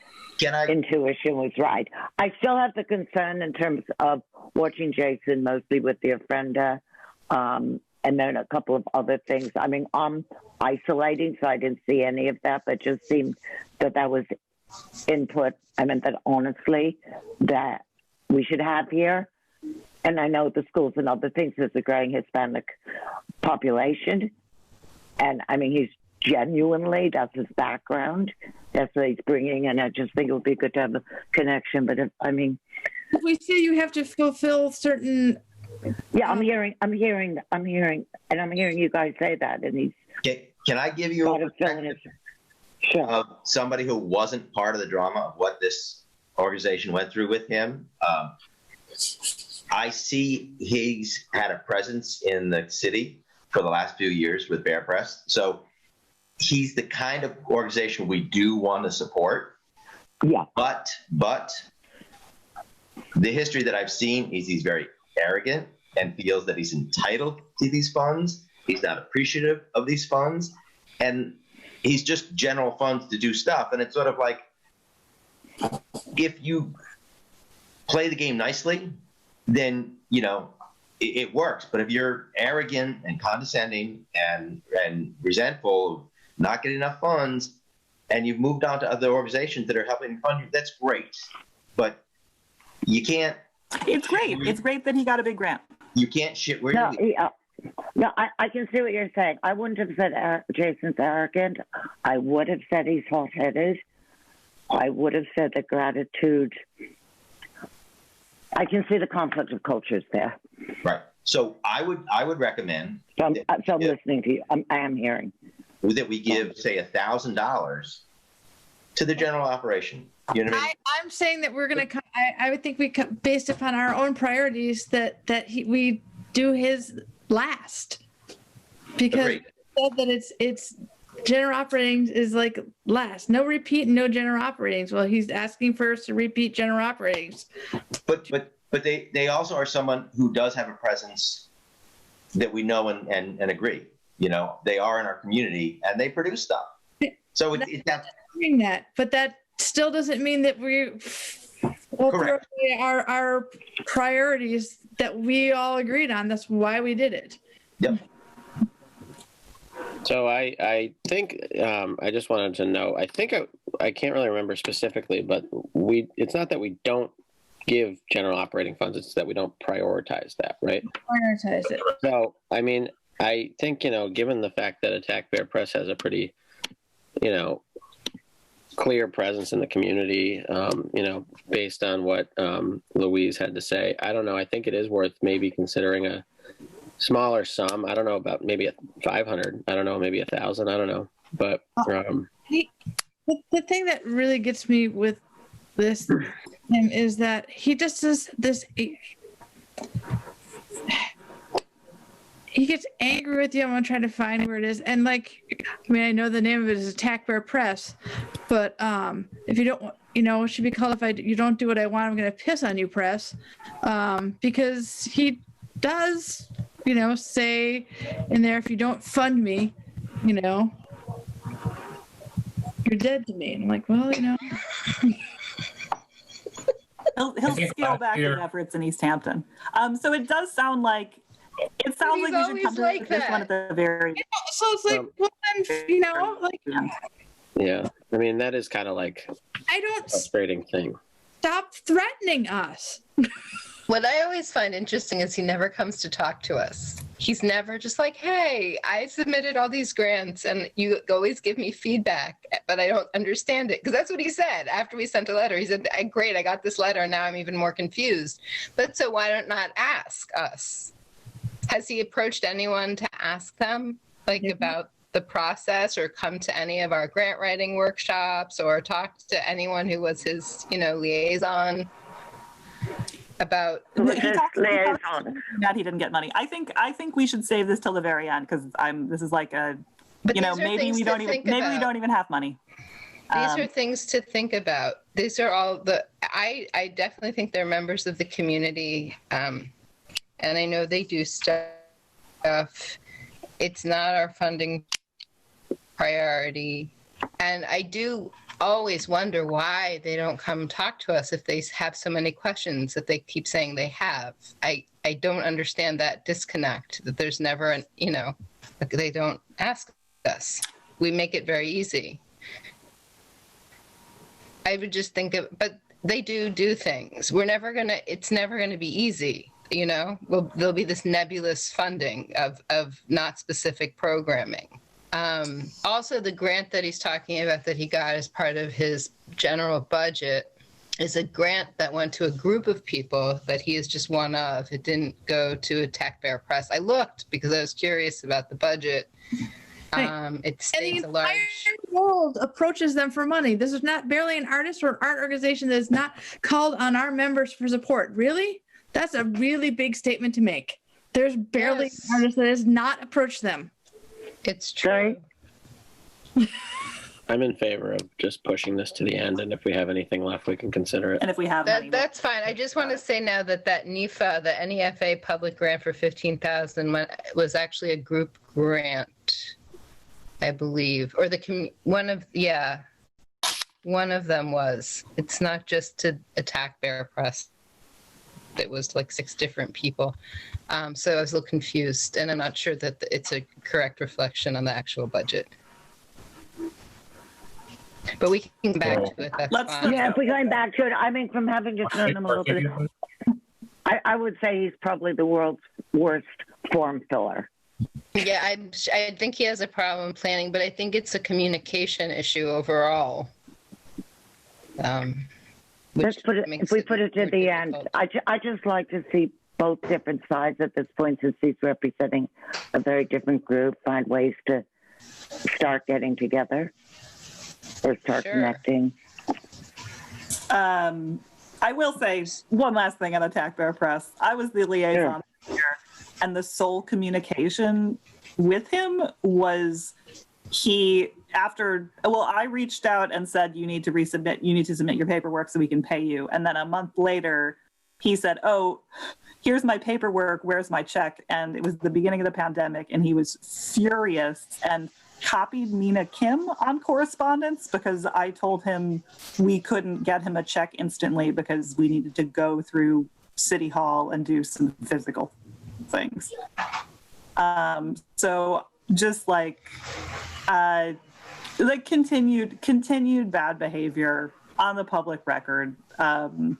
intuition was right. I still have the concern in terms of watching Jason mostly with the Ofrenda. And then a couple of other things. I mean, I'm isolating, so I didn't see any of that, but just seemed that was input. I mean, that honestly, that we should have here. And I know the schools and other things, there's a growing Hispanic population. And I mean, that's his background. That's what he's bringing. And I just think it would be good to have a connection. But if we say you have to fulfill certain. Yeah, I'm hearing, and I'm hearing you guys say that, and he's. Can I give you a perspective of somebody who wasn't part of the drama of what this organization went through with him? I see he's had a presence in the city for the last few years with Bear Press, so he's the kind of organization we do want to support. Yeah, but the history that I've seen is he's very arrogant and feels that he's entitled to these funds. He's not appreciative of these funds, and he's just general funds to do stuff. And it's sort of like, if you play the game nicely, then it works. But if you're arrogant and condescending and resentful of not getting enough funds, and you've moved on to other organizations that are helping fund you, that's great. But you can't. It's great. It's great that he got a big grant. You can't shit where No, I can see what you're saying. I wouldn't have said Jason's arrogant. I would have said he's hot-headed. I would have said that gratitude. I can see the conflict of cultures there. Right. So I would recommend. So I'm listening to you. I am hearing that we give, say, $1,000 to the general operation. You know what I mean? I'm saying that we're going to. I would think based upon our own priorities, that we do his last, because Agreed. Said that it's general operating is like last. No repeat, no general operatings. Well, he's asking for us to repeat general operatings. But they also are someone who does have a presence that we know and agree. They are in our community and they produce stuff. So it's doing that, but that still doesn't mean that we will throw away our priorities that we all agreed on. That's why we did it. Yep. So I think I just wanted to know. I think I can't really remember specifically, but it's not that we don't give general operating funds; it's that we don't prioritize that, right? Prioritize it. So I mean, I think given the fact that Attack Bear Press has a pretty, clear presence in the community, based on what Louise had to say, I don't know. I think it is worth maybe considering a smaller sum. I don't know, about maybe 500. I don't know, maybe 1,000. I don't know. But the thing that really gets me with this is that he just does this. he gets angry with you. I'm gonna try to find where it is. And like, I mean, I know the name of it is Attack Bear Press, but if you don't, it should be called you don't do what I want, I'm gonna piss on you press, because he does, say in there, if you don't fund me, you're dead to me. And I'm like, well, He'll scale back his efforts in Easthampton. So it does sound like we should come to this one at the very. So it's like, well, then, like. Yeah, I mean that is kind of like I don't frustrating thing. Stop threatening us. What I always find interesting is he never comes to talk to us. He's never just like, hey, I submitted all these grants and you always give me feedback, but I don't understand it. Because that's what he said after we sent a letter. He said, great, I got this letter and now I'm even more confused. But so why not ask us? Has he approached anyone to ask them about the process, or come to any of our grant writing workshops, or talk to anyone who was his, liaison about that he didn't get money. I think we should save this till the very end, because this is like a, maybe we don't even have money. These are things to think about. These are all I definitely think they're members of the community, and I know they do stuff. It's not our funding priority. And I do always wonder why they don't come talk to us if they have so many questions that they keep saying they have. I don't understand that disconnect, that there's never they don't ask us. We make it very easy. I would just think but they do things. It's never gonna be easy, there'll be this nebulous funding of not specific programming. Also, the grant that he's talking about that he got as part of his general budget is a grant that went to a group of people that he is just one of. It didn't go to Attack Bear Press. I looked because I was curious about the budget. It states a large... And the entire world approaches them for money. This is not barely an artist or an art organization that is not called on our members for support. Really? That's a really big statement to make. There's barely an artist that has not approached them. It's true. I'm in favor of just pushing this to the end, and if we have anything left, we can consider it. And if we have that's fine. I just want to say now that NEFA, the NEFA public grant for $15,000 was actually a group grant, I believe, or one of them was. It's not just to Attack Bear Press. It was like 6 different people. So I was a little confused, and I'm not sure that it's a correct reflection on the actual budget. But we can come back to it. That's fine. Yeah, if we're going back to it, I mean, from having just known him a little bit, I would say he's probably the world's worst form filler. Yeah, I think he has a problem planning, but I think it's a communication issue overall. If we put it to the end, I just like to see both different sides at this point, since he's representing a very different group, find ways to start getting together or start connecting. I will say one last thing on Attack Bear Press. I was the liaison here, and the sole communication with him was I reached out and said, you need to submit your paperwork so we can pay you. And then a month later, he said, oh, here's my paperwork, where's my check? And it was the beginning of the pandemic, and he was furious and copied Mina Kim on correspondence because I told him we couldn't get him a check instantly because we needed to go through City Hall and do some physical things. So just continued bad behavior on the public record. And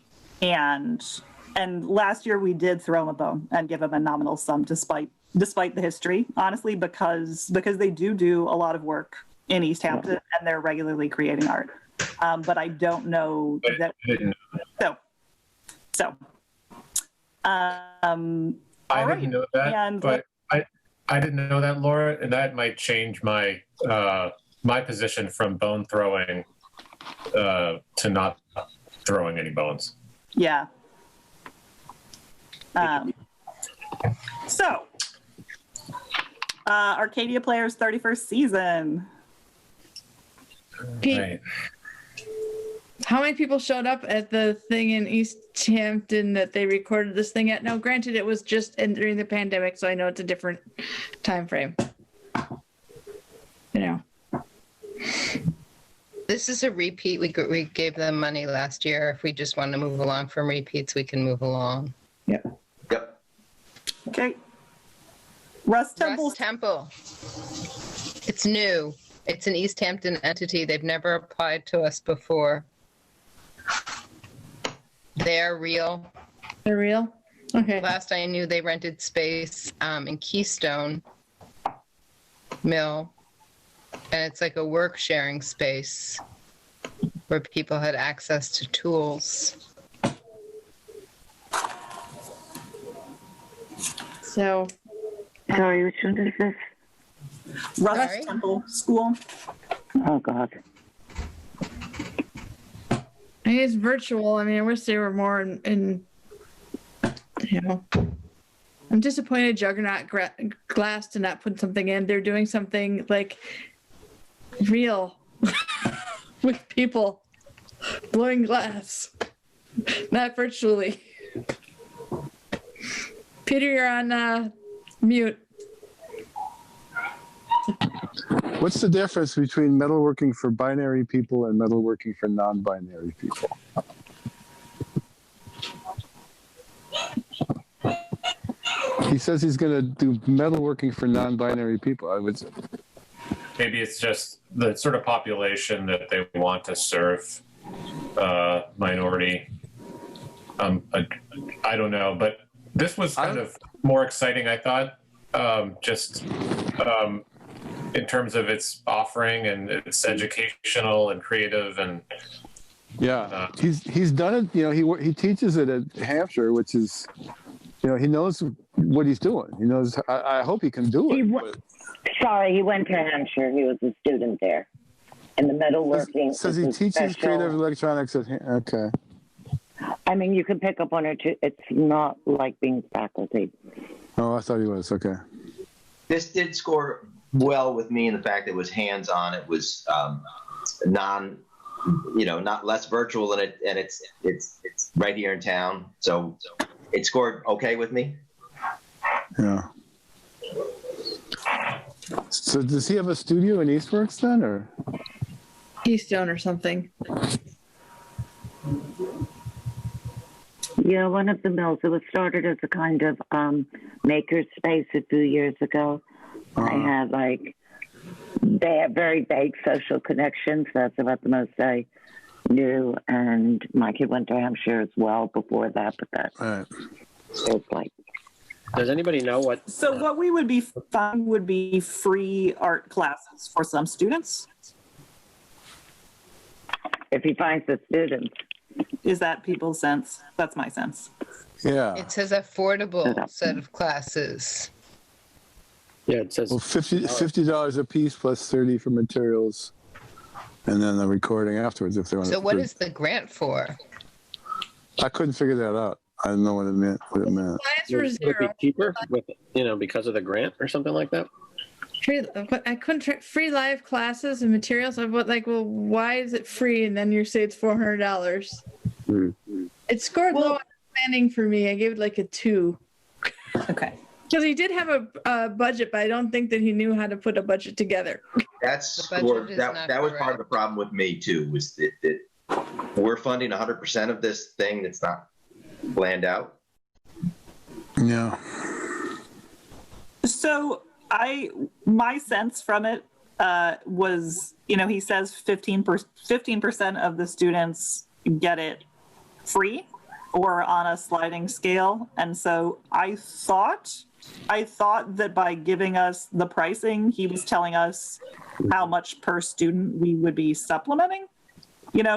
last year we did throw him a bone and give him a nominal sum despite the history, honestly, because they do a lot of work in Easthampton and they're regularly creating art. But I don't know that. I didn't know that, but I didn't know that, Laura, and that might change my my position from bone throwing to not throwing any bones. Yeah. So Arcadia Players 31st season. Pete, Right. how many people showed up at the thing in Easthampton that they recorded this thing at? Now, granted, it was just during the pandemic, so I know it's a different time frame. You know. This is a repeat. We gave them money last year. If we just want to move along from repeats, we can move along. Yep. Okay. Rust Temple. Rust Temple. It's new. It's an Easthampton entity. They've never applied to us before. They're real. They're real? Okay. Last I knew, they rented space in Keystone Mill. And it's like a work sharing space where people had access to tools. So, Sorry, which one is this? Rust Sorry? Temple School. Oh, God. I mean, it's virtual. I mean, I wish they were more in you know. I'm disappointed Juggernaut Glass did not put something in. They're doing something like real with people blowing glass, not virtually. Peter, you're on mute. What's the difference between metalworking for binary people and metalworking for non-binary people? He says he's going to do metalworking for non-binary people. I would. Maybe it's just the sort of population that they want to serve, minority. I don't know, but this was kind of more exciting, I thought, in terms of its offering and its educational and creative and. Yeah, he's done it. You know, he teaches it at Hampshire, which is, you know, he knows what he's doing. He knows. I hope he can do it. Sorry, he went to Hampshire. He was a student there. And the metalworking. Says he teaches creative electronics at. Okay. I mean, you can pick up one or two. It's not like being faculty. Oh, I thought he was. Okay. This did score well with me in the fact that it was hands-on. It was not less virtual, and it's right here in town. So it scored okay with me. Yeah. So does he have a studio in Eastworks then, or? Keystone or something. Yeah, one of the mills. It was started as a kind of maker space a few years ago. They have very vague social connections. That's about the most I knew. And my kid went to Hampshire as well before that, but that was like. Does anybody know what? So what we would be fun would be free art classes for some students. If he finds the students. Is that people's sense? That's my sense. Yeah. It says affordable set of classes. Yeah, it says Well, $50 a piece plus 30 for materials, and then the recording afterwards if they want. So what is the grant for? I couldn't figure that out. I didn't know what it meant. Science for would it be zero. cheaper with because of the grant or something like that. I couldn't free live classes and materials. I was like, well, why is it free? And then you say it's $400. It scored low on planning for me. I gave it like a 2. Okay. Because he did have a budget, but I don't think that he knew how to put a budget together. That's The budget is not that was part of correct. the problem with me too. Was that we're funding 100% of this thing that's not planned out. Yeah. So my sense from it was, he says 15% of the students get it free or on a sliding scale. And so I thought that by giving us the pricing, he was telling us how much per student we would be supplementing.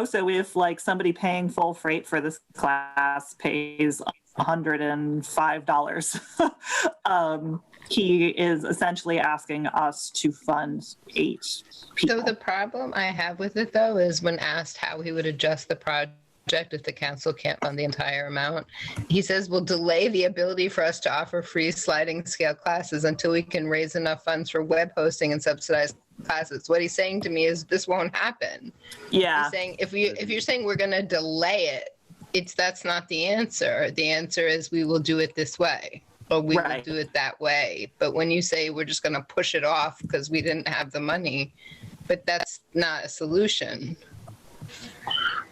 So if like somebody paying full freight for this class pays $105, he is essentially asking us to fund 8 people. So the problem I have with it, though, is when asked how he would adjust the project if the council can't fund the entire amount. He says will delay the ability for us to offer free sliding scale classes until we can raise enough funds for web hosting and subsidized classes. What he's saying to me is this won't happen. Yeah. He's saying if you're saying we're going to delay it, that's not the answer. The answer is we will do it this way, or we will do it that way. But when you say we're just going to push it off because we didn't have the money, but that's not a solution.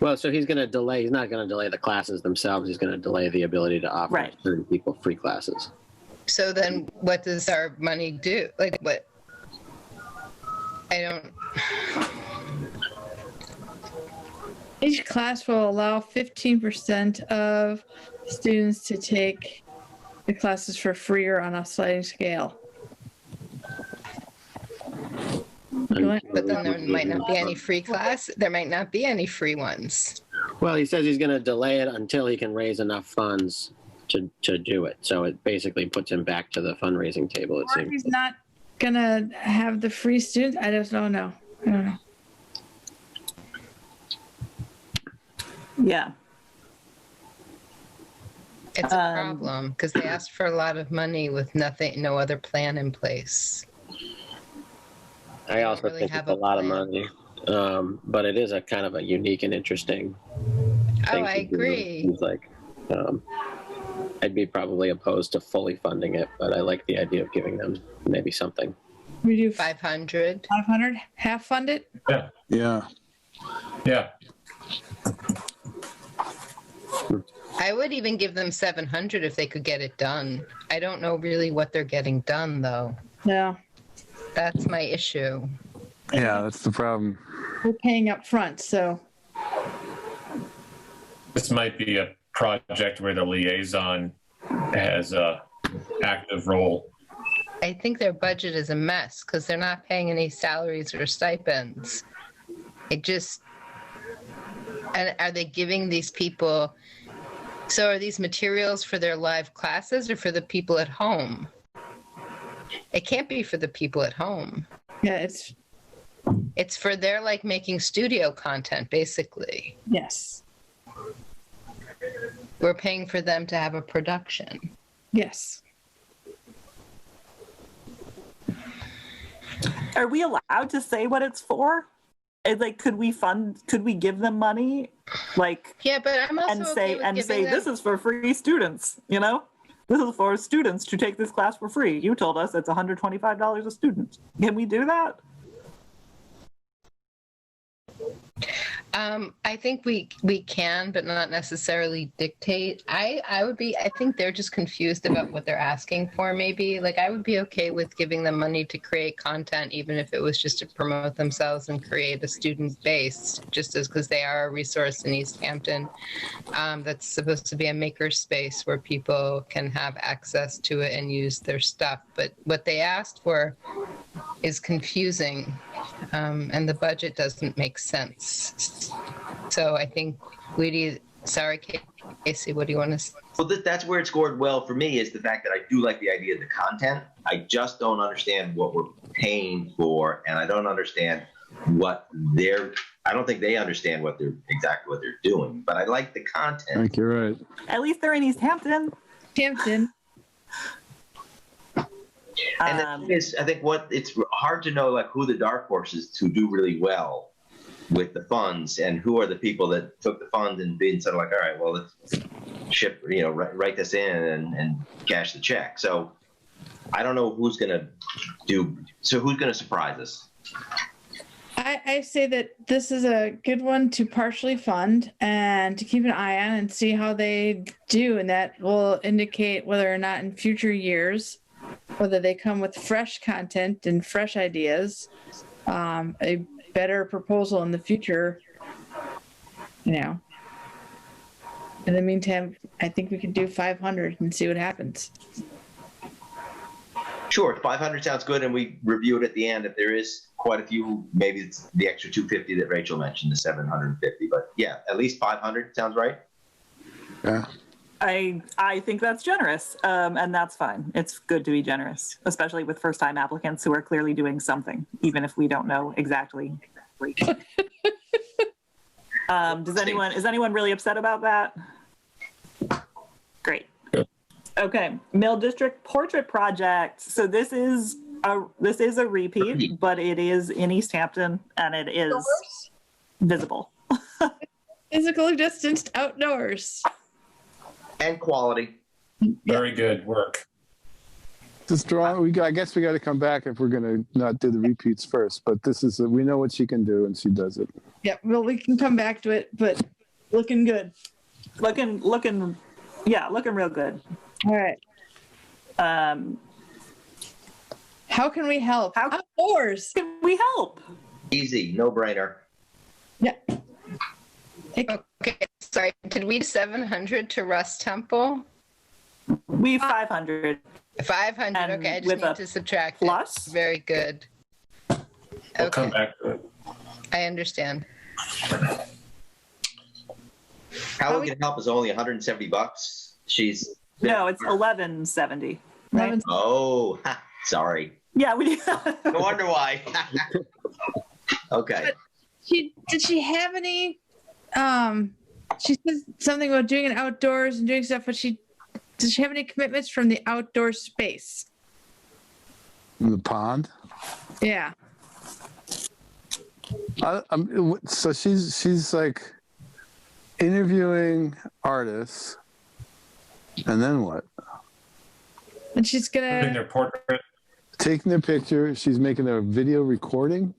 Well, so he's not going to delay the classes themselves. He's going to delay the ability to offer certain people free classes. So then what does our money do? Like what? I don't. Each class will allow 15% of students to take the classes for free or on a sliding scale. But then there might not be any free class. There might not be any free ones. Well, he says he's going to delay it until he can raise enough funds to do it. So it basically puts him back to the fundraising table, it seems. He's not going to have the free students. I just don't know. I don't know. Yeah. It's a problem because they asked for a lot of money with no other plan in place. I also think it's a lot of money, but it is a kind of a unique and interesting thing. Oh, I agree. It's like, I'd be probably opposed to fully funding it, but I like the idea of giving them maybe something. We do 500. 500, half fund it? Yeah. Yeah. Yeah. I would even give them 700 if they could get it done. I don't know really what they're getting done, though. No. That's my issue. Yeah, that's the problem. We're paying up front, so. This might be a project where the liaison has a active role. I think their budget is a mess because they're not paying any salaries or stipends. And are they giving these people, so are these materials for their live classes or for the people at home? It can't be for the people at home. Yeah, it's for their like making studio content, basically. Yes. We're paying for them to have a production. Yes. Are we allowed to say what it's for? Like, could we give them money? Like, yeah, but I'm also say this is for free students, you know? This is for students to take this class for free. You told us it's $125 a student. Can we do that? I think we can, but not necessarily dictate. I think they're just confused about what they're asking for, maybe. Like, I would be okay with giving them money to create content, even if it was just to promote themselves and create a student base, just as because they are a resource in Easthampton. That's supposed to be a maker space where people can have access to it and use their stuff. But what they asked for is confusing, and the budget doesn't make sense. So I think sorry, Casey, what do you want to say? Well, that's where it scored well for me, is the fact that I do like the idea of the content. I just don't understand what we're paying for, and I don't understand I don't think they understand exactly what they're doing, but I like the content. I think you're right. At least they're in Easthampton. And the thing is, I think it's hard to know, like, who the dark horses who do really well with the funds, and who are the people that took the funds and been sort of like, all right, well, let's write this in and cash the check. So I don't know who's going to surprise us. I say that this is a good one to partially fund and to keep an eye on and see how they do, and that will indicate whether or not in future years, whether they come with fresh content and fresh ideas, a better proposal in the future, In the meantime, I think we could do 500 and see what happens. Sure, 500 sounds good, and we review it at the end. If there is quite a few, maybe it's the extra 250 that Rachel mentioned, the 750. But yeah, at least 500 sounds right. Yeah. I think that's generous, and that's fine. It's good to be generous, especially with first-time applicants who are clearly doing something, even if we don't know exactly. Is anyone really upset about that? Great. Good. Okay, Mill District Portrait Project. So this is a repeat, but it is in Easthampton and it is visible. Physically distanced outdoors. And quality. Very good work. Just draw. I guess we got to come back if we're going to not do the repeats first. But this is we know what she can do, and she does it. Yeah, well, we can come back to it, but looking good. Looking real good. All right. How can we help? Outdoors. Can we help? Easy, no brainer. Yeah. Okay, sorry. Did we 700 to Rust Temple? We 500. 500. And Okay, I just with need a to subtract plus? it. Very good. We'll come back to it. I understand. How we can help is only $170. She's No, it's 1170. Right? Oh, sorry. Yeah, we. No wonder why. Okay. Did she have any? She said something about doing it outdoors and doing stuff, but does she have any commitments from the outdoor space? In the pond. Yeah. So she's like interviewing artists, and then what? And she's Putting gonna their portrait. Taking their picture. She's making a video recording.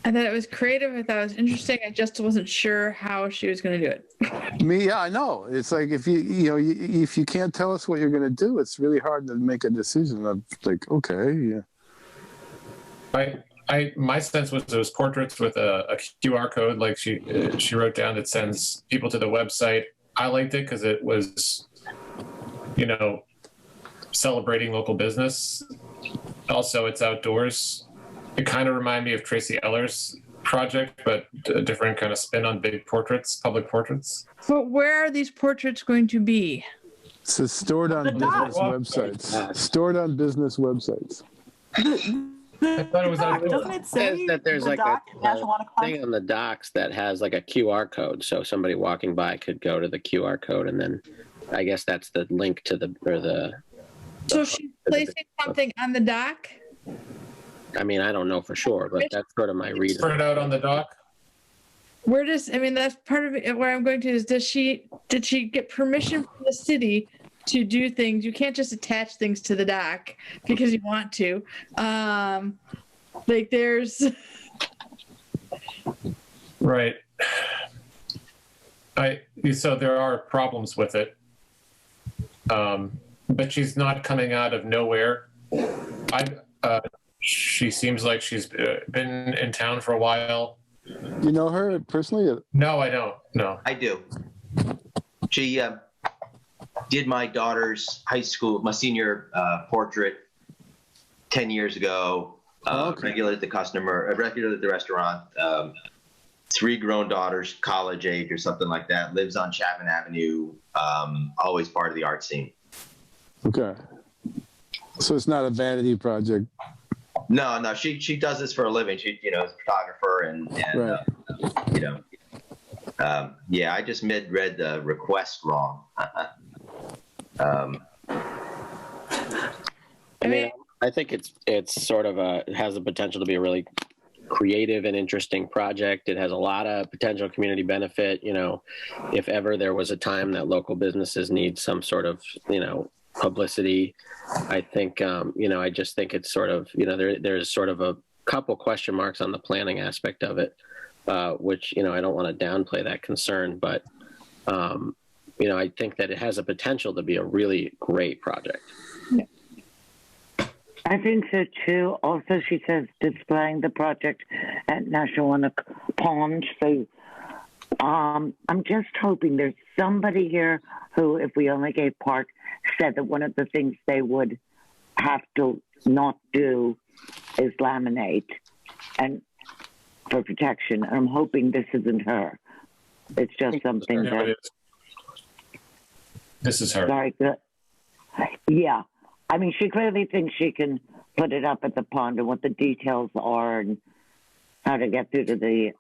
I thought it was creative. I thought it was interesting. I just wasn't sure how she was going to do it. Yeah, I know. It's like if if you can't tell us what you're going to do, it's really hard to make a decision. I'm like, okay, yeah. My sense was it was portraits with a QR code, like she wrote down, that sends people to the website. I liked it because it was, celebrating local business. Also, it's outdoors. It kind of reminded me of Tracy Eller's project, but a different kind of spin on big portraits, public portraits. But where are these portraits going to be? So stored on business websites. Stored on business websites. I thought it was outdoors. Doesn't it say that there's the like dock at National a thing on the docks that has like a QR code, so somebody walking by could go to the QR code, and then I guess that's the link to the. So she's placing something on the dock? I mean, I don't know for sure, but that's sort of my reading. Print it out on the dock. That's part of it. Where I'm going to is, did she get permission from the city to do things? You can't just attach things to the dock because you want to. There's. Right. So there are problems with it. But she's not coming out of nowhere. She seems like she's been in town for a while. You know her personally? No, I don't. No. I do. She did my daughter's my senior portrait 10 years ago. Okay. Regulated the restaurant. 3 grown daughters, college age or something like that. Lives on Chapman Avenue. Always part of the art scene. Okay. So it's not a vanity project. No. She does this for a living. She, is a photographer and Right. yeah. I just read the request wrong. I think it's sort of it has the potential to be a really creative and interesting project. It has a lot of potential community benefit. If ever there was a time that local businesses need some sort of, publicity, I think, I just think it's sort of, there's sort of a couple question marks on the planning aspect of it, which, I don't want to downplay that concern, but, I think that it has a potential to be a really great project. I think so too. Also, she says displaying the project at National Pond. So I'm just hoping there's somebody here who, if we only gave part, said that one of the things they would have to not do is laminate and for protection. And I'm hoping this isn't her. It's just something that. This is her. Very good. Yeah. I mean, she clearly thinks she can put it up at the pond and what the details are. And how to get through to the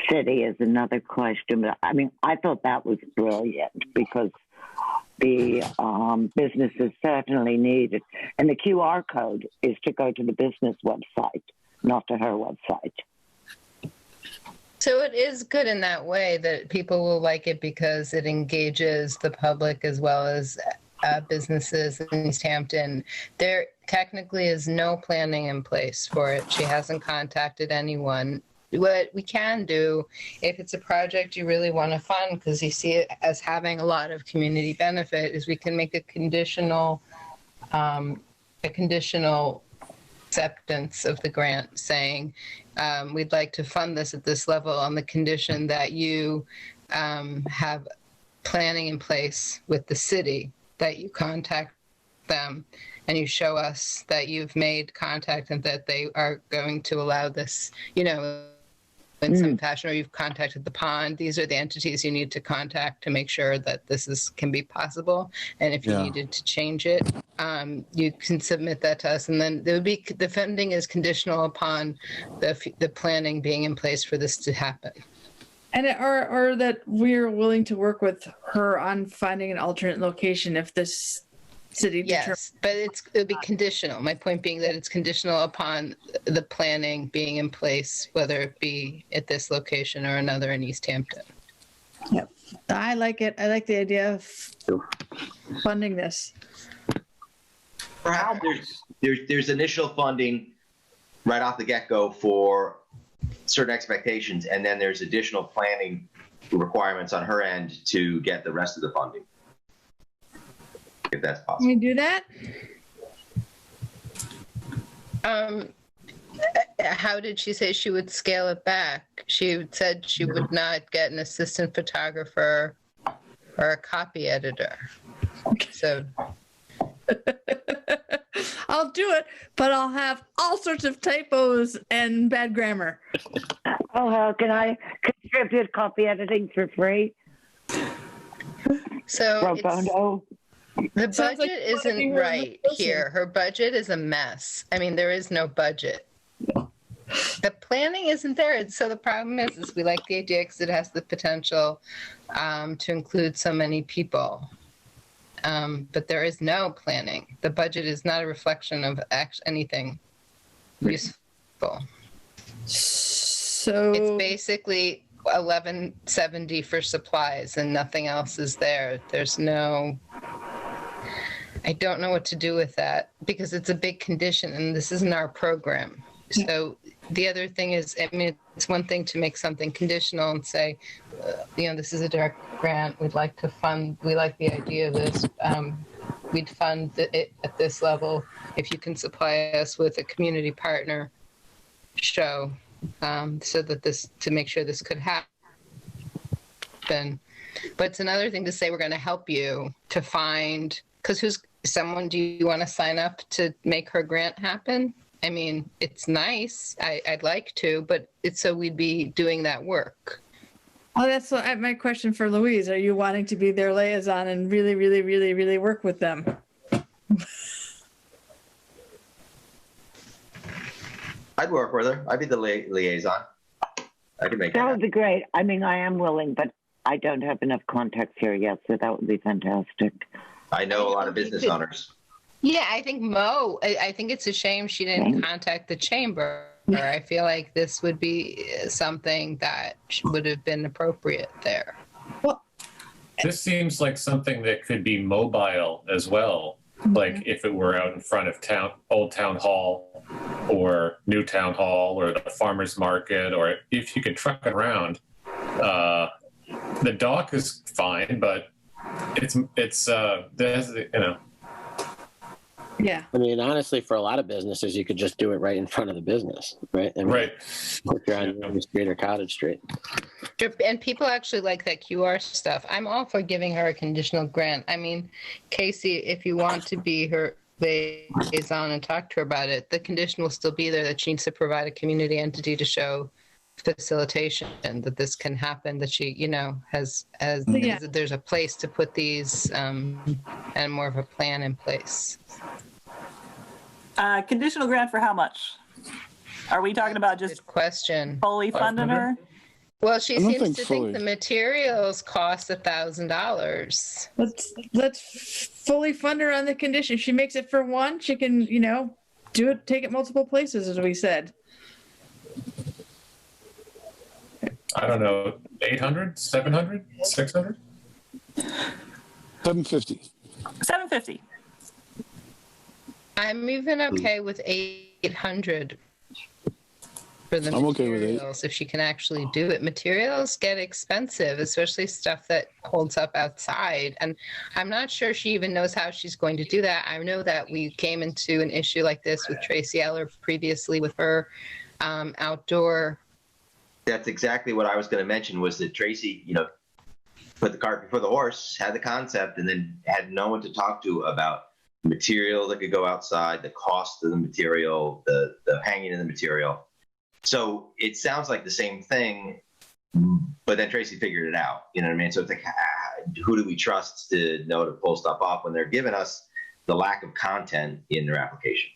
city is another question. But I mean, I thought that was brilliant because the businesses certainly need it. And the QR code is to go to the business website, not to her website. So it is good in that way that people will like it because it engages the public as well as businesses in Easthampton. There technically is no planning in place for it. She hasn't contacted anyone. What we can do, if it's a project you really want to fund because you see it as having a lot of community benefit, is we can make a conditional acceptance of the grant saying, we'd like to fund this at this level on the condition that you have planning in place with the city, that you contact them and you show us that you've made contact and that they are going to allow this, in some fashion, or you've contacted the pond. These are the entities you need to contact to make sure that this can be possible. And if you needed to change it, you can submit that to us. And then there would be, the funding is conditional upon the planning being in place for this to happen. And or that we're willing to work with her on finding an alternate location if this city Yes, but it would be conditional. My point being that it's conditional upon the planning being in place, whether it be at this location or another in Easthampton. Yep, I like it. I like the idea of funding this. Perhaps there's initial funding right off the get-go for certain expectations, and then there's additional planning requirements on her end to get the rest of the funding, if that's possible. Can we do that? How did she say she would scale it back? She said she would not get an assistant photographer or a copy editor. So I'll do it, but I'll have all sorts of typos and bad grammar. Oh, hell, can I contribute copy editing for free? So Pro bono? the Sounds like budget you're isn't working with right another person. here. Her budget is a mess. I mean, there is no budget. The planning isn't there. And so the problem is we like the idea because it has the potential to include so many people. But there is no planning. The budget is not a reflection of anything useful. So It's basically 1170 for supplies and nothing else is there. I don't know what to do with that because it's a big condition and this isn't our program. So the other thing is, I mean, it's one thing to make something conditional and say, this is a direct grant. We'd like to fund, we like the idea of this. We'd fund it at this level. If you can supply us with a community partner show so that to make sure this could happen. But it's another thing to say, we're going to help you to find, because do you want to sign up to make her grant happen? I mean, it's nice. I'd like to, but we'd be doing that work. Oh, that's my question for Louise. Are you wanting to be their liaison and really, really, really, really work with them? I'd work with her. I'd be the liaison. I can make That would that. be great. I mean, I am willing, but I don't have enough contacts here yet, so that would be fantastic. I know a lot of business owners. Yeah, I think I think it's a shame she didn't contact the chamber. I feel like this would be something that would have been appropriate there. Well, This seems like something that could be mobile as well. Like if it were out in front of Old Town Hall or New Town Hall or the farmer's market, or if you could truck it around. The dock is fine, but yeah. I mean, honestly, for a lot of businesses, you could just do it right in front of the business, right? I mean, right. If you're on Main Street or Cottage Street. And people actually like that QR stuff. I'm all for giving her a conditional grant. I mean, Casey, if you want to be her liaison and talk to her about it, the condition will still be there that she needs to provide a community entity to show facilitation that this can happen, that she, there's a place to put these and more of a plan in place. Conditional grant for how much? Are we talking about Good just question. fully funding her? Well, she I don't seems think to fully. think the materials cost $1,000. Let's fully fund her on the condition she makes it for one. She can, do it, take it multiple places, as we said. I don't know, 800, 700, 600? 750. 750. I'm even okay with 800 for the I'm okay with 8. materials if she can actually do it. Materials get expensive, especially stuff that holds up outside. And I'm not sure she even knows how she's going to do that. I know that we came into an issue like this with Tracy Eller previously with her outdoor. That's exactly what I was going to mention, was that Tracy, put the cart before the horse, had the concept, and then had no one to talk to about material that could go outside, the cost of the material, the hanging of the material. So it sounds like the same thing, but then Tracy figured it out. You know what I mean? So it's like, who do we trust to know to pull stuff off when they're giving us the lack of content in their application?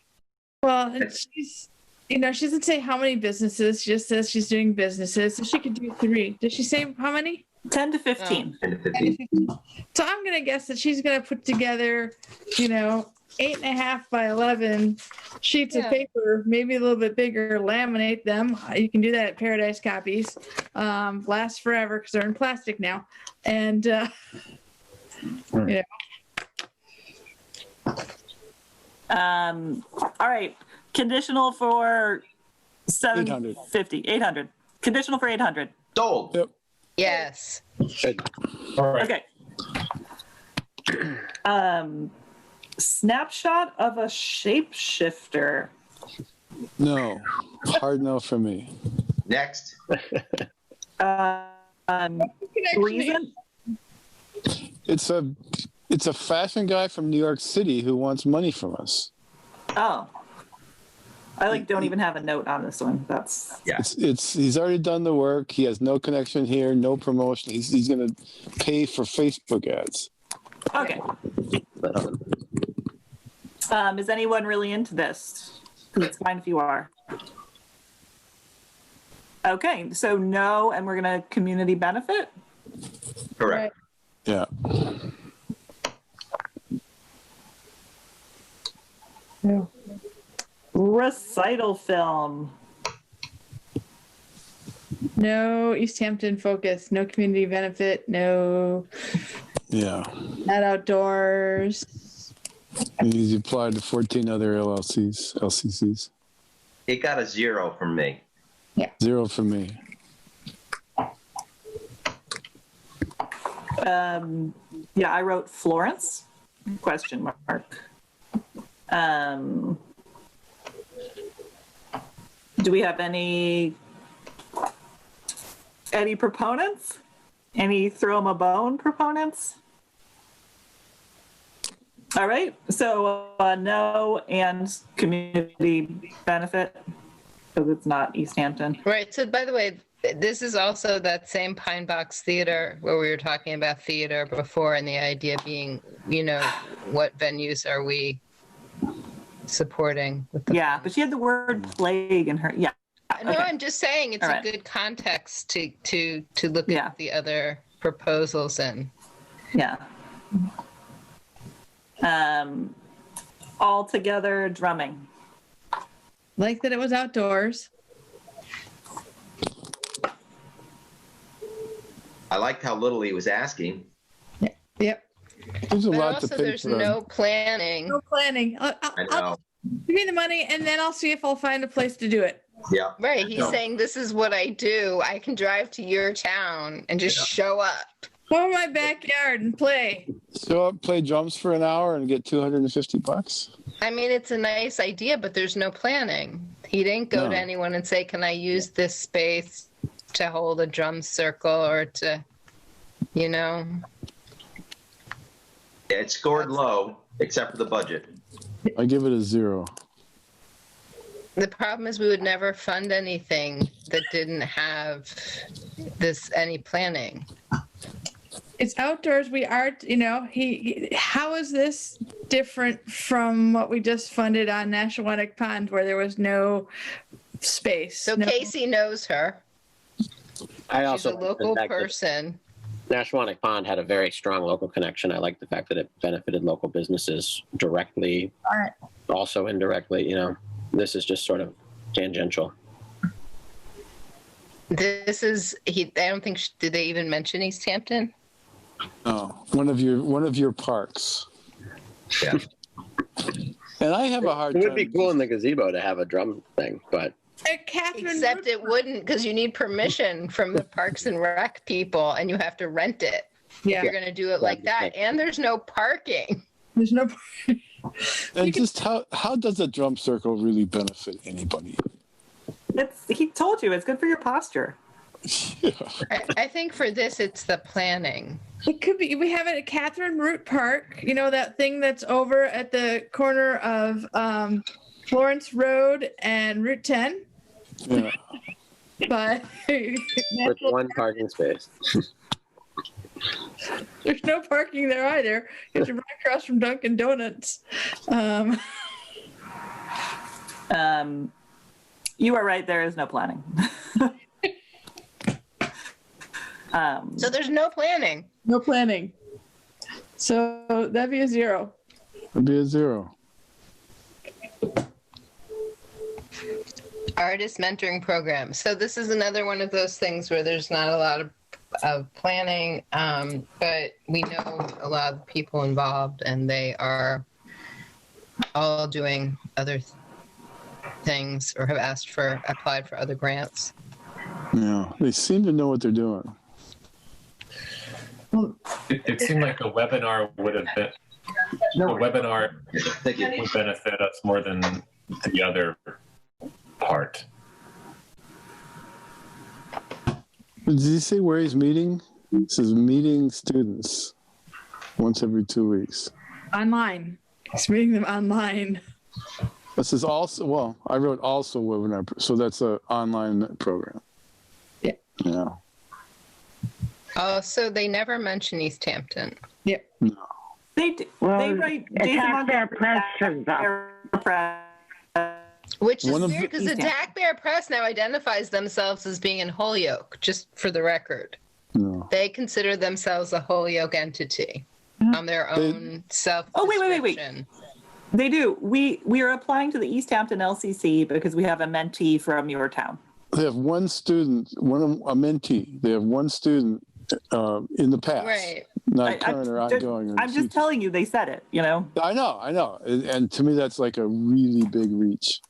Well, and she's, she doesn't say how many businesses. She just says she's doing businesses. So she could do 3. Did she say how many? 10 to 15. 10 to 15. So I'm going to guess that she's going to put together, 8.5 by 11 sheets of Yeah. paper, maybe a little bit bigger, laminate them. You can do that at Paradise Copies. Last forever because they're in plastic now. And, All right. Conditional for 750. 800. Conditional for 800. Sold. Yep. Yes. All right. Okay. Snapshot of a shapeshifter. No. Hard no for me. Next. Reason? It's a fashion guy from New York City who wants money from us. Oh. I don't even have a note on this one. That's He's already done the work. He has no connection here, no promotion. He's going to pay for Facebook ads. okay. Is anyone really into this? It's fine if you are. Okay, so no, and we're gonna community benefit. Correct. Yeah. Yeah. Recital film. No Easthampton focus, no community benefit, no, Yeah. not outdoors. He's applied to 14 other LCCs. It got a 0 from me. 0 for me. Yeah, I wrote Florence, question mark. Do we have any proponents? Any throw 'em a bone proponents? All right, so no and community benefit, because it's not Easthampton. Right. So, by the way, this is also that same Pine Box Theater where we were talking about theater before, and the idea being, what venues are we supporting with the Yeah, but she had the word plague in her. Yeah. No, okay. I'm just saying it's All a right. good context to look Yeah. at the other proposals in. Yeah. All together drumming. Like that it was outdoors. I liked how little he was asking. Yep. There's a But lot also, to pay there's for. no planning. No planning. I know. Give me the money and then I'll see if I'll find a place to do it. Yeah. Right. He's No. saying, this is what I do. I can drive to your town and just show up. Go in my backyard and play. Show up, play drums for an hour, and get $250. I mean, it's a nice idea, but there's no planning. He didn't go No. to anyone and say, can I use this space to hold a drum circle or to, It scored low, except for the budget. I give it a 0. The problem is we would never fund anything that didn't have any planning. It's outdoors. We are, how is this different from what we just funded on Nashawanic Pond where there was no space. So No- Casey knows her. I She's also a like the local fact that person. Nashwanik Pond had a very strong local connection. I like the fact that it benefited local businesses directly, also indirectly. You know, this is just sort of tangential. This is I don't think did they even mention Easthampton? Oh, one of your parks. Yeah. And I have a hard It time. would be cool in the gazebo to have a drum thing, but Catherine Except it wouldn't, because you need permission from the Parks and Rec people, and you have to rent it. Yeah. If you're going to do it like that, and there's no parking. There's no. And just how does a drum circle really benefit anybody? He told you it's good for your posture. Yeah. I think for this, it's the planning. It could be. We have it at Catherine Root Park. You know that thing that's over at the corner of Florence Road and Route 10. Yeah. But with one parking space. there's no parking there either. It's right across from Dunkin' Donuts. You are right. There is no planning. So there's no planning. No planning. So that'd be a 0. It'd be a 0. Artist mentoring program. So this is another one of those things where there's not a lot of planning, but we know a lot of people involved, and they are all doing other things or have applied for other grants. Yeah, they seem to know what they're doing. It seemed like a webinar would have been, the webinar Thank you. would benefit us more than the other part. Did he say where he's meeting? It says meeting students once every 2 weeks. Online. He's meeting them online. This is also, well, I wrote also webinar, so that's an online program. Yeah. Yeah. Oh, so they never mention Easthampton. Yep. They do, Well, they write it's Jason not their Montgomery press Jack stuff. Bear Which is One of weird because the Dak Bear Press now identifies themselves as being in Holyoke, just for the record. No. They consider themselves a Holyoke entity on their own self. Oh, wait. They do. We are applying to the Easthampton LCC because we have a mentee from your town. They have one student, a mentee. They have one student in the past. Right. Not current or ongoing. Or I'm just telling you, they said it, you know? I know. And to me, that's like a really big reach.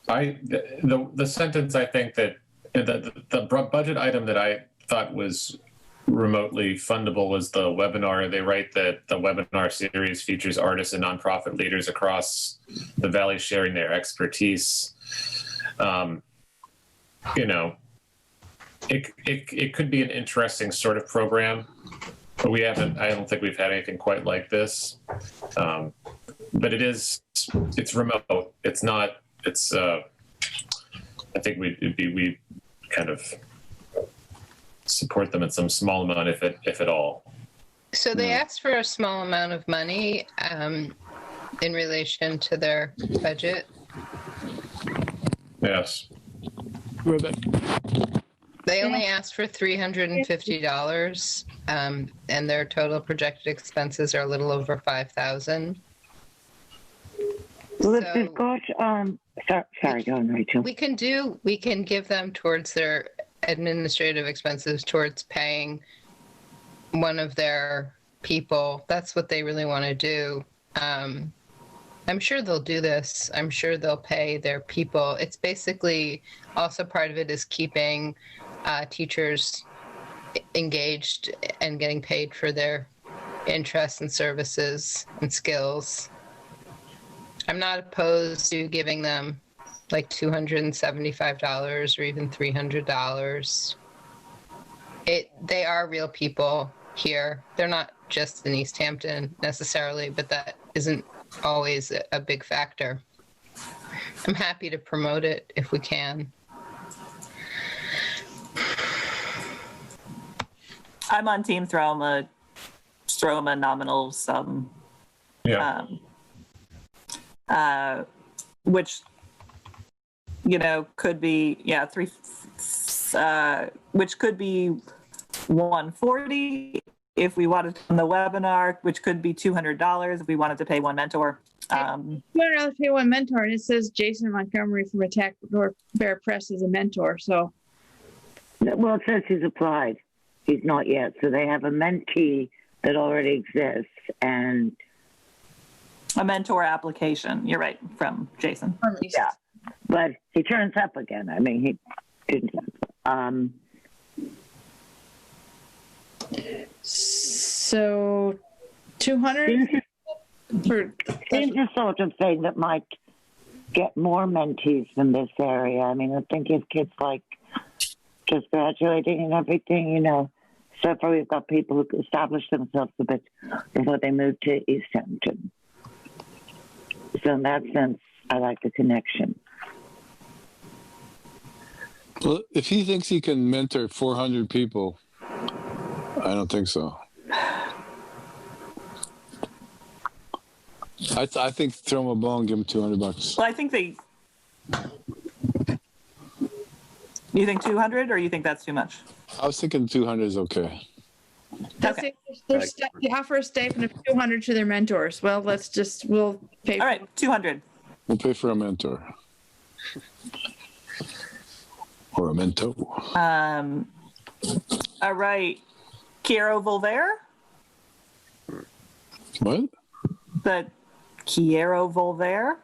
The sentence I think that the budget item that I thought was remotely fundable was the webinar. They write that the webinar series features artists and nonprofit leaders across the valley sharing their expertise. You know, it could be an interesting sort of program, but I don't think we've had anything quite like this. But it's remote. It's not, I think we kind of support them in some small amount, if at all. So they asked for a small amount of money in relation to their budget. Yes. They only asked for $350, and their total projected expenses are a little over $5,000. Well, if they've got, sorry, go on, Rachel. We can give them towards their administrative expenses, towards paying one of their people. That's what they really want to do. I'm sure they'll do this. I'm sure they'll pay their people. It's basically also part of it is keeping teachers engaged and getting paid for their interests and services and skills. I'm not opposed to giving them like $275 or even $300. They are real people here. They're not just in Easthampton necessarily, but that isn't always a big factor. I'm happy to promote it if we can. I'm on team throw 'em a nominal sum. Yeah. Which could be, which could be 140 if we wanted on the webinar, which could be $200 if we wanted to pay one mentor. $200 pay one mentor, and it says Jason Montgomery from Attack Bear Press is a mentor. So, well, it says he's applied. He's not yet. So they have a mentee that already exists and a mentor application. You're right, from Jason. Yeah, but he turns up again. I mean, he didn't. So 200 for seems the sort of thing that might get more mentees from this area. I mean, I think if kids like just graduating and everything, so far we've got people who established themselves a bit before they moved to Easthampton. So in that sense, I like the connection. Well, if he thinks he can mentor 400 people, I don't think so. I think throw him a bone, give him $200. Well, I think you think 200, or you think that's too much? I was thinking 200 is okay. Okay. They offer a stipend of 200 to their mentors. Well, we'll pay. All right, 200. We'll pay for a mentor. Or a mentor. All right. Chiero Volver? What? The Chiero Volver?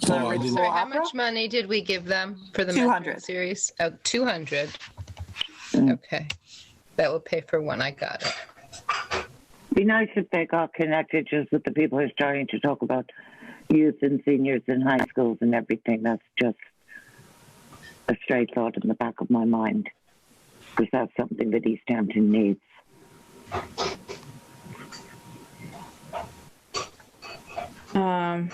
The Oh, I didn't- Sorry, how opera? much money did we give them for the 200 mentoring series? Oh, 200. Okay. That will pay for one. I got it. Be nice if they got connected just with the people who are starting to talk about youth and seniors in high schools and everything. That's just a stray thought in the back of my mind, because that's something that Easthampton needs. All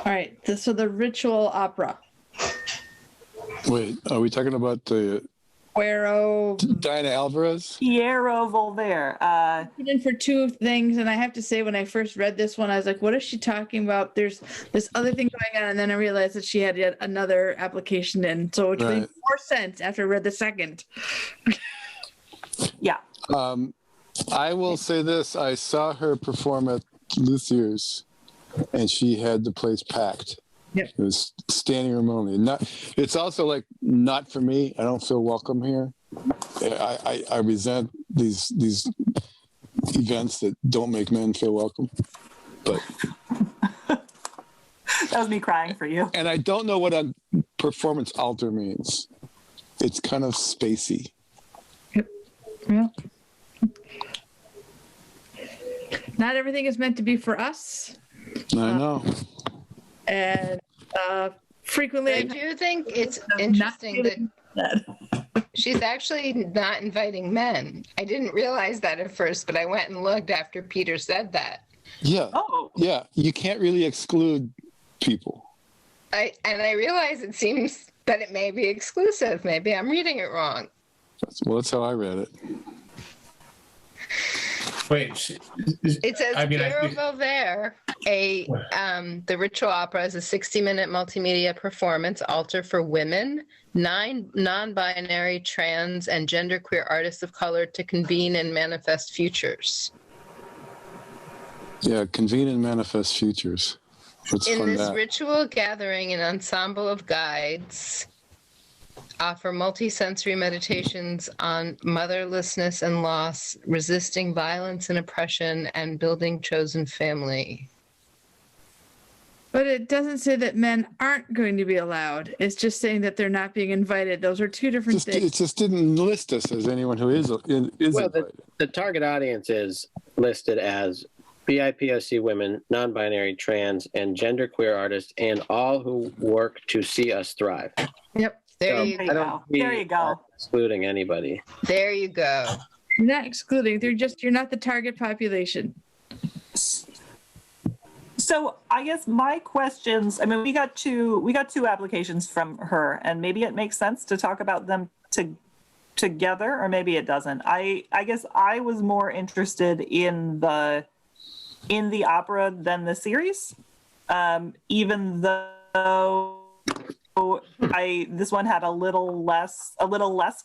right. So the ritual opera. Wait, are we talking about the Guero. Diana Alvarez? Chiero Volver. Put in for two things, and I have to say, when I first read this one, I was like, "What is she talking about?" There's this other thing going on, and then I realized that she had yet another application in, so it made more sense after I read the second. Yeah. I will say this: I saw her perform at Luthier's, and she had the place packed. Yep. It was standing room only. It's also like not for me. I don't feel welcome here. I resent these events that don't make men feel welcome. But that was me crying for you. And I don't know what a performance altar means. It's kind of spacey. Yep. Well, not everything is meant to be for us. I know. And frequently, I do think it's interesting that she's actually not inviting men. I didn't realize that at first, but I went and looked after Peter said that. Yeah. Oh. Yeah. You can't really exclude people. I realize it seems that it may be exclusive. Maybe I'm reading it wrong. Well, that's how I read it. Wait, It says Chiero Volver, the ritual opera is a 60-minute multimedia performance altar for women, 9 non-binary, trans, and genderqueer artists of color to convene and manifest futures. Yeah, convene and manifest futures. Let's In fund this that. ritual gathering, an ensemble of guides offer multisensory meditations on motherlessness and loss, resisting violence and oppression, and building chosen family. But it doesn't say that men aren't going to be allowed. It's just saying that they're not being invited. Those are two different things. It just didn't list us as anyone who is Well, invited. the target audience is listed as BIPOC women, non-binary, trans, and genderqueer artists, and all who work to see us thrive. Yep. There So you I go. don't think There we you go. are excluding anybody. There you go. You're not excluding. You're not the target population. So I guess my questions, I mean, we got two applications from her, and maybe it makes sense to talk about them together, or maybe it doesn't. I guess I was more interested in the opera than the series, even though this one had a little less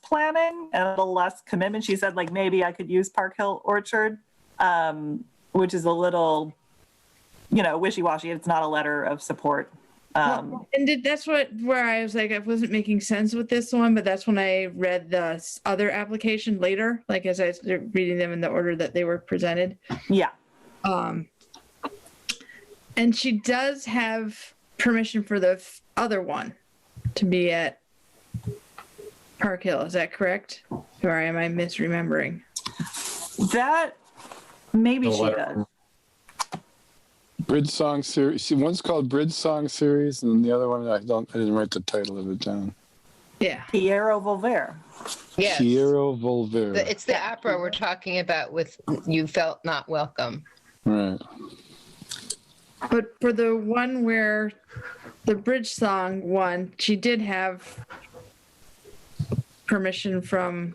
planning and a little less commitment. She said like maybe I could use Park Hill Orchard, which is a little, wishy-washy. It's not a letter of support. That's where I was like, I wasn't making sense with this one, but that's when I read the other application later, like as I was reading them in the order that they were presented. Yeah. And she does have permission for the other one to be at Park Hill. Is that correct? Or am I misremembering? That maybe The she letter. does. Bridge Song Series. One's called Bridge Song Series, and the other one I didn't write the title of it down. Yeah. Piero Volver. Yes. Piero Volver. It's the opera we're talking about with You Felt Not Welcome. Right. But for the one where the bridge song one, she did have permission from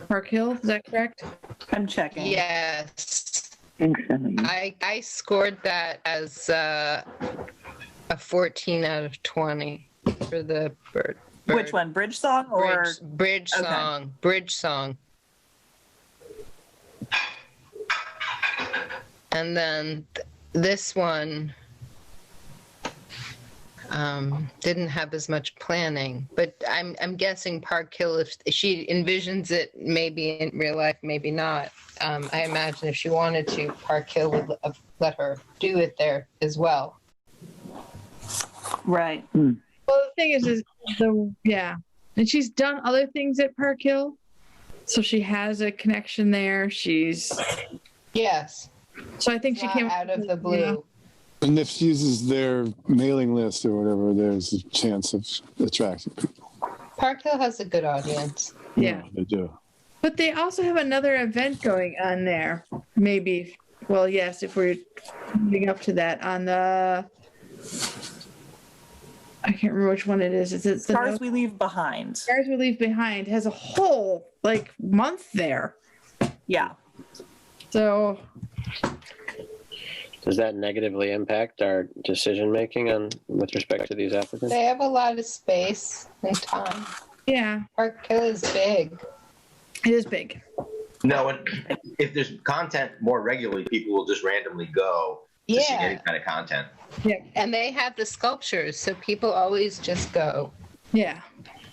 Park Hill. Is that correct? I'm checking. Yes. think so. I scored that as a 14 out of 20 for the bird. Which one? Bridge song or Bridge Okay. song? Bridge song. And then this one didn't have as much planning, but I'm guessing Park Hill, if she envisions it, maybe in real life, maybe not. I imagine if she wanted to, Park Hill would let her do it there as well. right? Well, the thing is and she's done other things at Park Hill, so she has a connection there. Yes, So I think she not came out of the blue. And if she uses their mailing list or whatever, there's a chance of attracting people. Park Hill has a good audience. Yeah. They do. But they also have another event going on there. Maybe. Well, yes, if we're leading up to that on the. I can't remember which one it is. Is it Stars We Leave Behind. Stars We Leave Behind has a whole month there. Yeah. So Does that negatively impact our decision making with respect to these applicants? They have a lot of space and time. yeah, Park Hill is big. it is big. No, and if there's content more regularly, people will just randomly go to see any Yeah, kind of content. and they have the sculptures, so people always just go. Yeah.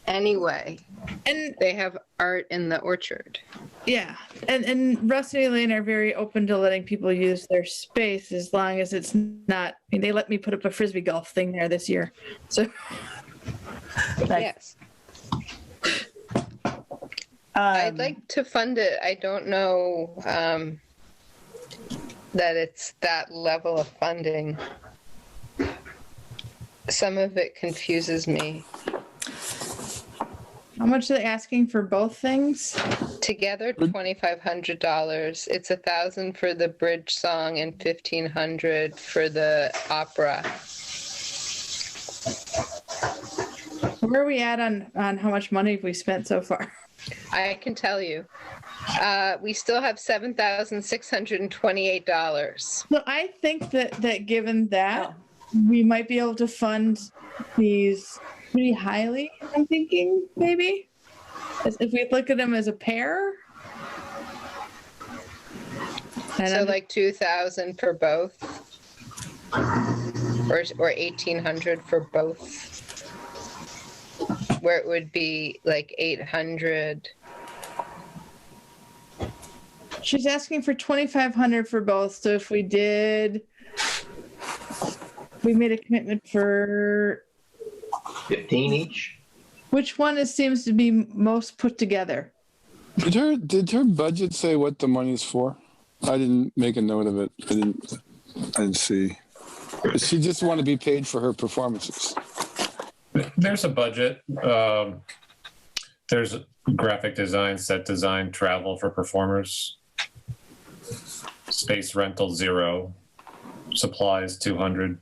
Anyway, And they have art in the orchard. yeah. And Russ and Elaine are very open to letting people use their space as long as it's not they let me put up a frisbee golf thing there this year. So Yes. I'd like to fund it. I don't know that it's that level of funding. Some of it confuses me. how much are they asking for both things? Together, $2,500. It's $1,000 for the bridge song and $1,500 for the opera. Where are we at on how much money we spent so far? I can tell you. We still have $7,628. So I think that given that, we might be able to fund these pretty highly, I'm thinking, maybe. If we look at them as a pair. So like 2,000 for both, or 1,800 for both, where it would be like 800. She's asking for 2,500 for both. So if we made a commitment for 15 each? which one seems to be most put together? Did her budget say what the money's for? I didn't make a note of it. I didn't see. Does she just want to be paid for her performances? There's a budget. There's graphic design, set design, travel for performers, space rental 0, supplies 200.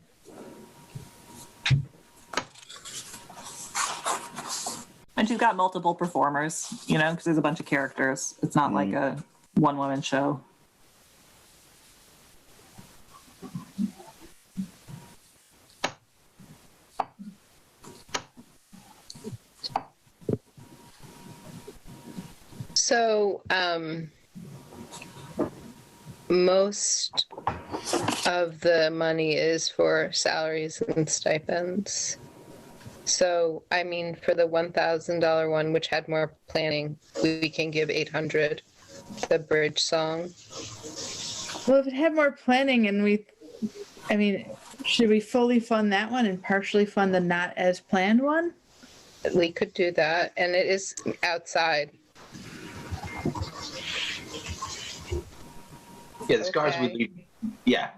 And she's got multiple performers, because there's a bunch of characters. It's not like a one-woman show. So, most of the money is for salaries and stipends. So, I mean, for the $1,000 one, which had more planning, we can give 800, the bridge song. Well, if it had more planning I mean, should we fully fund that one and partially fund the not as planned one? We could do that, and it is outside. Yeah, the scars we Okay. leave. Yeah,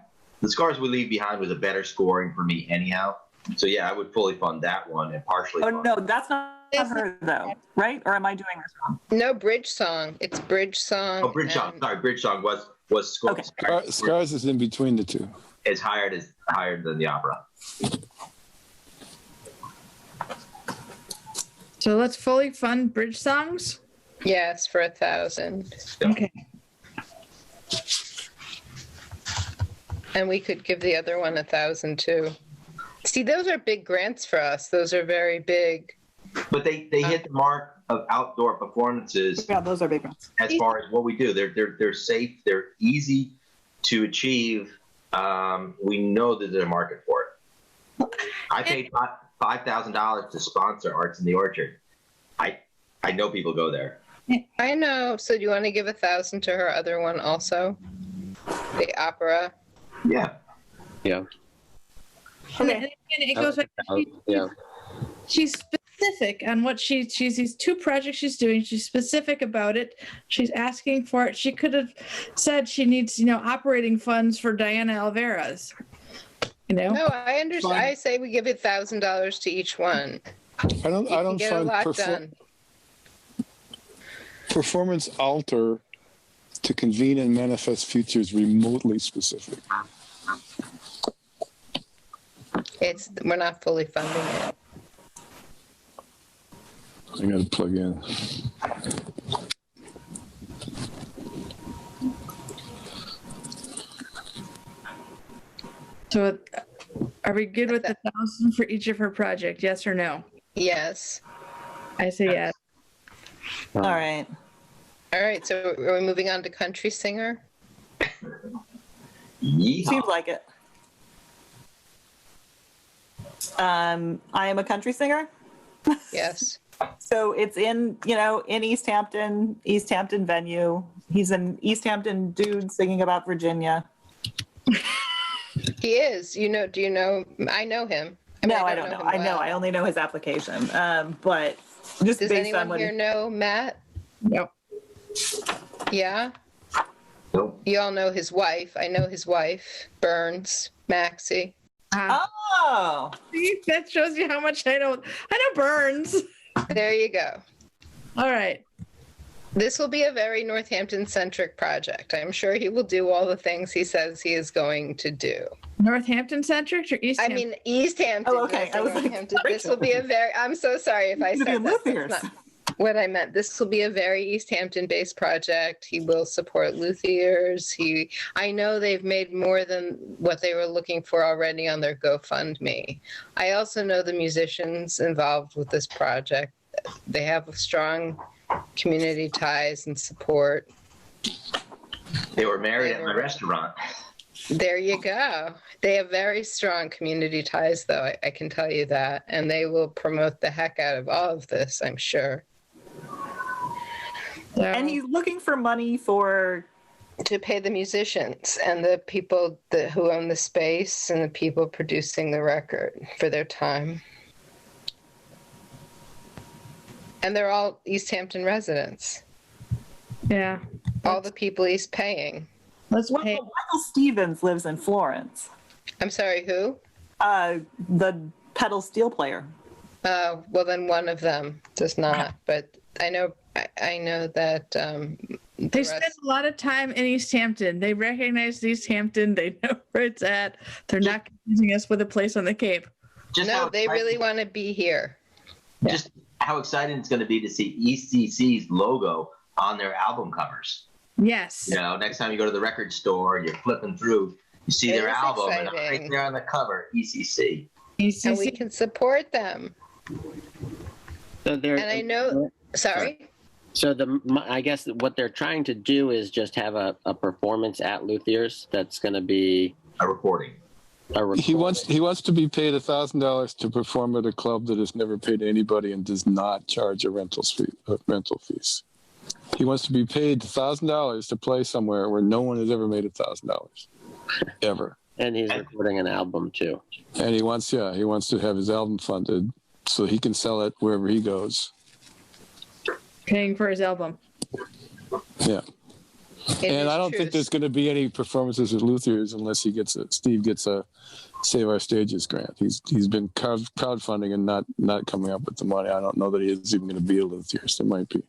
the scars we leave behind was a better scoring for me anyhow. So yeah, I would fully fund that one and partially. Oh, fund- no, that's not her though, right? Or am I doing this wrong? No, bridge song. It's bridge song. Oh, Bridge Song. and- Sorry, Bridge Song was scored. Okay. Scars is in between the two. Is higher than the opera. So let's fully fund bridge songs. Yes, for 1,000. Okay. And we could give the other one 1,000 too. See, those are big grants for us. Those are very big. But they hit the mark of outdoor performances Yeah, those are big ones. as far as what we do. They're safe. They're easy to achieve. We know that there's a market for it. I paid $5,000 to sponsor Arts in the Orchard. I know people go there. I know. So do you want to give 1,000 to her other one also? The opera. Yeah. Yeah. And again, it goes back. Yeah. She's specific on what she's these two projects she's doing. She's specific about it. She's asking for it. She could have said she needs, operating funds for Diana Alvarez. No, I understand. Fine. I say we give $1,000 to each one. I don't You can get a find lot done. performance alter to convene and manifest futures remotely specific. We're not fully funding it. I got to plug in. So are we good with 1,000 for each of her project? Yes or no? Yes. I say yes. All right. All right. So are we moving on to country singer? Yeehaw. Seems like it. I am a country singer. Yes. So it's in Easthampton venue. He's an Easthampton dude singing about Virginia. He is. Do you know? I know him. I don't know. him I know. well. I only know his application. But just Does based anyone on what here know Matt? No. Yeah. Nope. You all know his wife. I know his wife, Burns, Maxie. Oh, See, that shows you how much I know. I know Burns. There you go. All right. This will be a very Northampton-centric project. I'm sure he will do all the things he says he is going to do. Northampton centric or East I Hampton? mean, Easthampton. Oh, okay. not I was like, Northampton. This will be a very. I'm so sorry if I It's gonna said be that. Luthiers. That's not what I meant. This will be a very Easthampton-based project. He will support luthiers. I know they've made more than what they were looking for already on their GoFundMe. I also know the musicians involved with this project. They have strong community ties and support. They were married at my restaurant. There you go. They have very strong community ties, though, I can tell you that. And they will promote the heck out of all of this, I'm sure. So, and he's looking for money for. To pay the musicians and the people who own the space and the people producing the record for their time. And they're all Easthampton residents. yeah. All the people he's paying. Let's Well, pay. Michael Stevens lives in Florence. I'm sorry, who? The pedal steel player. Well, then one of them does not. But I know that They spend a lot of time in East Hampton. They recognize East Hampton. They know where it's at. They're not confusing us with a place on the Cape. Just no, how they really want to be here. Just how exciting it's going to be to see ECC's logo on their album covers. Yes. Next time you go to the record store and you're flipping through, you see It their is album and exciting. right there on the cover, ECC. And we can support them. So there, And I know, sorry. So I guess what they're trying to do is just have a performance at Luthier's that's going to be A recording. He wants to be paid $1,000 to perform at a club that has never paid anybody and does not charge a rental fees. He wants to be paid $1,000 to play somewhere where no one has ever made $1,000 ever. And he's recording an album too. And he wants to have his album funded so he can sell it wherever he goes. Paying for his album. Yeah. And I don't think there's going to be any performances at Luthier's unless Steve gets a Save Our Stages grant. He's been crowdfunding and not coming up with the money. I don't know that he is even going to be at Luthier's. There might be.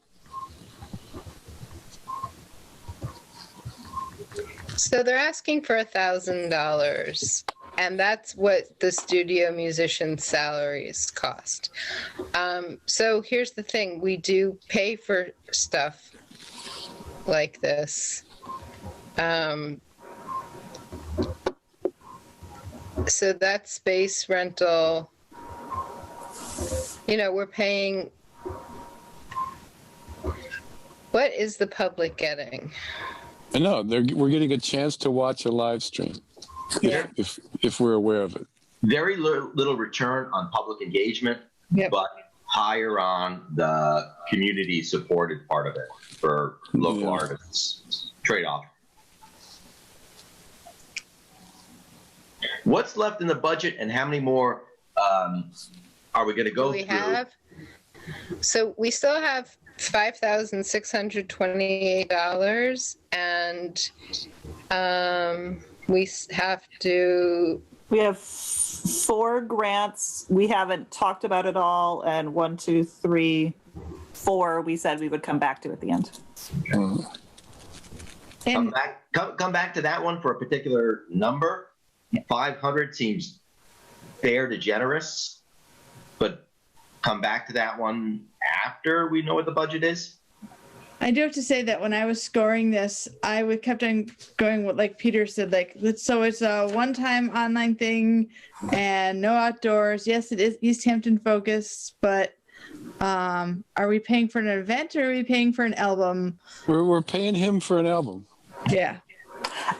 So they're asking for $1,000, and that's what the studio musician salaries cost. So here's the thing: we do pay for stuff like this. So that's space rental. We're paying. What is the public getting? I know we're getting a chance to watch a live stream. Yeah. If we're aware of it. Very little return on public engagement, Yep. but higher on the community supported part of it for local artists. Trade-off. What's left in the budget, and how many more are we going to go through? So we still have $5,628, and we have 4 grants. We haven't talked about it all, and 1, 2, 3, 4 we said we would come back to at the end. Come back to that one for a particular number. 500 seems fair to generous, but come back to that one after we know what the budget is. I do have to say that when I was scoring this, I kept on going with, like Peter said, so it's a one-time online thing and no outdoors. Yes, it is Easthampton focused, but are we paying for an event or are we paying for an album? We're paying him for an album. Yeah.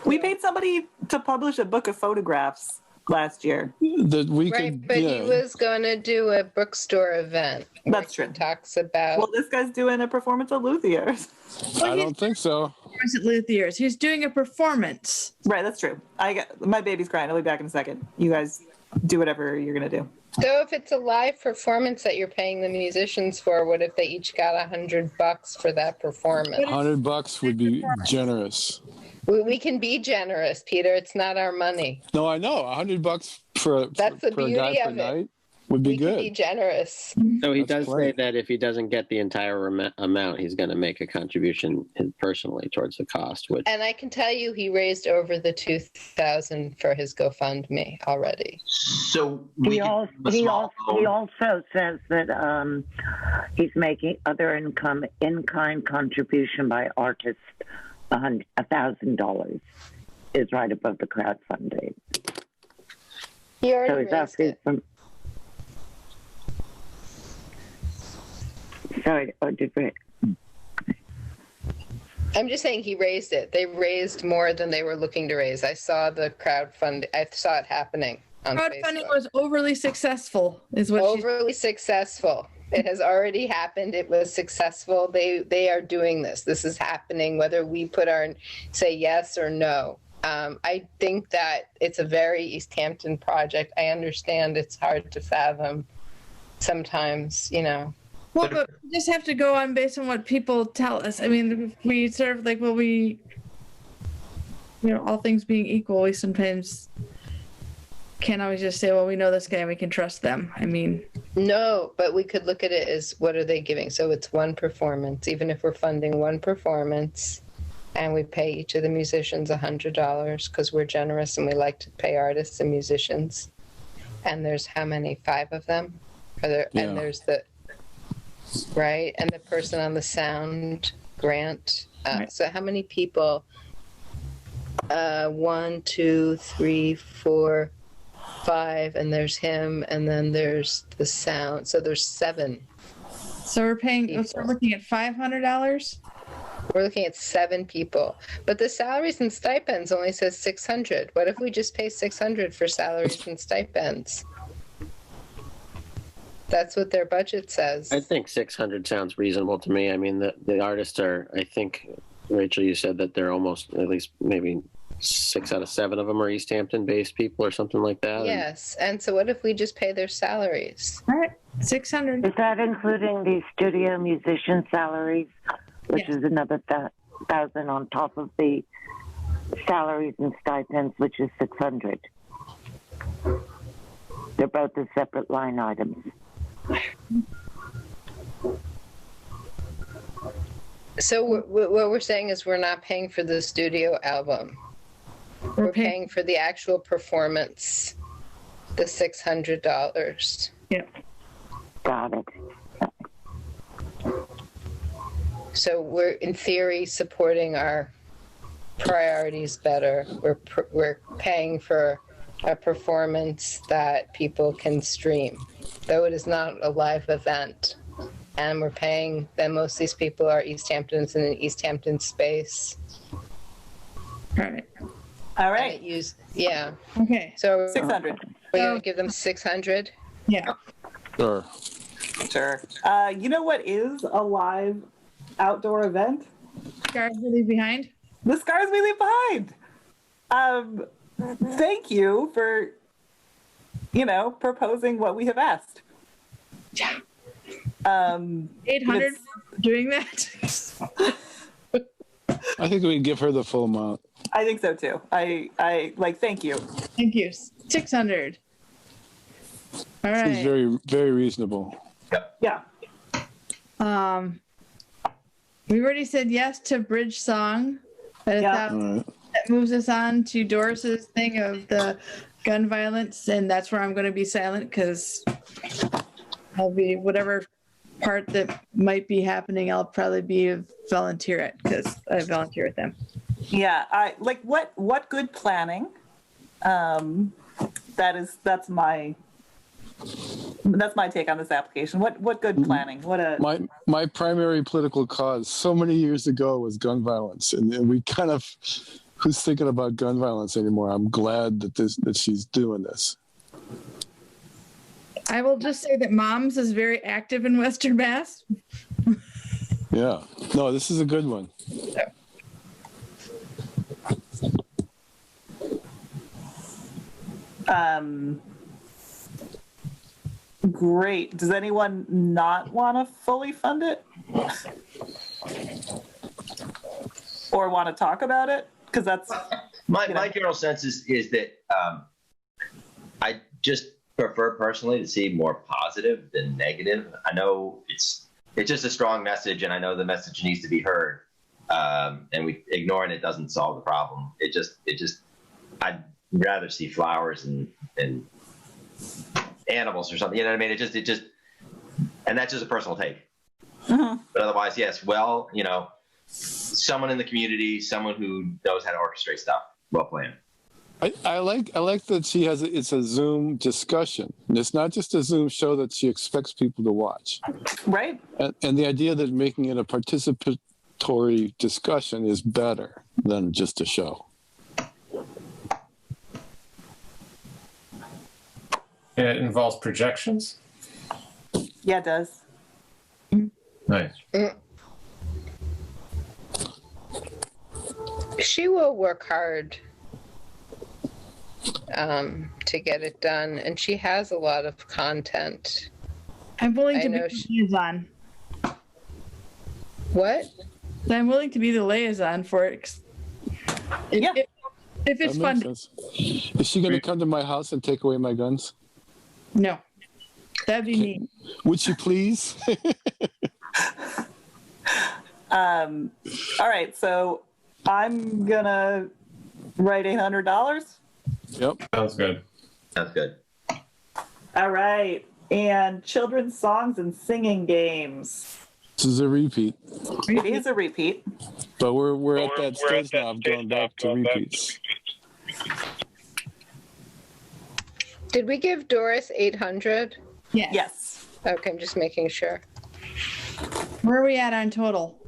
We paid somebody to publish a book of photographs last year. That we right, could, but he was going to do a bookstore event. That's true. He talks about. Well, this guy's doing a performance at Luthier's. I don't think so. At Luthier's. He's doing a performance. Right, that's true. My baby's crying. I'll be back in a second. You guys do whatever you're going to do. So if it's a live performance that you're paying the musicians for, what if they each got $100 for that performance? $100 would be generous. We can be generous, Peter. It's not our money. No, I know. $100 for That's the per beauty guy per of it. night would be We good. can be generous. So he That's does great. say that if he doesn't get the entire amount, he's going to make a contribution personally towards the cost. Which And I can tell you he raised over the $2,000 for his GoFundMe already. So He also says that he's making other in-kind contribution by artists. $1,000 is right above the crowdfunding. He So already he's raised asking it. from. Sorry, did we? I'm just saying he raised it. They raised more than they were looking to raise. I saw the crowdfunding. I saw it happening on Crowdfunding Facebook. was overly successful, is what Overly successful. It has already happened. It was successful. They are doing this. This is happening, whether we say yes or no. I think that it's a very Easthampton project. I understand it's hard to fathom sometimes, Well, but we just have to go on based on what people tell us. I mean, we sort of all things being equal, we sometimes can't always just say, well, we know this guy and we can trust them. I mean. No, but we could look at it as what are they giving? So it's one performance, even if we're funding one performance and we pay each of the musicians $100 because we're generous and we like to pay artists and musicians. And there's how many? 5 of them? And there's right? And the person on the sound grant. Right. So how many people? 1, 2, 3, 4, 5, and there's him, and then there's the sound. So there's 7. So we're paying. So we're looking at $500. We're looking at 7 people, but the salaries and stipends only says 600. What if we just pay 600 for salaries and stipends? That's what their budget says. I think 600 sounds reasonable to me. I mean, the artists are, I think, Rachel, you said that they're almost, at least maybe 6 out of 7 of them are Easthampton based people or something like that. Yes. And so what if we just pay their salaries? All right, 600. Is that including the studio musician salaries, which Yes. is another 1,000 on top of the salaries and stipends, which is 600? They're both the separate line items. So what we're saying is we're not paying for the studio album. We're paying for the actual performance, the $600. Yep. Got it. So we're, in theory, supporting our priorities better. We're paying for a performance that people can stream, though it is not a live event. And we're paying that most of these people are Easthamptons in an Easthampton space. All right. All And right. it used, yeah. Okay. So 600. we're going to give them 600. Yeah. Sure. Sure. You know what is a live outdoor event? Scars we leave behind. The Scars We Leave Behind. Thank you for, proposing what we have asked. Yeah. it's- 800 for doing that. I think we can give her the full amount. I think so too. I thank you. Thank you. 600. All She's right. very, very reasonable. Yeah. We already said yes to Bridge Song. At Yeah. 1,000. All right. That moves us on to Doris's thing of the gun violence, and that's where I'm going to be silent because I'll be whatever part that might be happening. I'll probably be a volunteer at because I volunteer with them. Yeah. I like what good planning. That's my take on this application. What good planning? What a My primary political cause so many years ago was gun violence, and we kind of, who's thinking about gun violence anymore? I'm glad that she's doing this. I will just say that Moms is very active in Western Mass. Yeah. No, this is a good one. Great. Does anyone not want to fully fund it? Or want to talk about it? Because that's My general sense is that I just prefer personally to see more positive than negative. I know it's just a strong message, and I know the message needs to be heard. And we ignoring it doesn't solve the problem. It just I'd rather see flowers and animals or something. You know what I mean? It just and that's just a personal take. Mhm. But otherwise, yes. Well, someone in the community, someone who knows how to orchestrate stuff. Well planned. I like that she has it's a Zoom discussion. And it's not just a Zoom show that she expects people to watch. right. And the idea that making it a participatory discussion is better than just a show. And it involves projections. Yeah, it does. Nice. She will work hard to get it done, and she has a lot of content. I'm willing I to be know the liaison. What? I'm willing to be the liaison for it. Yeah. If it's That fun. makes sense. Is she going to come to my house and take away my guns? No. That'd be neat. Would she please? All right. So I'm gonna write $800. Yep. Sounds good. Sounds good. All right. And children's songs and singing games. This is a repeat. It is a repeat. But we're at that stage now of going back to repeats. Did we give Doris 800? Yes. Yes. Okay, I'm just making sure. Where are we at on total?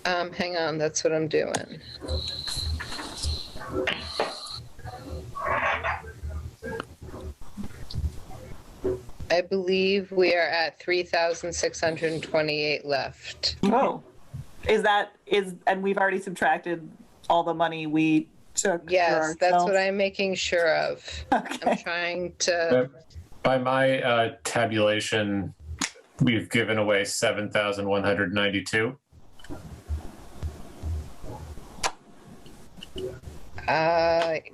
Hang on, that's what I'm doing. I believe we are at 3,628 left. Oh, and we've already subtracted all the money we took. for Yes, that's ourselves? what I'm making sure of. Okay. I'm trying to, By my tabulation, we've given away 7,192.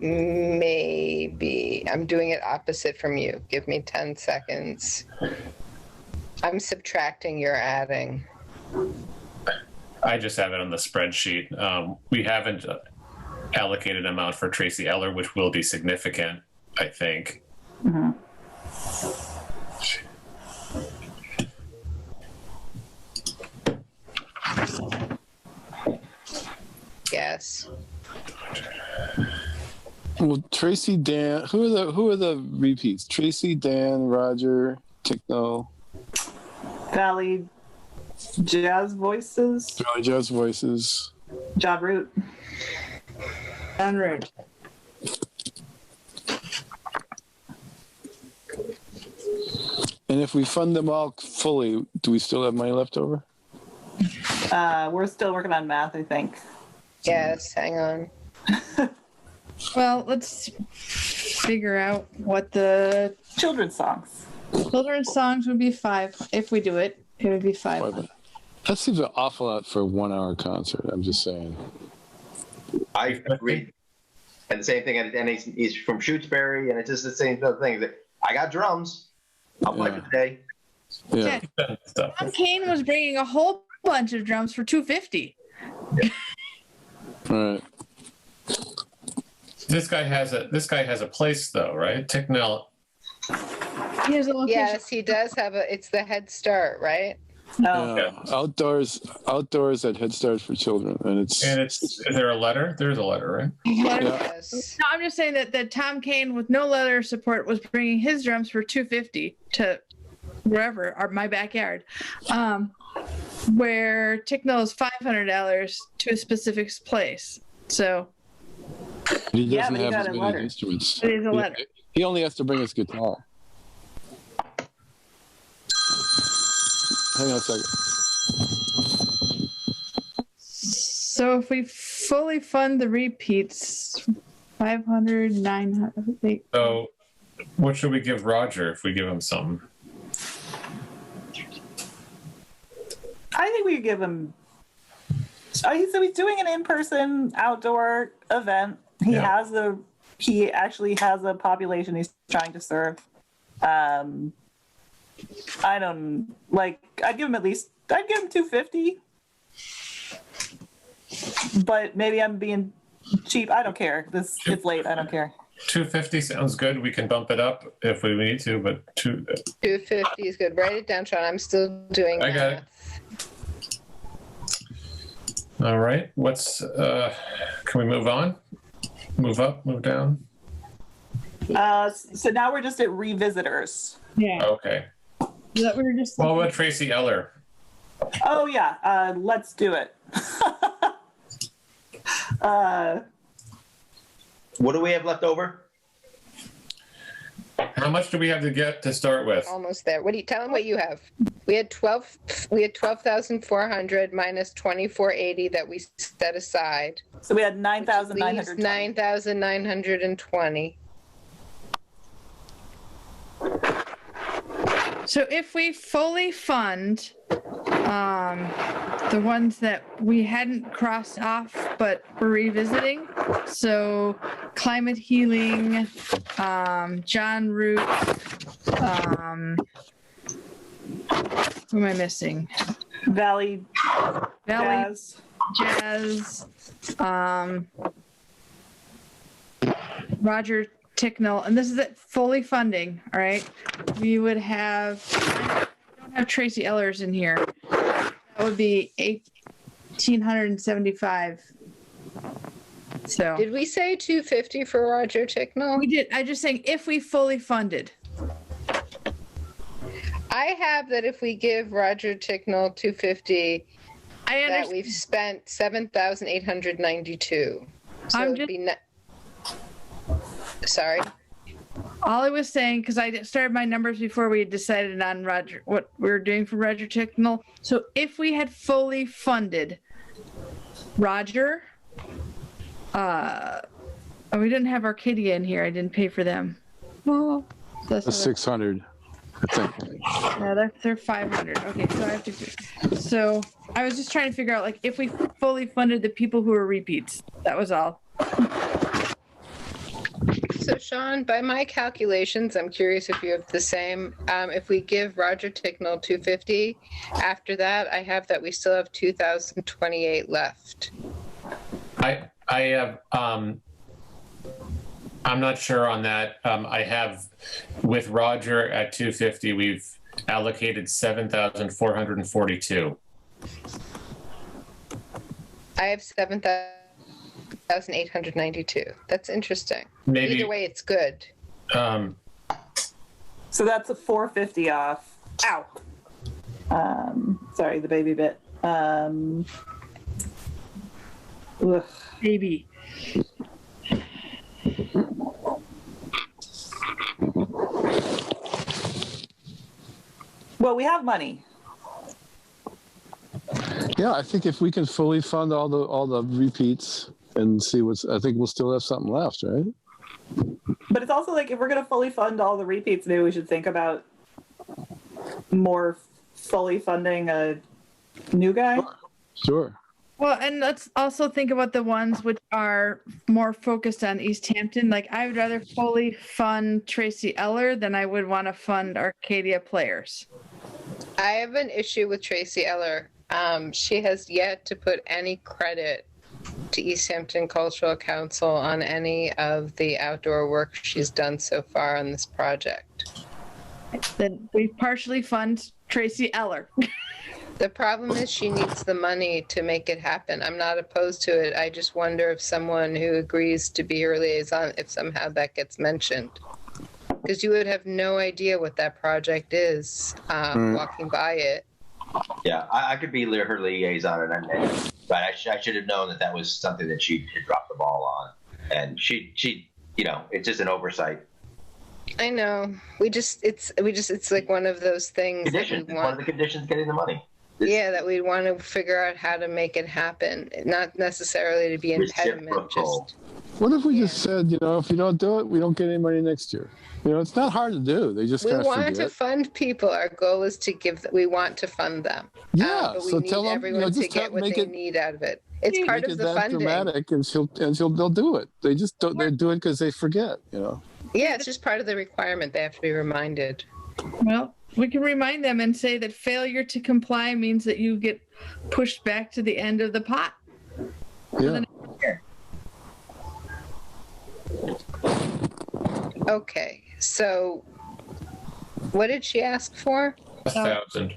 maybe. I'm doing it opposite from you. Give me 10 seconds. I'm subtracting, you're adding. I just have it on the spreadsheet. We haven't allocated amount for Tracy Eller, which will be significant, I think. Yes. Well, Tracy, Dan, who are the repeats? Tracy, Dan, Roger, Ticknell, Valley Jazz Voices, Valley Jazz Voices. John Root. En route. And if we fund them all fully, do we still have money left over? We're still working on math, I think. Yes, hang on. Well, let's figure out what the Children's songs. children's songs would be 5. If we do it, it would be 5. That seems an awful lot for a 1-hour concert. I'm just saying. I agree. And the same thing, and he's from Shutesbury, and it's just the same thing. That I got drums. I'll play for the day. Yeah. Tom Kane was bringing a whole bunch of drums for $250. All right. This guy has a place though, right? Ticknell. He has a location. Yes, he does have it's the Head Start, right? No. Yeah. Outdoors at Head Start for Children, and it's. Is there a letter? There's a letter, right? Yes. No, I'm just saying that Tom Kane, with no letter support, was bringing his drums for $250 to wherever, or my backyard, where Ticknell is $500 to a specific place. So He Yeah, doesn't but he have got as a many letter. instruments. it is a letter. He only has to bring his guitar. Hang on a second. So if we fully fund the repeats, 500, 900. So, what should we give Roger if we give him something? I think we could give him. So he's doing an in-person outdoor event. He actually has a population he's trying to serve. I don't like. I'd give him $250. But maybe I'm being cheap. I don't care. It's late. I don't care. 250 sounds good. We can bump it up if we need to, but 250 is good. Write it down, Sean. I'm still doing I got it. All right. Can we move on? Move up, move down? So now we're just at revisitors. Yeah. Okay. That we were just. Well, what Tracy Eller? Oh yeah, let's do it. What do we have left over? How much do we have to get to start with? Almost there. What do you tell him what you have? We had 12,400 minus 2,480 that we set aside. So we had 9,900. 9,920. So if we fully fund the ones that we hadn't crossed off but we're revisiting, so climate healing, John Root, who am I missing? Valley Jazz, Roger Ticknell, and this is it, fully funding, all right? We would have, I don't have Tracy Ellers in here. That would be 1,875. So Did we say 250 for Roger Ticknell? we did. I just saying if we fully funded. I have that if we give Roger Ticknell 250, I that understand. we've spent 7,892. So I'm it'd just- be sorry. All I was saying, because I started my numbers before we decided on Roger, what we were doing for Roger Ticknell. So if we had fully funded Roger, we didn't have Arcadia in here. I didn't pay for them. Well, That's 600, I think. yeah, they're 500. Okay, so I have to. So I was just trying to figure out, like, if we fully funded the people who are repeats. That was all. So Sean, by my calculations, I'm curious if you have the same. If we give Roger Ticknell 250, after that, I have that we still have 2,028 left. I have, I'm not sure on that. I have, with Roger at 250, we've allocated 7,442. I have 7,892. That's interesting. Maybe- Either way, it's good. So that's a 450 off. Ow. Sorry, the baby bit. Ugh. Baby. Well, we have money. Yeah, I think if we can fully fund all the repeats and see I think we'll still have something left, right? But it's also like, if we're going to fully fund all the repeats, maybe we should think about more fully funding a new guy. Sure. Well, and let's also think about the ones which are more focused on Easthampton. Like, I would rather fully fund Tracy Eller than I would want to fund Arcadia players. I have an issue with Tracy Eller. She has yet to put any credit to Easthampton Cultural Council on any of the outdoor work she's done so far on this project. Then we partially fund Tracy Eller. The problem is she needs the money to make it happen. I'm not opposed to it. I just wonder if someone who agrees to be her liaison, if somehow that gets mentioned. Because you would have no idea what that project is walking by it. Yeah, I could be her liaison, but I should have known that was something that she had dropped the ball on, and she, it's just an oversight. I know. It's like one of those things. Conditions. It's one of the conditions getting the money. Yeah, that we want to figure out how to make it happen, not necessarily to be impediment. Just what if we just said, if you don't do it, we don't get any money next year? It's not hard to do. They just we kind of want forget. to fund people. Our goal is to give. We want to fund them. Yeah, but we so need tell them, everyone to get what they need out of it. It's part make of it the that funding. dramatic, and they'll do it. They just don't. They do it because they forget. Yeah, it's just part of the requirement. They have to be reminded. Well, we can remind them and say that failure to comply means that you get pushed back to the end of the pot. Yeah. Okay, so what did she ask for? 1,000.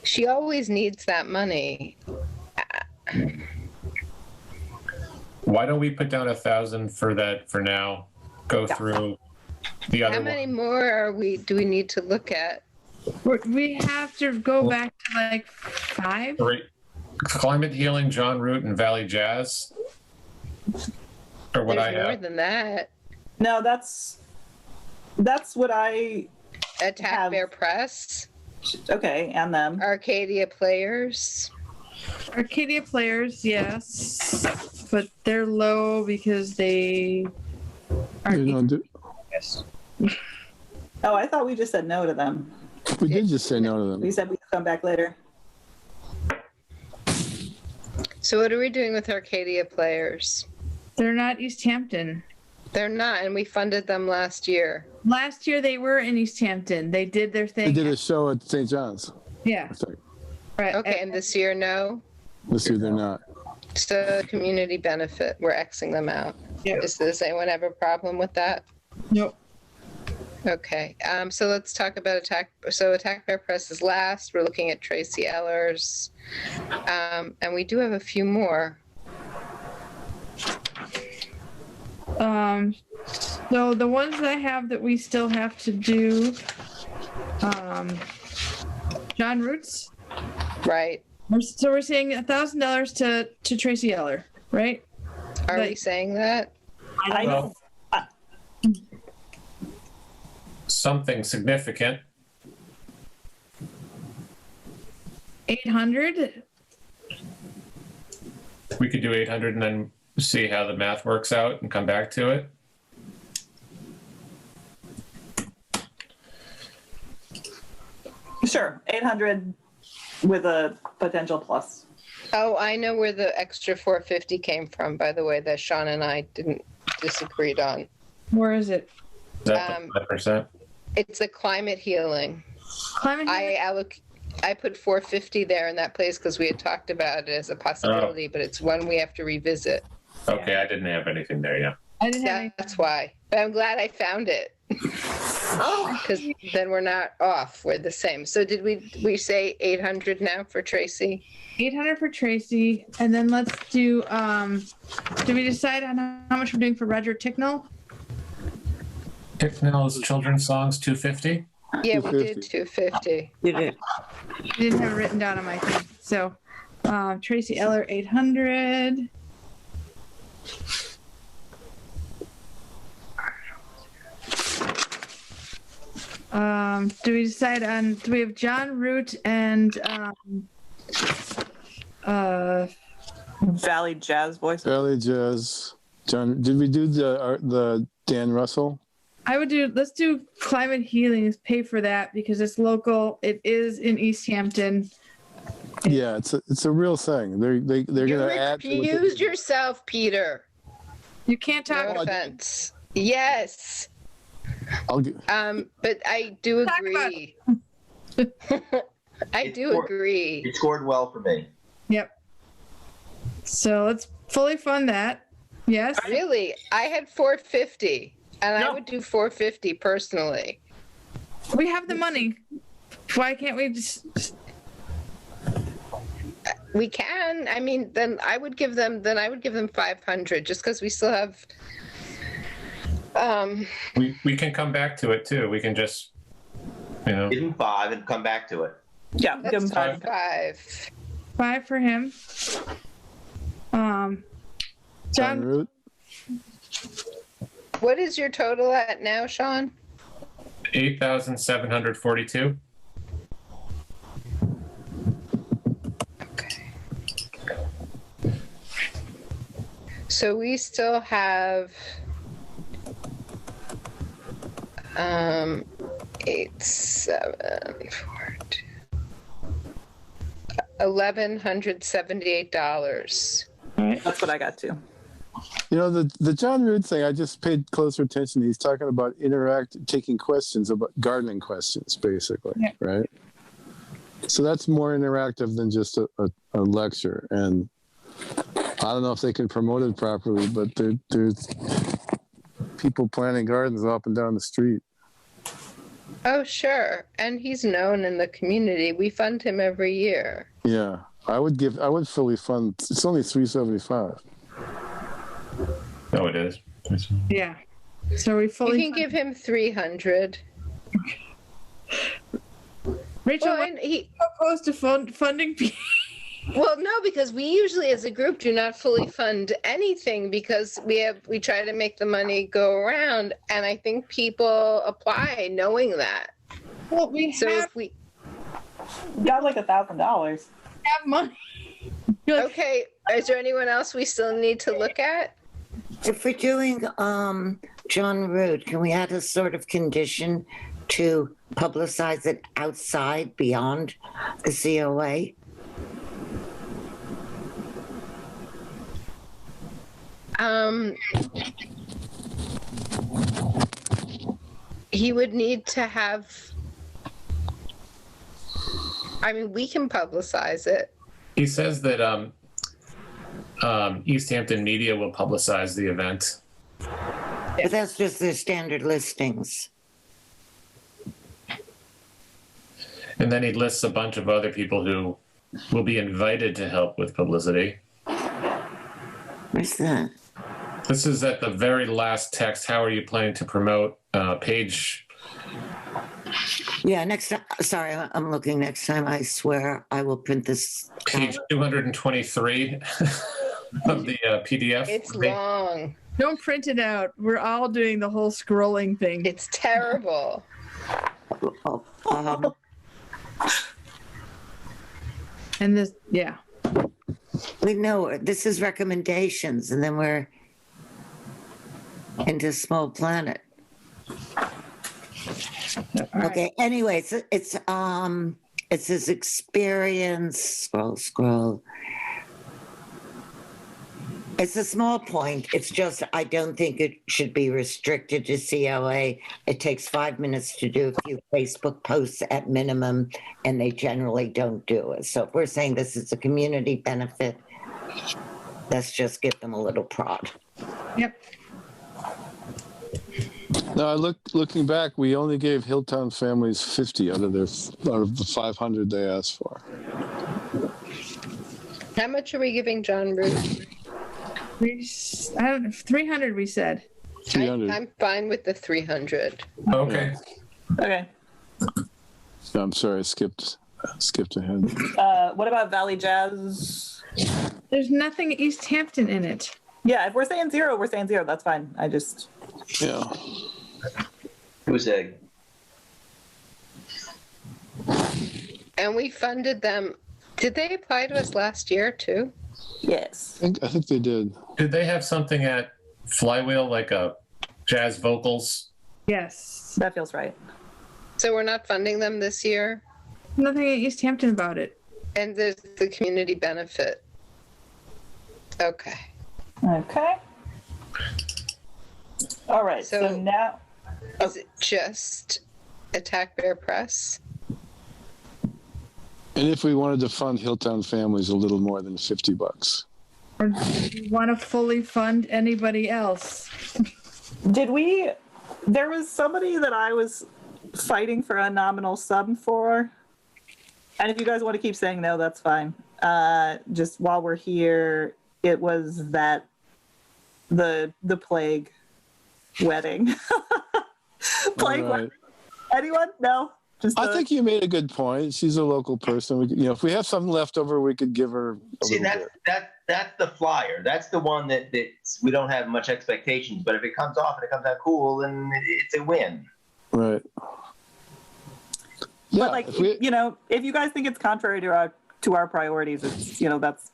She always needs that money. Why don't we put down 1,000 for that for now? Go through the other How many one. more do we need to look at? We have to go back to like 5. 3. Climate Healing, John Root, and Valley Jazz. Or what There's I more have. than that. No, that's what I. Attack Bear Press, Okay, and them. Arcadia Players. Arcadia players, yes, but they're low because they are. They don't do- Oh, I thought we just said no to them. We did just say no to them. We said we'd come back later. So what are we doing with Arcadia Players? They're not Easthampton. They're not, and we funded them last year. Last year they were in Easthampton. They did their thing. They did a show at St. John's. Yeah. I think. Right. Okay, and this year, no? This year they're not. So community benefit, we're Xing them out. Yep. Does anyone have a problem with that? Nope. Okay, so let's talk about Attack. So Attack Bear Press is last. We're looking at Tracy Ellers. And we do have a few more. So the ones that I have that we still have to do, John Roots. Right. So we're saying $1,000 to Tracy Eller, right? Are we Like- saying that? I know. Something significant. 800. We could do 800 and then see how the math works out and come back to it. Sure, 800 with a potential plus. Oh, I know where the extra 450 came from, by the way, that Sean and I didn't disagreed on. Where is it? Is that the 5%? It's the climate healing. Climate I put 450 there in that place because we had talked about it as a possibility, but it's one we have to revisit. Okay, I didn't have anything there, yeah. I didn't have any. That's why. But I'm glad I found it. Because then we're not off. We're the same. So did we say 800 now for Tracy? 800 for Tracy, and then let's do. Did we decide on how much we're doing for Roger Ticknell? Ticknell's children's songs, 250. Yeah, we did 250. You did. I didn't have it written down on my thing. So, Tracy Eller, 800. Do we decide on? Do we have John Root and Valley Jazz Voices. Valley Jazz. John, did we do the Dan Russell? I would do. Let's do Climate Healing. Pay for that because it's local. It is in Easthampton. Yeah, it's a real thing. They're You gonna add. excused yourself, Peter. You can't talk. No offense. Yes. I'll get, But I do Talk about agree. I do agree. It scored well for me. Yep. So let's fully fund that. Yes. Really, I had 450, and I No. would do 450 personally. We have the money. Why can't we just? We can. I mean, then I would give them 500, just because we still have. We can come back to it too. We can just, Give him 5 and come back to it. Yeah, give them Let's time. do 5. 5 for him. John John, Root. What is your total at now, Sean? 8,742. Okay. So we still have 8, 7, 4, 2, $1,178. That's what I got too. You know, the John Root thing, I just paid closer attention. He's talking about taking questions about gardening questions, basically, Yeah. right? So that's more interactive than just a lecture. And I don't know if they can promote it properly, but there's people planting gardens up and down the street. Oh, sure. And he's known in the community. We fund him every year. Yeah, I would fully fund. It's only $375. Oh, it is. yeah. So we You fully. can give him 300. Rachel, Well, what and he, opposed to funding? well, no, because we usually, as a group, do not fully fund anything because we try to make the money go around, and I think people apply knowing that. Well, we So have if we Got like $1,000. money. You're like, okay, is there anyone else we still need to look at? If we're doing John Root, can we add a sort of condition to publicize it outside, beyond the COA? He would need to have. I mean, we can publicize it. He says that Easthampton Media will publicize the event. But that's just their standard listings. And then he lists a bunch of other people who will be invited to help with publicity. Where's that? This is at the very last text. How are you planning to promote? Page Yeah, next time, sorry, I'm looking next time. I swear I will print this. Page 223 of the PDF. It's long. Don't print it out. We're all doing the whole scrolling thing. It's terrible. Oh, And this, yeah. we know this is recommendations, and then we're into Small Planet. Okay. Anyways, it's his experience. Scroll. It's a small point. It's just I don't think it should be restricted to CLA. It takes 5 minutes to do a few Facebook posts at minimum, and they generally don't do it. So if we're saying this is a community benefit, let's just give them a little prod. Yep. No, looking back, we only gave Hilltown families 50 out of the 500 they asked for. How much are we giving John Root? 300 we said. 300. I'm fine with the 300. Okay. Okay. No, I'm sorry, I skipped ahead. What about Valley Jazz? There's nothing Easthampton in it. Yeah, if we're saying 0, we're saying 0. That's fine. I just. Yeah. Who's a And we funded them. Did they apply to us last year too? Yes. I think they did. Did they have something at Flywheel, like a jazz vocals? Yes. That feels right. So we're not funding them this year? Nothing in Easthampton about it. And there's the community benefit. Okay. Okay. All right. So So- now. Is it just Attack Bear Press? And if we wanted to fund Hilltown families a little more than $50. Or do you want to fully fund anybody else? Did we? There was somebody that I was fighting for a nominal sum for. And if you guys want to keep saying no, that's fine. Just while we're here, it was that the plague wedding. Plague All right. wedding. Anyone? No. Just I think you made a good point. She's a local person. We, if we have something left over, we could give her a see little bit. that's the flyer. That's the one that we don't have much expectations. But if it comes off and it comes out cool, then it's a win. Right. Yeah, But like, if we- if you guys think it's contrary to our priorities, it's that's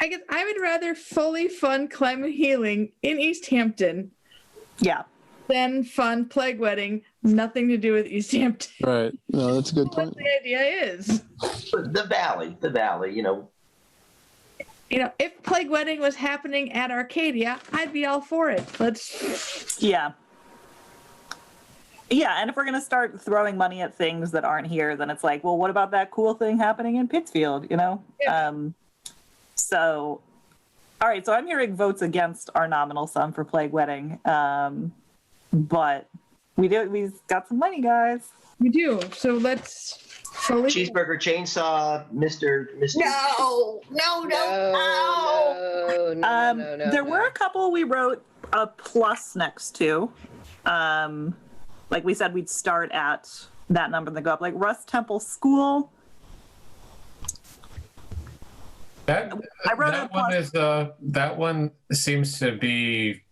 I guess I would rather fully fund climate healing in Easthampton yeah. than fund plague wedding. Nothing to do with Easthampton. Right. No, that's a good What point. the idea is. The valley. If plague wedding was happening at Arcadia, I'd be all for it. Yeah. Yeah, and if we're gonna start throwing money at things that aren't here, then it's like, well, what about that cool thing happening in Pittsfield? Yeah. So, all right. So I'm hearing votes against our nominal sum for plague wedding, but we've got some money, guys. We do. So let's fully. Cheeseburger chainsaw, Mr. No. There were a couple we wrote a plus next to. Like we said, we'd start at that number and then go up. Like Russ Temple School. That one seems to be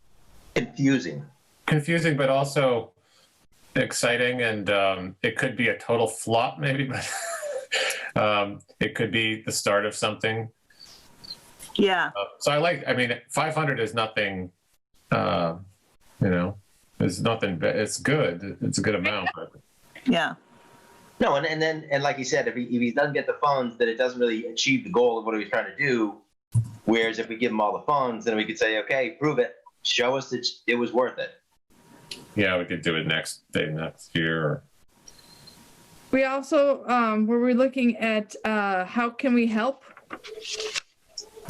confusing, but also exciting, and it could be a total flop, maybe, but it could be the start of something. Yeah. So 500 is nothing. It's nothing. It's good. It's a good amount. But. Yeah. No, and like you said, if he doesn't get the funds, then it doesn't really achieve the goal of what he was trying to do. Whereas if we give him all the funds, then we could say, okay, prove it, show us that it was worth it. Yeah, we could do it next year. We also were we looking at how can we help?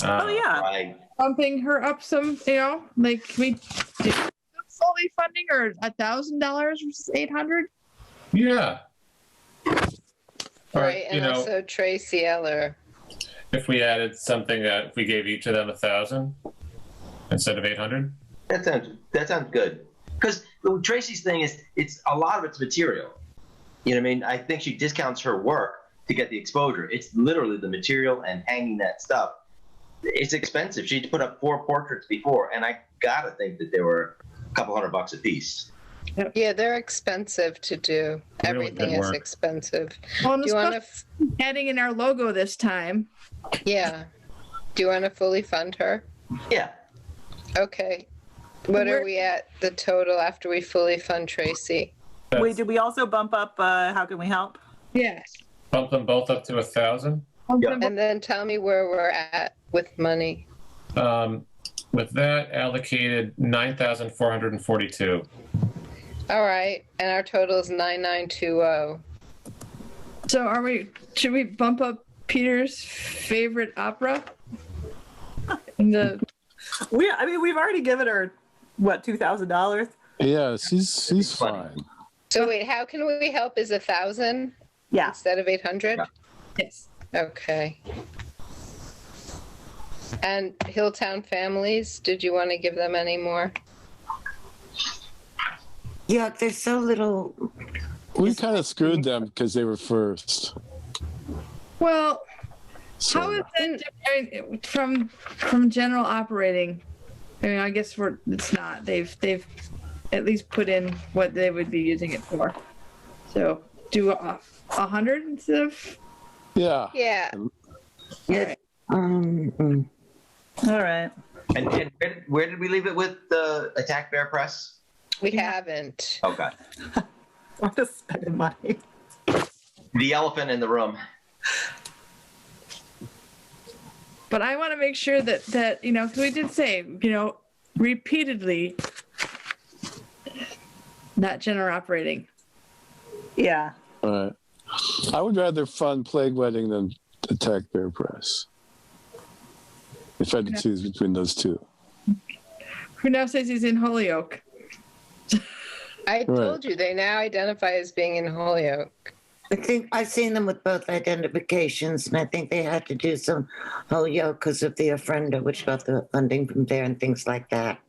Oh yeah. Right. Bumping her up some, like can we do fully funding or $1,000 versus 800? Yeah. Right, and also Tracy Eller. If we added something if we gave each of them 1,000 instead of 800. That sounds good. Because Tracy's thing is, it's a lot of it's material. You know what I mean? I think she discounts her work to get the exposure. It's literally the material and hanging that stuff. It's expensive. She put up 4 portraits before, and I gotta think that they were a couple $100 a piece. Yeah, they're expensive to do. Really Everything good is work. expensive. Well, Do you want to? adding in our logo this time. Yeah. Do you want to fully fund her? Yeah. Okay. What are we at the total after we fully fund Tracy? Wait, did we also bump up How Can We Help? Yes. Bump them both up to 1,000. Yep. And then tell me where we're at with money. With that allocated 9,442. All right. And our total is 9920. So should we bump up Peter's favorite opera? We've already given her what, $2,000? Yeah, she's fine. So wait, How Can We Help is 1,000 Yeah. instead of 800? Yeah. Yes. Okay. And Hilltown Families, did you want to give them any more? Yeah, there's so little. We kind of screwed them because they were first. Well, So, how is that different from general operating? I mean, I guess it's not. They've at least put in what they would be using it for. So do 100 instead of. yeah. Yeah. All right. And where did we leave it with the Attack Bear Press? We haven't. Okay. I'm just spending money. The elephant in the room. But I want to make sure that 'cause we did say, repeatedly, not general operating. Yeah. All right. I would rather fund Plague Wedding than Attack Bear Press. If I had to choose between those two. Who now says he's in Holyoke? I told you, they now identify as being in Holyoke. I think I've seen them with both identifications, and I think they had to do some Holyoke because of the Ofrenda, which got the funding from there and things like that.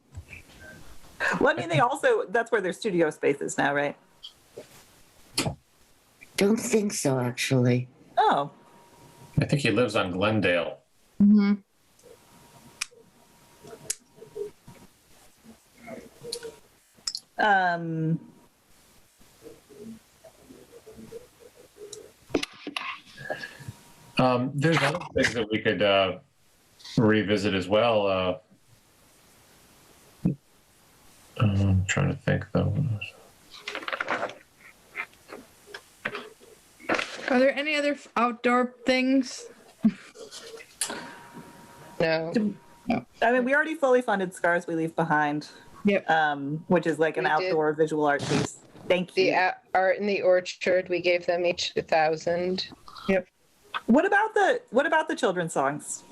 Well, I mean, that's where their studio space is now, right? Don't think so, actually. Oh. I think he lives on Glendale. Mm-hmm. There's other things that we could revisit as well. I'm trying to think though. Are there any other outdoor things? No. I mean, we already fully funded Scars We Leave Behind. Yep. Which is like an We did. outdoor visual art piece. Thank you. The Art in the Orchard, we gave them each 1,000. Yep. What about the children's songs?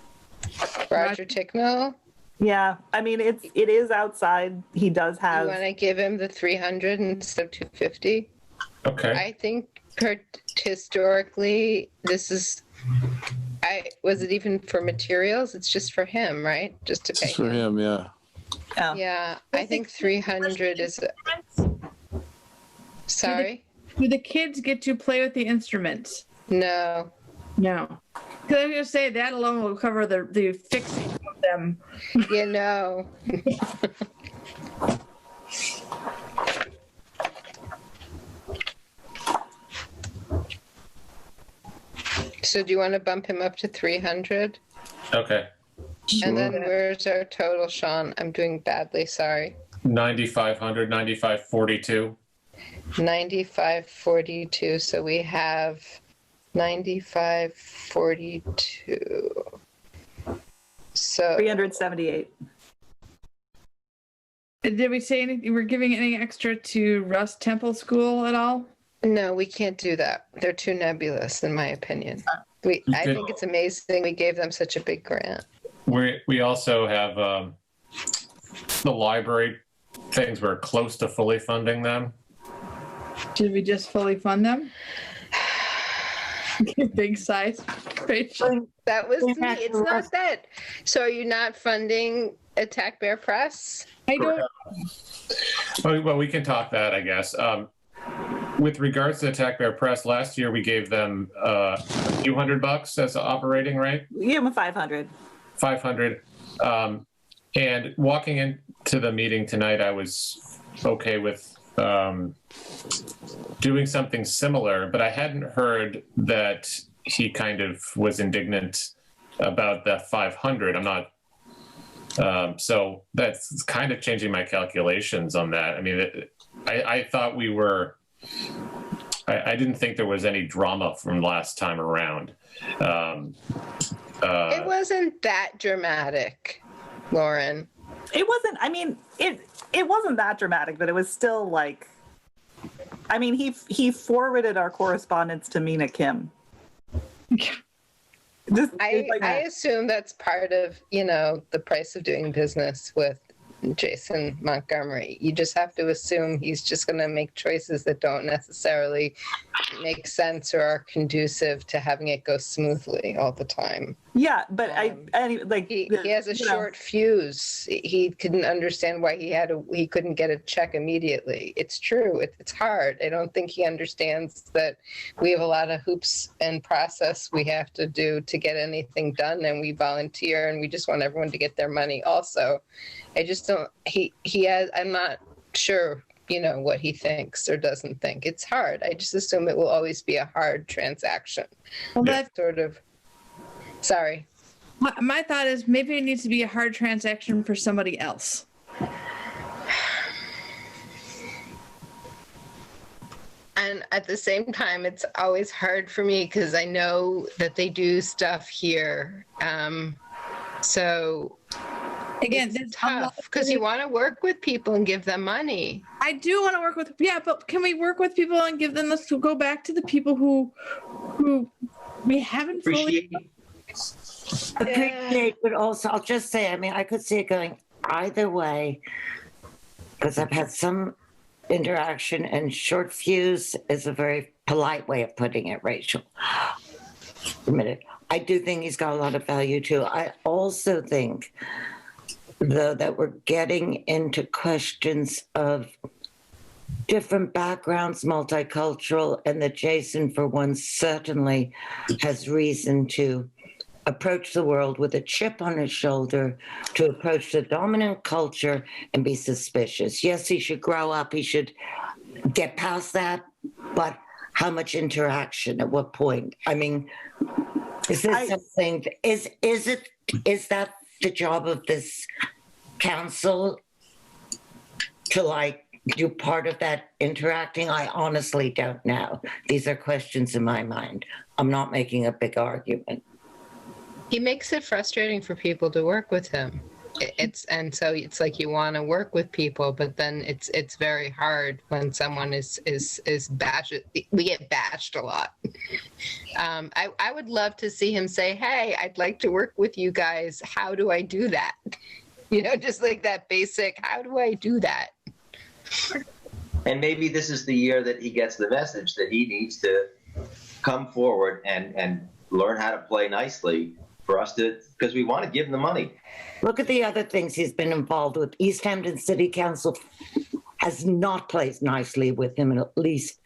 Roger Ticknell, Yeah, I mean it is outside. He does you have. want to give him the 300 instead of 250? Okay. I think historically, this is. Was it even for materials? It's just for him, right? Just to pay. Just for him, yeah. Oh. Yeah, I think 300 is. Sorry. Do the kids get to play with the instruments? No. No. Because I was going to say that alone will cover the fixing of them. You know. So do you want to bump him up to 300? Okay. And then where's our total, Sean? I'm doing badly, sorry. 9,500, 9,542. 9542. So we have 9542. So 378. Did we say anything? We're giving any extra to Russ Temple School at all? no, we can't do that. They're too nebulous, in my opinion. I think it's amazing we gave them such a big grant. We also have the library things. We're close to fully funding them. Should we just fully fund them? Big size, Rachel. That was me. It's not that. So are you not funding Attack Bear Press? I don't. Well, we can talk that, I guess. with regards to Attack Bear Press, last year we gave them a few $100 as operating, right? We gave them 500. 500. And walking into the meeting tonight, I was okay with doing something similar, but I hadn't heard that he kind of was indignant about the 500. I'm not. So that's kind of changing my calculations on that. I mean, I thought we were. I didn't think there was any drama from last time around. It wasn't that dramatic, Lauren. It wasn't. I mean, it wasn't that dramatic, but it was still like. I mean, he forwarded our correspondence to Mina Kim. I assume that's part of, the price of doing business with Jason Montgomery. You just have to assume he's just going to make choices that don't necessarily make sense or are conducive to having it go smoothly all the time. Yeah, but he has a short fuse. He couldn't understand why he couldn't get a check immediately. It's true. It's hard. I don't think he understands that we have a lot of hoops and process we have to do to get anything done, and we volunteer, and we just want everyone to get their money also. I just don't, I'm not sure, what he thinks or doesn't think. It's hard. I just assume it will always be a hard transaction. Well, that's sort of, sorry. My thought is maybe it needs to be a hard transaction for somebody else. And at the same time, it's always hard for me because I know that they do stuff here. So again, it's tough because you want to work with people and give them money. I do want to work with, but can we work with people and give them this to go back to the people who we haven't fully appreciate, but also I'll just say, I could see it going either way because I've had some interaction, and short fuse is a very polite way of putting it, Rachel. Admit it. I do think he's got a lot of value too. I also think, though, that we're getting into questions of different backgrounds, multicultural, and that Jason, for one, certainly has reason to approach the world with a chip on his shoulder, to approach the dominant culture and be suspicious. Yes, he should grow up. He should get past that. But how much interaction? At what point? I mean, is this something? Is that the job of this council to do part of that interacting? I honestly don't know. These are questions in my mind. I'm not making a big argument. He makes it frustrating for people to work with him. So it's like you want to work with people, but then it's very hard when someone is bashed. We get bashed a lot. I would love to see him say, "Hey, I'd like to work with you guys. How do I do that?" Just like that basic, how do I do that? And maybe this is the year that he gets the message that he needs to come forward and learn how to play nicely for us to, because we want to give him the money. Look at the other things he's been involved with. Easthampton City Council has not played nicely with him, at least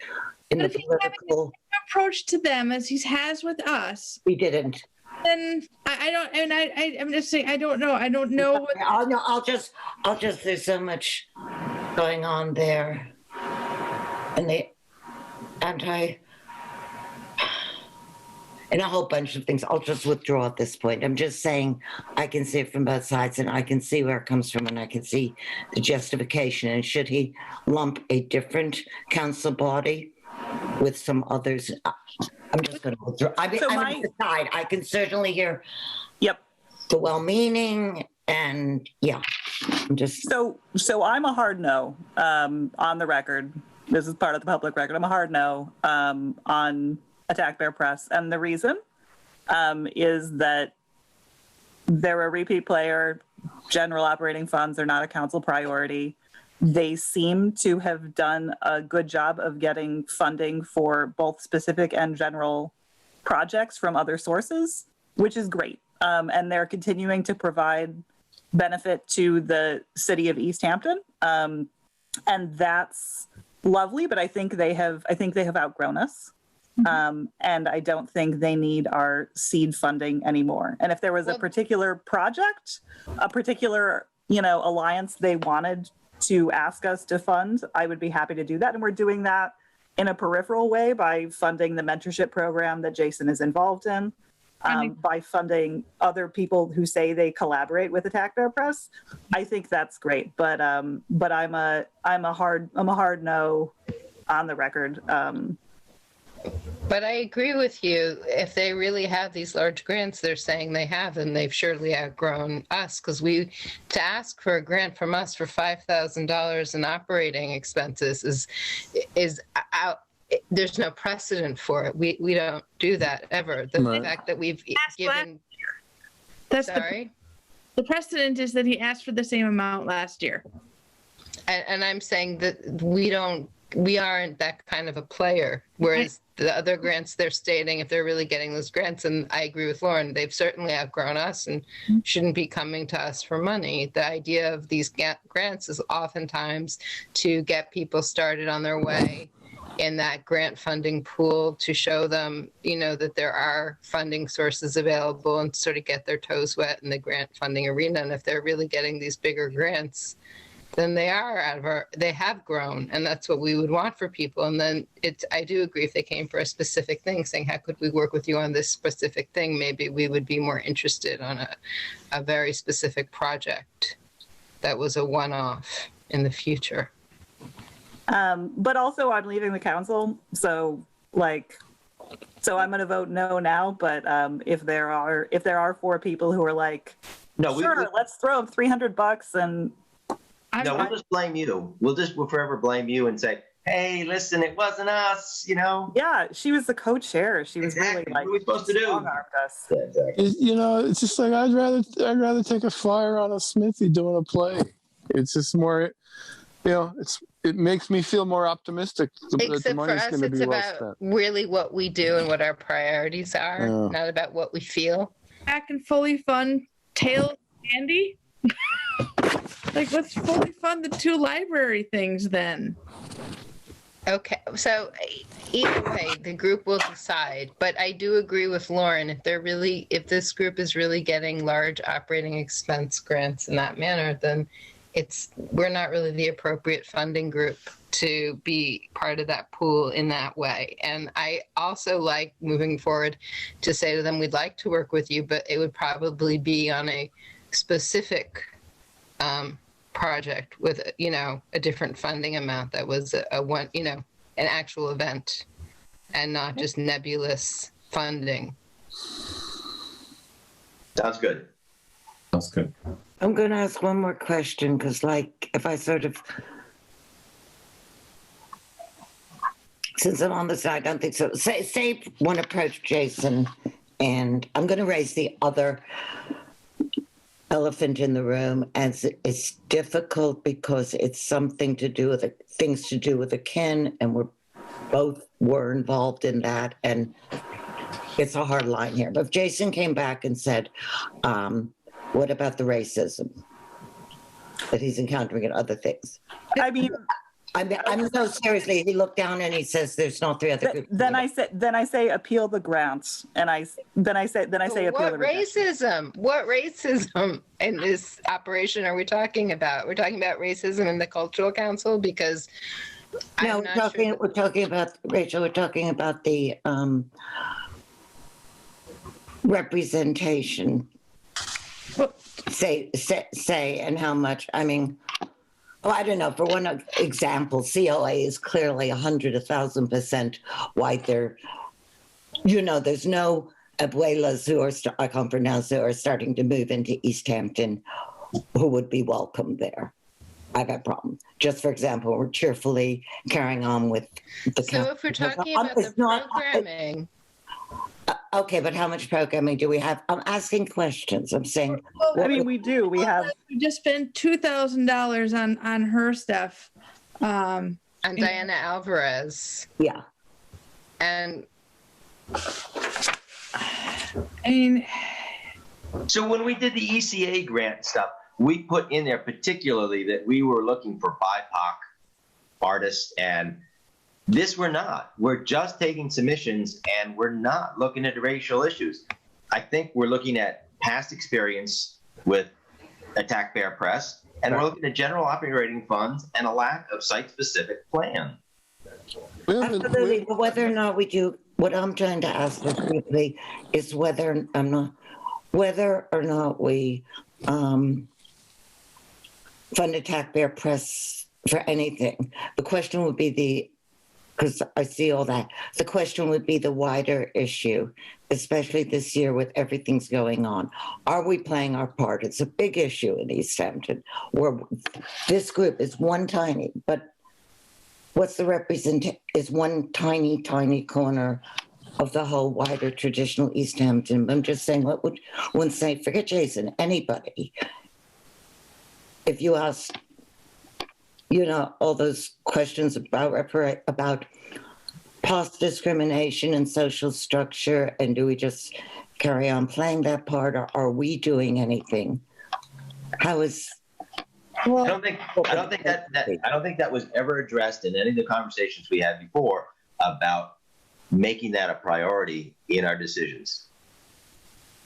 in the political approach to them as he has with us. He didn't. Then I don't, and I'm just saying, I don't know. I don't know. I'll just, there's so much going on there. And and a whole bunch of things. I'll just withdraw at this point. I'm just saying I can see it from both sides, and I can see where it comes from, and I can see the justification. And should he lump a different council body with some others? I'm just going to withdraw. I'm on the side. I can certainly hear the well-meaning, and I'm just... So I'm a hard no on the record. This is part of the public record. I'm a hard no on Attack Bear Press. And the reason is that they're a repeat player. General operating funds are not a council priority. They seem to have done a good job of getting funding for both specific and general projects from other sources, which is great. And they're continuing to provide benefit to the city of Easthampton. And that's lovely, but I think they have outgrown us. And I don't think they need our seed funding anymore. And if there was a particular project, a particular, alliance they wanted to ask us to fund, I would be happy to do that. And we're doing that in a peripheral way by funding the mentorship program that Jason is involved in, by funding other people who say they collaborate with Attack Bear Press. I think that's great, but I'm a hard no on the record. But I agree with you. If they really have these large grants they're saying they have, then they've surely outgrown us, because to ask for a grant from us for $5,000 in operating expenses is out. There's no precedent for it. We don't do that ever. The fact that we've given. Sorry? The precedent is that he asked for the same amount last year. And I'm saying that we aren't that kind of a player, whereas the other grants they're stating, if they're really getting those grants, and I agree with Lauren, they've certainly outgrown us and shouldn't be coming to us for money. The idea of these grants is oftentimes to get people started on their way in that grant funding pool, to show them, that there are funding sources available and sort of get their toes wet in the grant funding arena. And if they're really getting these bigger grants, then they have grown, and that's what we would want for people. And then I do agree, if they came for a specific thing, saying, how could we work with you on this specific thing? Maybe we would be more interested on a very specific project that was a one-off in the future. But also I'm leaving the council. So I'm going to vote no now. But if there are 4 people who are like, no, sure, let's throw them $300 and. We'll just blame you. We'll forever blame you and say, hey, listen, it wasn't us, Yeah, she was the co-chair. She was really like, what are we supposed to do? Us. Yeah, exactly. It's just like I'd rather take a flyer on a Smithy doing a play. It's just more, it makes me feel more optimistic that the money's going to be well spent. It's about really what we do and what our priorities are, not about what we feel. I can fully fund Tails Candy. Let's fully fund the 2 library things then. Okay, so either way, the group will decide. But I do agree with Lauren. If this group is really getting large operating expense grants in that manner, then we're not really the appropriate funding group to be part of that pool in that way. And I also like, moving forward, to say to them, we'd like to work with you, but it would probably be on a specific project with a different funding amount that was an actual event, and not just nebulous funding. Sounds good. I'm going to ask one more question, because if I since I'm on the side, I don't think so. Say one approach, Jason, and I'm going to raise the other elephant in the room, as it's difficult because it's something to do with things to do with a kin, and we're both involved in that, and it's a hard line here. But if Jason came back and said, what about the racism that he's encountering and other things? I'm so seriously. He looked down and he says, "There's no 3 other groups." Then I say appeal the grants, and I say appeal the racism. What racism in this operation are we talking about? We're talking about racism in the Cultural Council, because we're talking about Rachel. We're talking about the representation. Say, and how much. I mean. Oh, I don't know. For one example, COA is clearly 1,000% white. There's no abuelas who are starting to move into Easthampton who would be welcome there. I've had problems. Just for example, we're cheerfully carrying on with the. So if we're talking about the programming. Okay, but how much programming do we have? I'm asking questions. I'm saying. We do. We just spent $2,000 on her stuff. On Diana Alvarez. Yeah. And. So when we did the ECA grant stuff, we put in there particularly that we were looking for BIPOC artists, and this we're not. We're just taking submissions, and we're not looking at racial issues. I think we're looking at past experience with a taxpayer press, and we're looking at general operating funds and a lack of site-specific plan. Absolutely, but whether or not we do, what I'm trying to ask specifically is whether or not we fund a taxpayer press for anything. The question would be because I see all that. The question would be the wider issue, especially this year with everything's going on. Are we playing our part? It's a big issue in Easthampton, where this group is one tiny, but what's the representation? Is one tiny, tiny corner of the whole wider traditional Easthampton. I'm just saying, what would one say? Forget Jason, anybody. If you ask, all those questions about past discrimination and social structure, and do we just carry on playing that part, or are we doing anything? How is? Well, I don't think that was ever addressed in any of the conversations we had before about making that a priority in our decisions.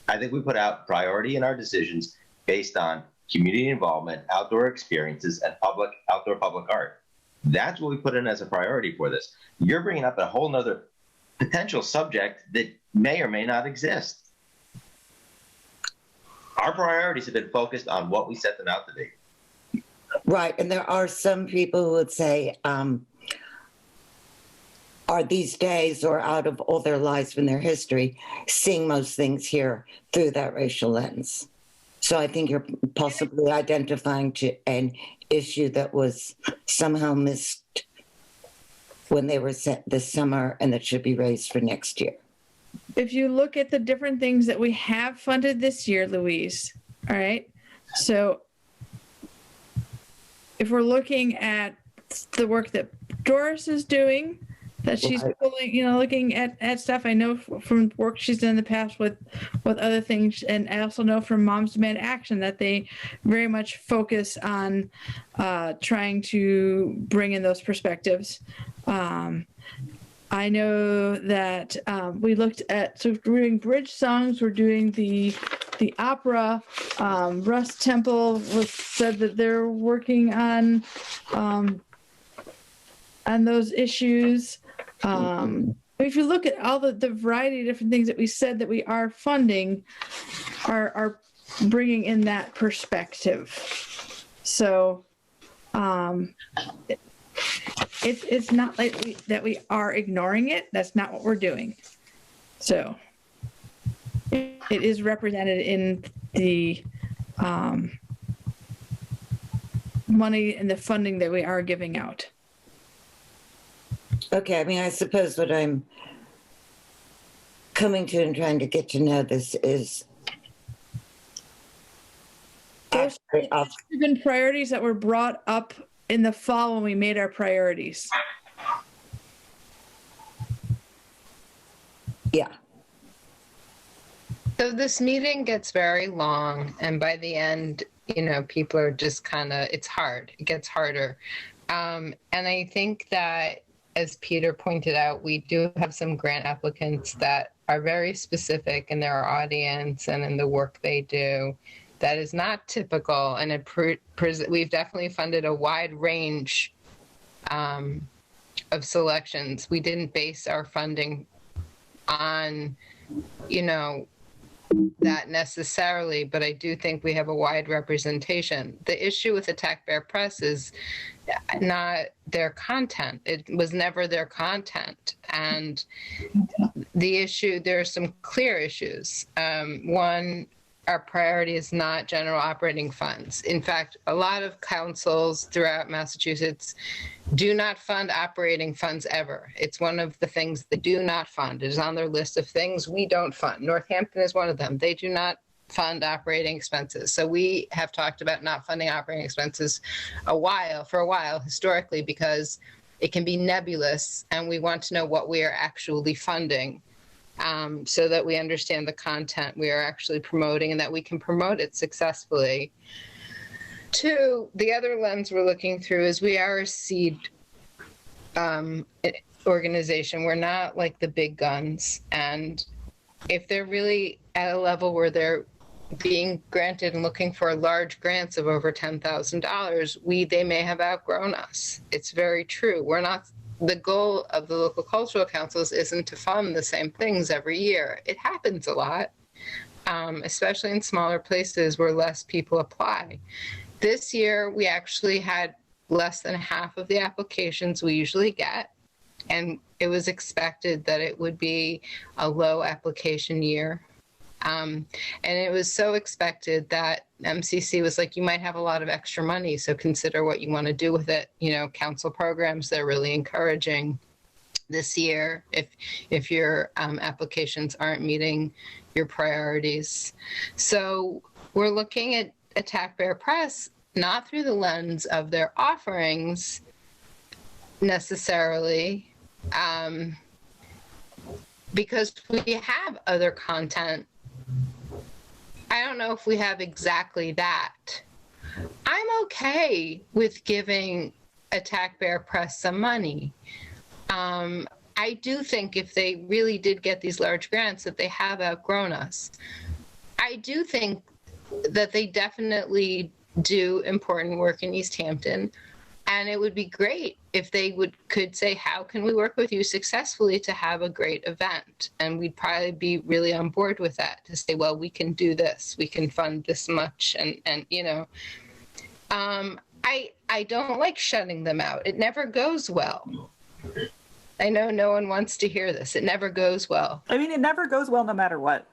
I think we put out priority in our decisions based on community involvement, outdoor experiences, and outdoor public art. That's what we put in as a priority for this. You're bringing up a whole nother potential subject that may or may not exist. Our priorities have been focused on what we set them out to be. Right, and there are some people who would say, are these days or out of all their lives from their history, seeing most things here through that racial lens. So I think you're possibly identifying to an issue that was somehow missed when they were set this summer and that should be raised for next year. If you look at the different things that we have funded this year, Louise, all right? So if we're looking at the work that Doris is doing, that she's pulling, looking at stuff. I know from work she's done in the past with other things, and I also know from Moms Demand Action that they very much focus on trying to bring in those perspectives. I know that we looked at, so we're doing bridge songs, we're doing the opera. Russ Temple said that they're working on those issues. If you look at all the variety of different things that we said that we are funding, are bringing in that perspective. So it's not like that we are ignoring it. That's not what we're doing. So it is represented in the money and the funding that we are giving out. Okay, I mean, I suppose what I'm coming to and trying to get to know this is those have been priorities that were brought up in the fall when we made our priorities. Yeah. So this meeting gets very long, and by the end, people are just it's hard. It gets harder. And I think that, as Peter pointed out, we do have some grant applicants that are very specific in their audience and in the work they do. That is not typical, and we've definitely funded a wide range of selections. We didn't base our funding on, that necessarily, but I do think we have a wide representation. The issue with the taxpayer press is not their content. It was never their content. And the issue, there are some clear issues. One, our priority is not general operating funds. In fact, a lot of councils throughout Massachusetts do not fund operating funds ever. It's one of the things they do not fund. It is on their list of things we don't fund. Northampton is one of them. They do not fund operating expenses. So we have talked about not funding operating expenses for a while historically, because it can be nebulous and we want to know what we are actually funding. So that we understand the content we are actually promoting and that we can promote it successfully. Two, the other lens we're looking through is we are a seed organization. We're not like the big guns. And if they're really at a level where they're being granted and looking for large grants of over $10,000, they may have outgrown us. It's very true. We're not, the goal of the local cultural councils isn't to fund the same things every year. It happens a lot, especially in smaller places where less people apply. This year, we actually had less than half of the applications we usually get. And it was expected that it would be a low application year. And it was so expected that MCC was like, you might have a lot of extra money, so consider what you want to do with it. You know, council programs, they're really encouraging this year if your applications aren't meeting your priorities. So we're looking at Attack Bear Press, not through the lens of their offerings necessarily, because we have other content. I don't know if we have exactly that. I'm okay with giving Attack Bear Press some money. I do think if they really did get these large grants that they have outgrown us. I do think that they definitely do important work in Easthampton. And it would be great if they could say, how can we work with you successfully to have a great event? And we'd probably be really on board with that, to say, well, we can do this, we can fund this much. And you know, I don't like shutting them out. It never goes well. I know no one wants to hear this. It never goes well. I mean, it never goes well no matter what.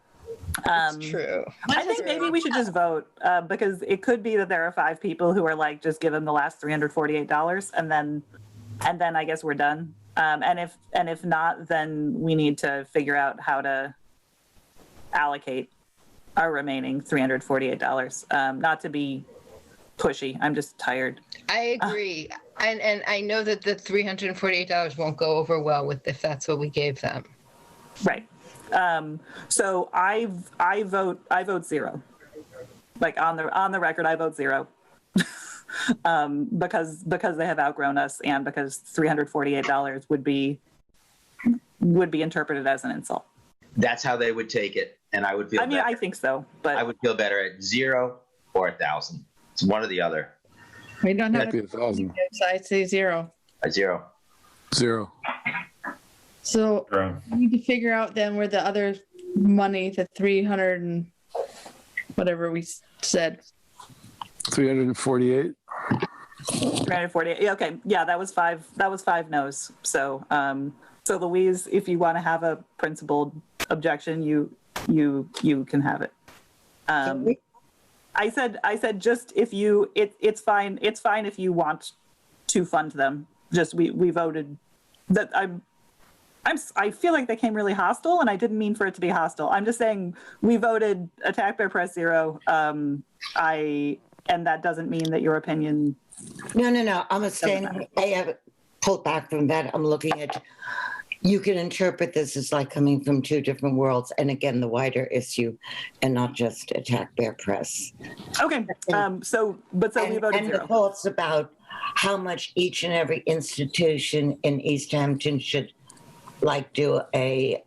It's true. I think maybe we should just vote because it could be that there are 5 people who are like, just give them the last $348 and then I guess we're done. And if not, then we need to figure out how to allocate our remaining $348. Not to be pushy, I'm just tired. I agree. And I know that the $348 won't go over well with if that's what we gave them. Right. So I vote 0. Like on the record, I vote 0. because they have outgrown us and because $348 would be interpreted as an insult. That's how they would take it, and I would feel. I mean, better. I think so, but I would feel better at 0 or 1,000. It's one or the other. We don't have Might be 1,000. so I'd say 0. At 0. 0. So we need to figure out then where the other money, the 300 and whatever we said. 348. 348. Yeah, okay. Yeah, that was 5 no's. So so Louise, if you want to have a principled objection, you can have it. I said just if you it's fine if you want to fund them. Just we voted that I feel like they came really hostile, and I didn't mean for it to be hostile. I'm just saying we voted Attack Bear Press 0. And that doesn't mean that your opinion. No. I'm saying I have pulled back from that. I'm looking at. You can interpret this as like coming from 2 different worlds, and again, the wider issue, and not just Attack Bear Press. Okay. So we voted and 0. the thoughts about how much each and every institution in Easthampton should like do a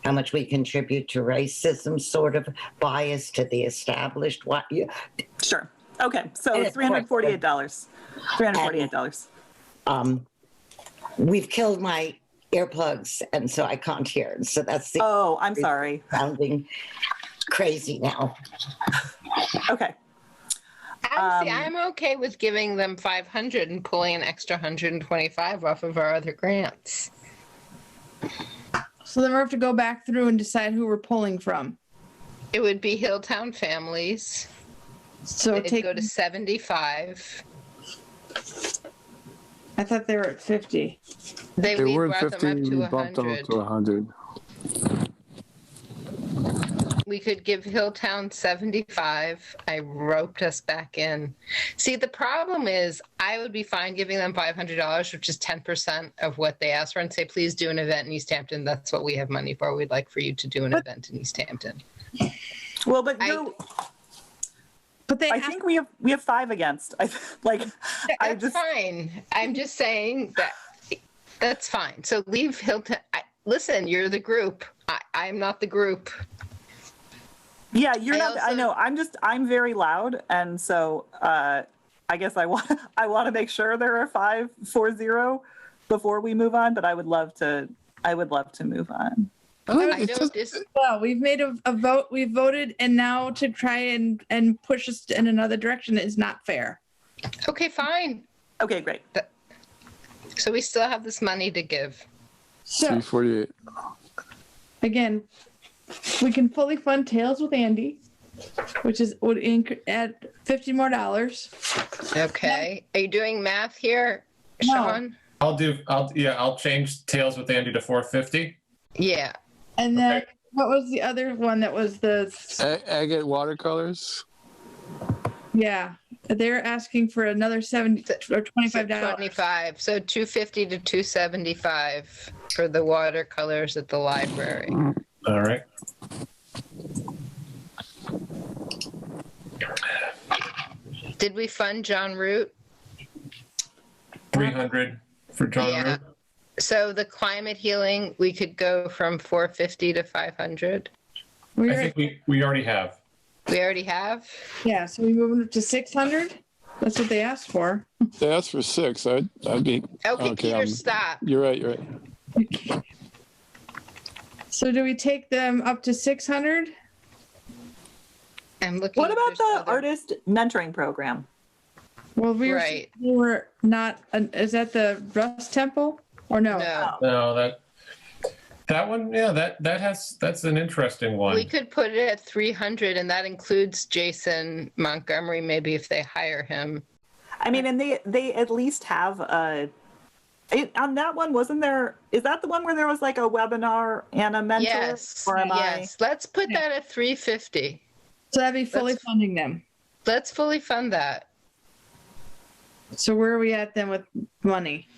how much we contribute to racism sort of bias to the established Sure. Okay. So $348. $348. We've killed my earplugs, and so I can't hear. So that's the I'm sorry. Sounding crazy now. Okay. I'm okay with giving them 500 and pulling an extra 125 off of our other grants. So then we have to go back through and decide who we're pulling from. It would be Hilltown Families. So It'd go to 75. I thought they were at 50. They We were at brought 50. them up to We bumped them up 100. to 100. We could give Hilltown 75. I roped us back in. See, the problem is I would be fine giving them $500, which is 10% of what they asked for, and say, please do an event in Easthampton. That's what we have money for. We'd like for you to do an event in Easthampton. Well, but But I think we have 5 against. That's fine. I'm just saying that That's fine. So leave Hilton. Listen, you're the group. I'm not the group. Yeah, you're I not. I also- know. I'm very loud, and so I guess I want to make sure there are 540 before we move on. But I would love to move on. I don't Well, we've made a vote. We've voted, and now to try and push us in another direction is not fair. Okay, fine. Okay, great. So we still have this money to give. So 348. again, we can fully fund Tales with Andy, which would add $50 more. Okay. Are you doing math here, No. Sean? I'll change Tails with Andy to 450. Yeah. And then Okay. what was the other one that was the Agate watercolors. yeah. They're asking for another $70 or $25. 25. So 250 to 275 for the watercolors at the library. All right. Did we fund John Root? 300 for John Yeah. Root. So the climate healing, we could go from 450 to 500. We're I think we already have. We already have? yeah, so we moving it to 600. That's what they asked for. They asked for 6. I'd be. Okay, Peter, stop. You're right. You're right. So do we take them up to 600? I'm looking. What if about there's the other- artist mentoring program? Well, Right. we were not. Is that the Rust Temple or no? No. No, that one. Yeah, that's an interesting one. We could put it at 300, and that includes Jason Montgomery, maybe if they hire him. I mean, and they at least have on that one, wasn't there? Is that the one where there was like a webinar and a mentor? Yes. Or am Yes. Let's put that at 350. So that'd be fully That's- funding them. Let's fully fund that. So where are we at then with money?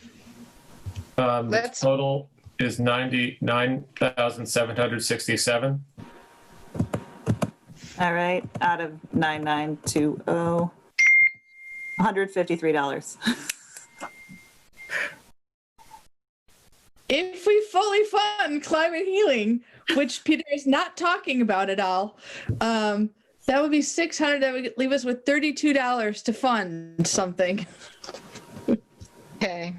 The Let's- total is 99,767. All right, out of 9920, $153. If we fully fund climate healing, which Peter is not talking about at all, that would be 600. That would leave us with $32 to fund something. Okay.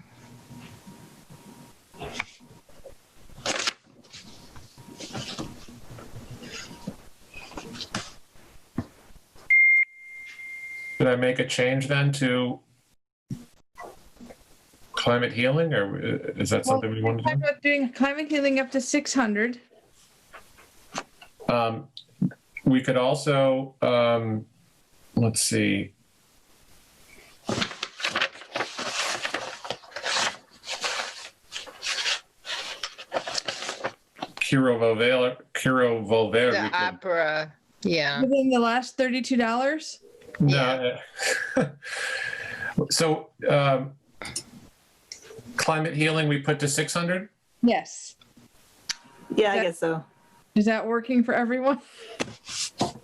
Did I make a change then to climate healing, or is that something we want to Talk do? about doing climate healing up to 600. We could also, let's see. Kiro Volver. The opera. Yeah. Within the last $32? No. So, climate healing, we put to 600? Yes. Yeah, I guess so. Is that working for everyone?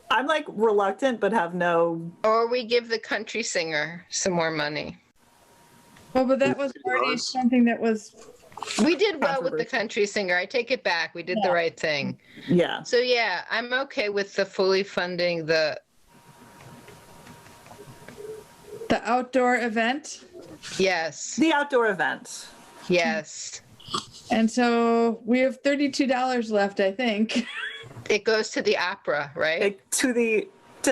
I'm like reluctant, but have no. Or we give the country singer some more money. Well, but that was already something that was, We did well with the Controversial. country singer. I take it back. We did the Yeah. right thing. Yeah. So yeah, I'm okay with the fully funding the, outdoor event. yes, The outdoor event. yes. And so we have $32 left, I think. It goes to the opera, right? To the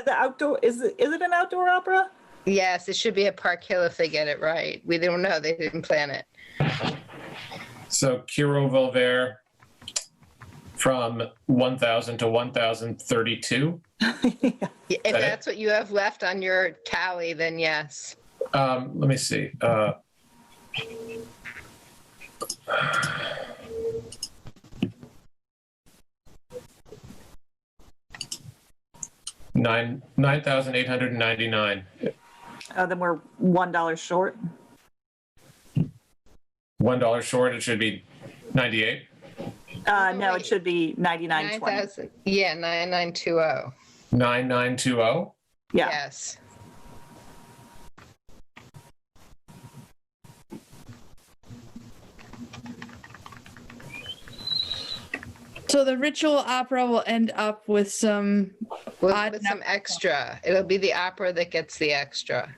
outdoor. Is it an outdoor opera? Yes, it should be at Park Hill if they get it right. We don't know. They didn't plan it. So Kiro Volver from 1,000 to 1,032. If that's what you have left on your tally, then yes. Let me see. $9,899. Then we're $1 short. $1 short. It should be 98. No, it should be 99.20. 9,000. Yeah, 9920. 9920. Yeah. Yes. So the ritual opera will end up with some odd With some extra. It'll be the opera that gets the extra.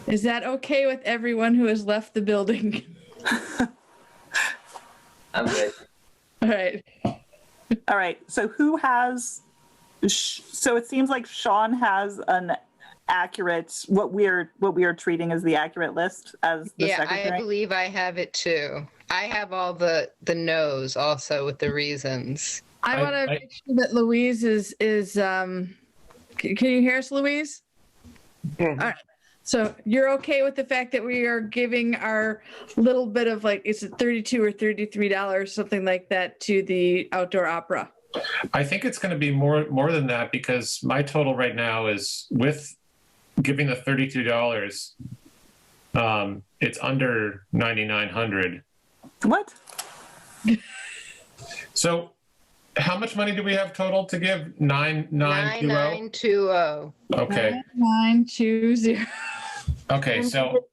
Is that okay with everyone who has left the building? I'm good. All right. All right. So who has? So it seems like Sean has an accurate what we are treating as the accurate list as the Yeah, secretary. I believe I have it too. I have all the no's also with the reasons. I want to make sure that Louise is can you hear us, Louise? Yeah. All right. So you're okay with the fact that we are giving our little bit of like, is it $32 or $33, something like that, to the outdoor opera? I think it's going to be more than that, because my total right now is, with giving the $32, it's under 9,900. What? So how much money do we have total to give? 9,920? 9920. Okay. 920. Okay. So,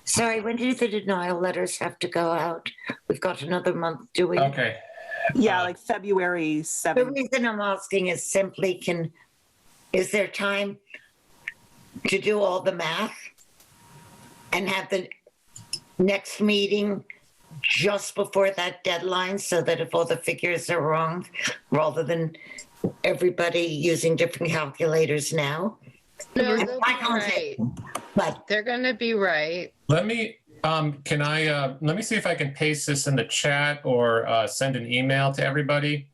Sorry, when do the denial letters have to go out? We've got another month, do we? okay. Yeah, like February The 7th. reason I'm asking is simply, is there time to do all the math and have the next meeting just before that deadline, so that if all the figures are wrong, rather than everybody using different calculators now? No, And they'll I be don't right. think- But They're going to be right. Let me, let me see if I can paste this in the chat or send an email to everybody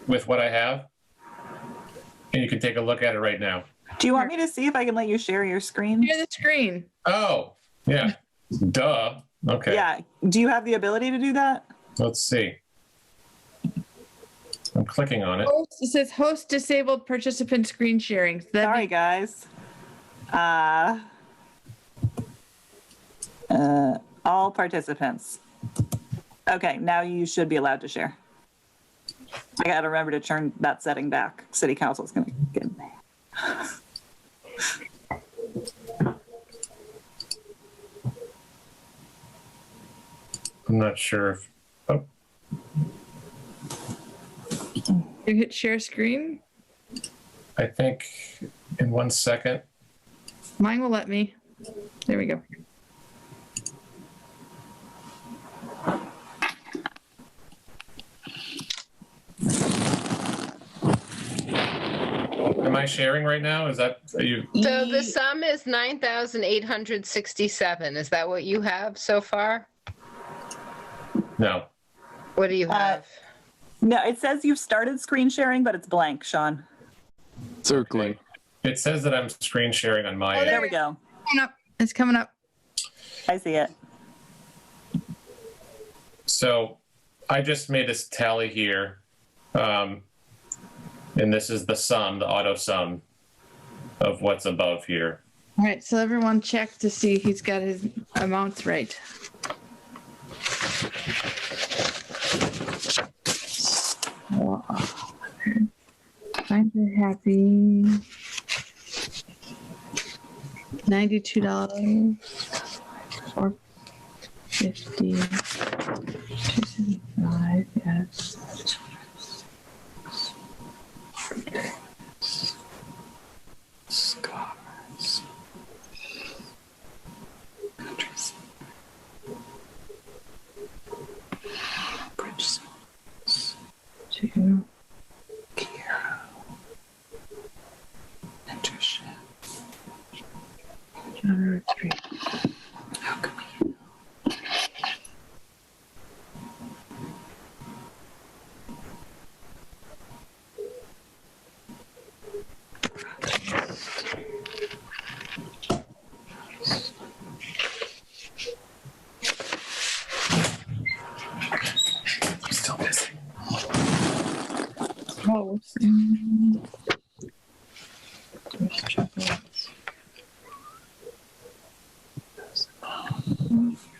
with what I have. And you can take a look at it right now. Do you want me to see if I can let you share your screen? Share the screen. Oh, yeah. Duh. Okay. Yeah. Do you have the ability to do that? Let's see. I'm clicking on it. It says host disabled participant screen sharing. So that'd Sorry, be- guys. All participants. Okay, now you should be allowed to share. I gotta remember to turn that setting back. City Council's gonna get me. I'm not sure if. Oh, You hit share screen. I think in 1 second. Mine will let me. There we go. Am I sharing right now? Is that, are you? So the sum is 9,867. Is that what you have so far? No. What do you have? No, it says you've started screen sharing, but it's blank, Sean. Circling. It says that I'm screen sharing on my There end. we go. Coming up. It's coming up. I see it. So I just made this tally here. And this is the sum, the auto sum of what's above here. All right. So everyone check to see he's got his amounts right. I'm very happy. $92. $4.50. $2.75. Yes. Scars. Bridge Two. Kiro. Mentorship. Genre 3. How can we? I'm still missing. Oh, there's chocolates.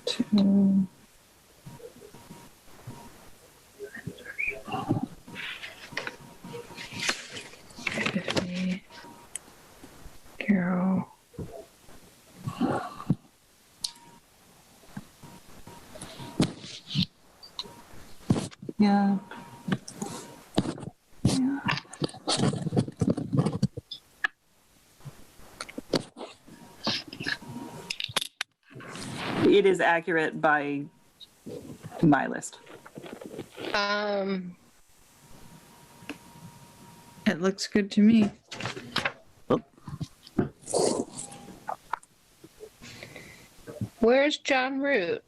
Two. $50. Carol. Yeah. Yeah. It is accurate by my list. It looks good to me. Where's John Root?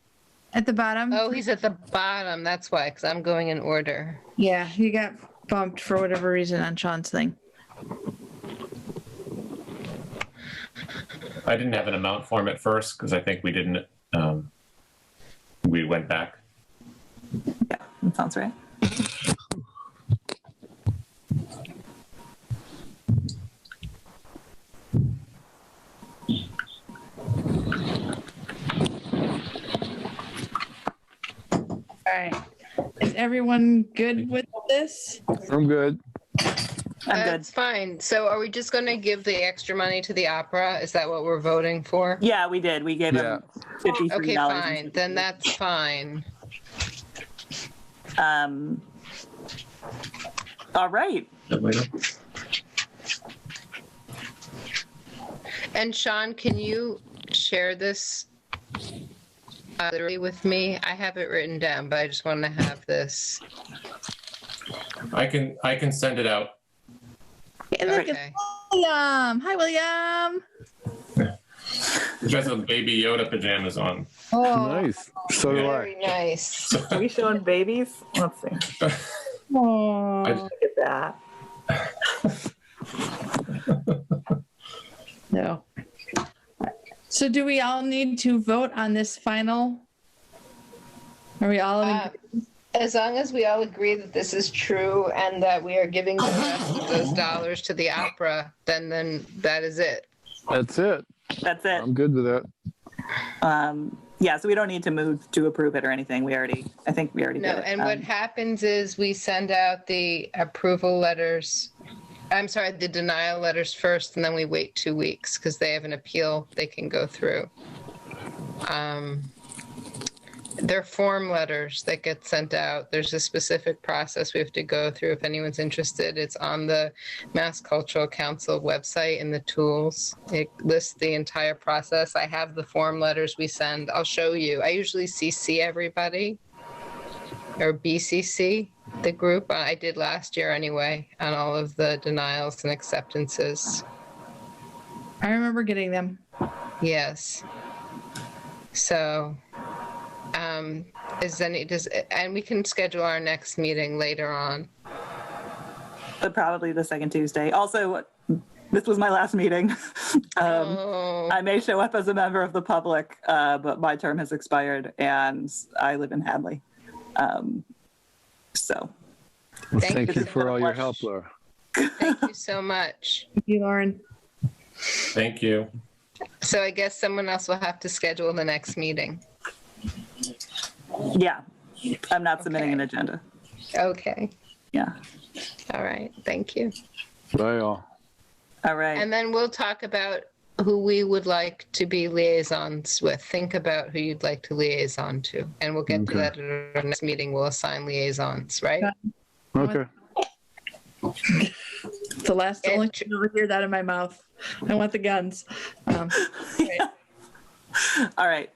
At the bottom. Oh, he's at the bottom. That's why, because I'm going in order. Yeah, he got bumped for whatever reason on Sean's thing. I didn't have an amount for him at first because I think we didn't. We went back. Yeah, that sounds right. All right. Is everyone good with this? I'm good. I'm good. It's fine. So are we just going to give the extra money to the opera? Is that what we're voting for? Yeah, we did. We gave him $53. Okay, fine. Then that's fine. All right. And Sean, can you share this with me? I have it written down, but I just want to have this. I can send it out. Hey, look Okay. at William. Hi, William. He has some Baby Yoda pajamas on. Oh, Nice. So do I. Very nice. Are we showing babies? Let's see. oh. Look at that. No. So do we all need to vote on this final? Are we all in? As long as we all agree that this is true and that we are giving the rest of those dollars to the opera, then that is it. That's it. That's it. I'm good with that. Yeah, so we don't need to move to approve it or anything. I think we already No, did it. and what happens is we send out the approval letters. I'm sorry, the denial letters first, and then we wait 2 weeks because they have an appeal they can go through. They're form letters that get sent out. There's a specific process we have to go through. If anyone's interested, it's on the Mass Cultural Council website in the tools. It lists the entire process. I have the form letters we send. I'll show you. I usually CC everybody or BCC the group. I did last year anyway on all of the denials and acceptances. I remember getting them. Yes. So, and we can schedule our next meeting later on. But probably the second Tuesday. Also, this was my last meeting. I may show up as a member of the public, but my term has expired and I live in Hadley. So. Well, thank you for all your help, Laura. Thank you so much. Thank you, Lauren. Thank you. So I guess someone else will have to schedule the next meeting. Yeah, I'm not submitting an agenda. Okay. Yeah. All right. Thank you. Bye, all. All right. And then we'll talk about who we would like to be liaisons with. Think about who you'd like to liaison to. And we'll get to that at our next meeting. We'll assign liaisons, right? Okay. It's the last only time you'll hear that in my mouth. I want the guns. Yeah. All right.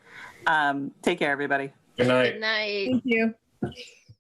Take care, everybody. Good night. Good night. Thank you.